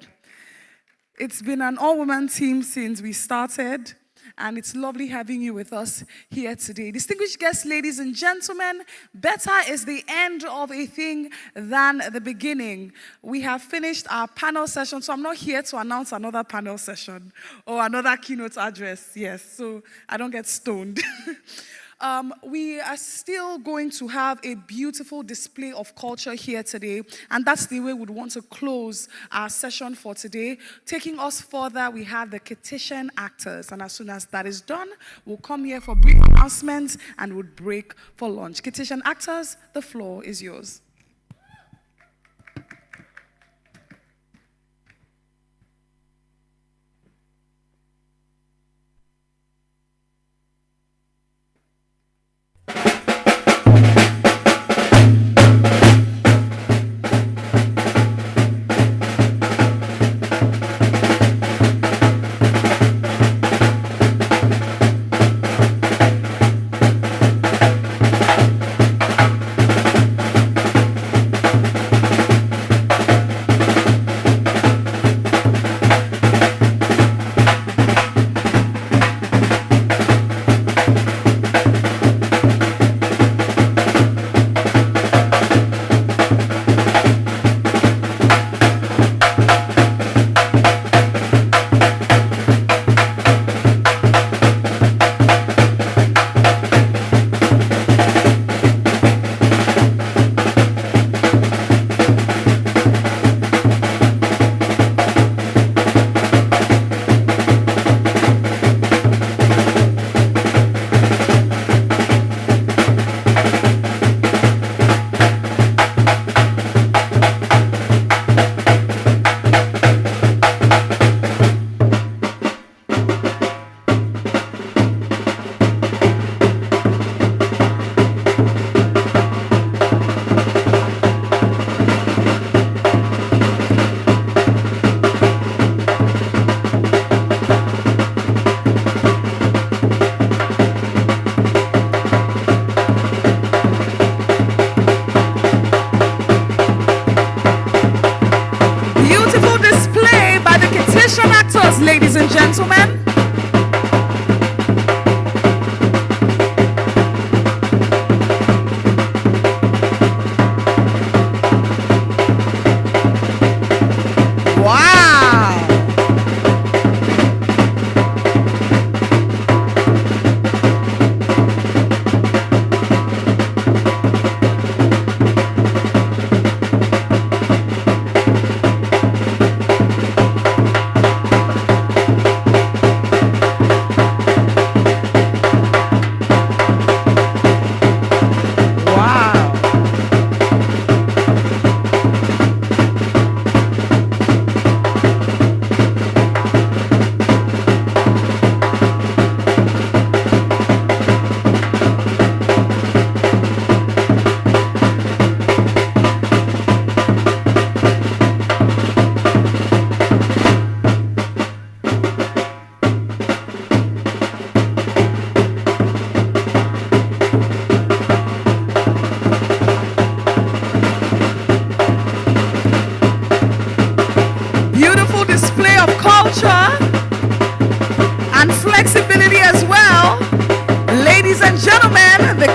S3: It's been an all-woman team since we started, and it's lovely having you with us here today. Distinguished guests, ladies and gentlemen, better is the end of a thing than the beginning. We have finished our panel session, so I'm not here to announce another panel session or another keynote address, yes, so I don't get stoned. We are still going to have a beautiful display of culture here today, and that's the way we'd want to close our session for today. Taking us further, we have the Kitchen actors, and as soon as that is done, we'll come here for brief announcements and we'll break for lunch. Kitchen actors, the floor is yours.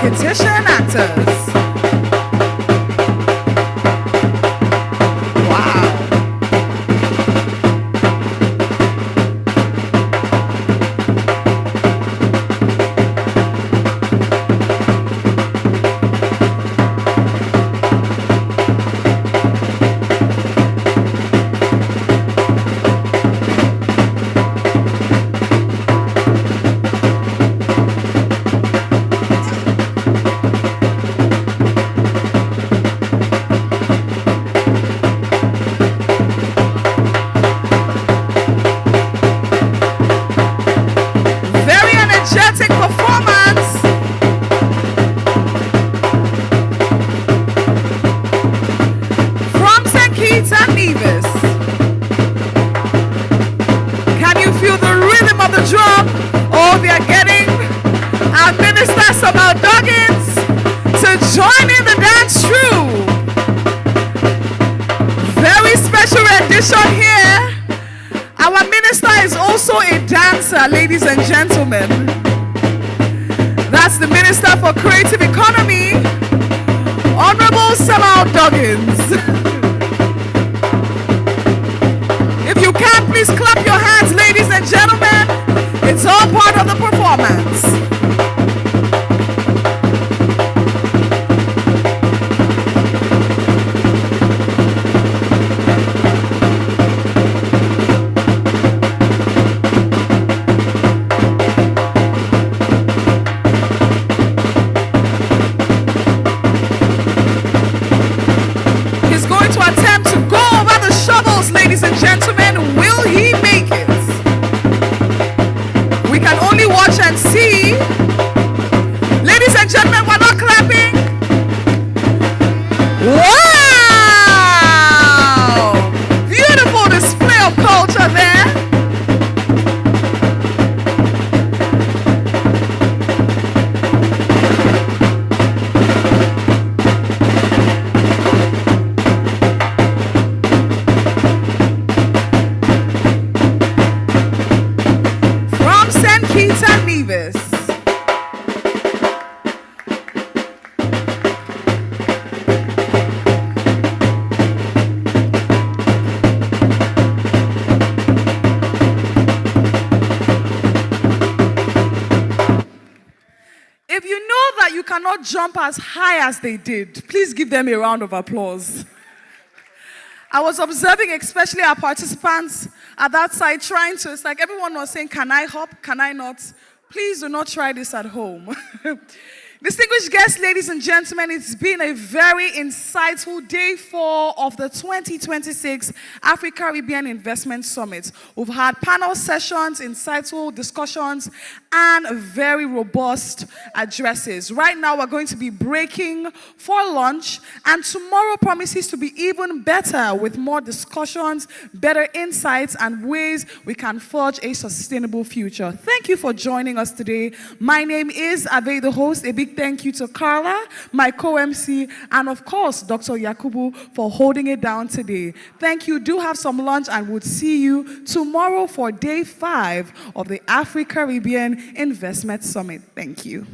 S3: competition actors. Ladies and gentlemen, that's the Minister for Creative Economy, Honorable Samuel Duggins. If you can, please clap your hands, ladies and gentlemen. It's all part of the performance. Jump as high as they did. Please give them a round of applause. I was observing especially our participants at that side trying to, it's like everyone was saying, can I hop? Can I not? Please do not try this at home. Distinguished guests, ladies and gentlemen, it's been a very insightful day 4 of the 2026 Afri-Caribbean Investment Summit. We've had panel sessions, insightful discussions, and very robust addresses. Right now, we're going to be breaking for lunch, and tomorrow promises to be even better with more discussions, better insights, and ways we can forge a sustainable future. Thank you for joining us today. My name is Ave, the host. A big thank you to Carla, my co-MC, and of course, Dr. Yakubu for holding it down today. Thank you. Do have some lunch, and we'll see you tomorrow for day 5 of the Afri-Caribbean Investment Summit. Thank you.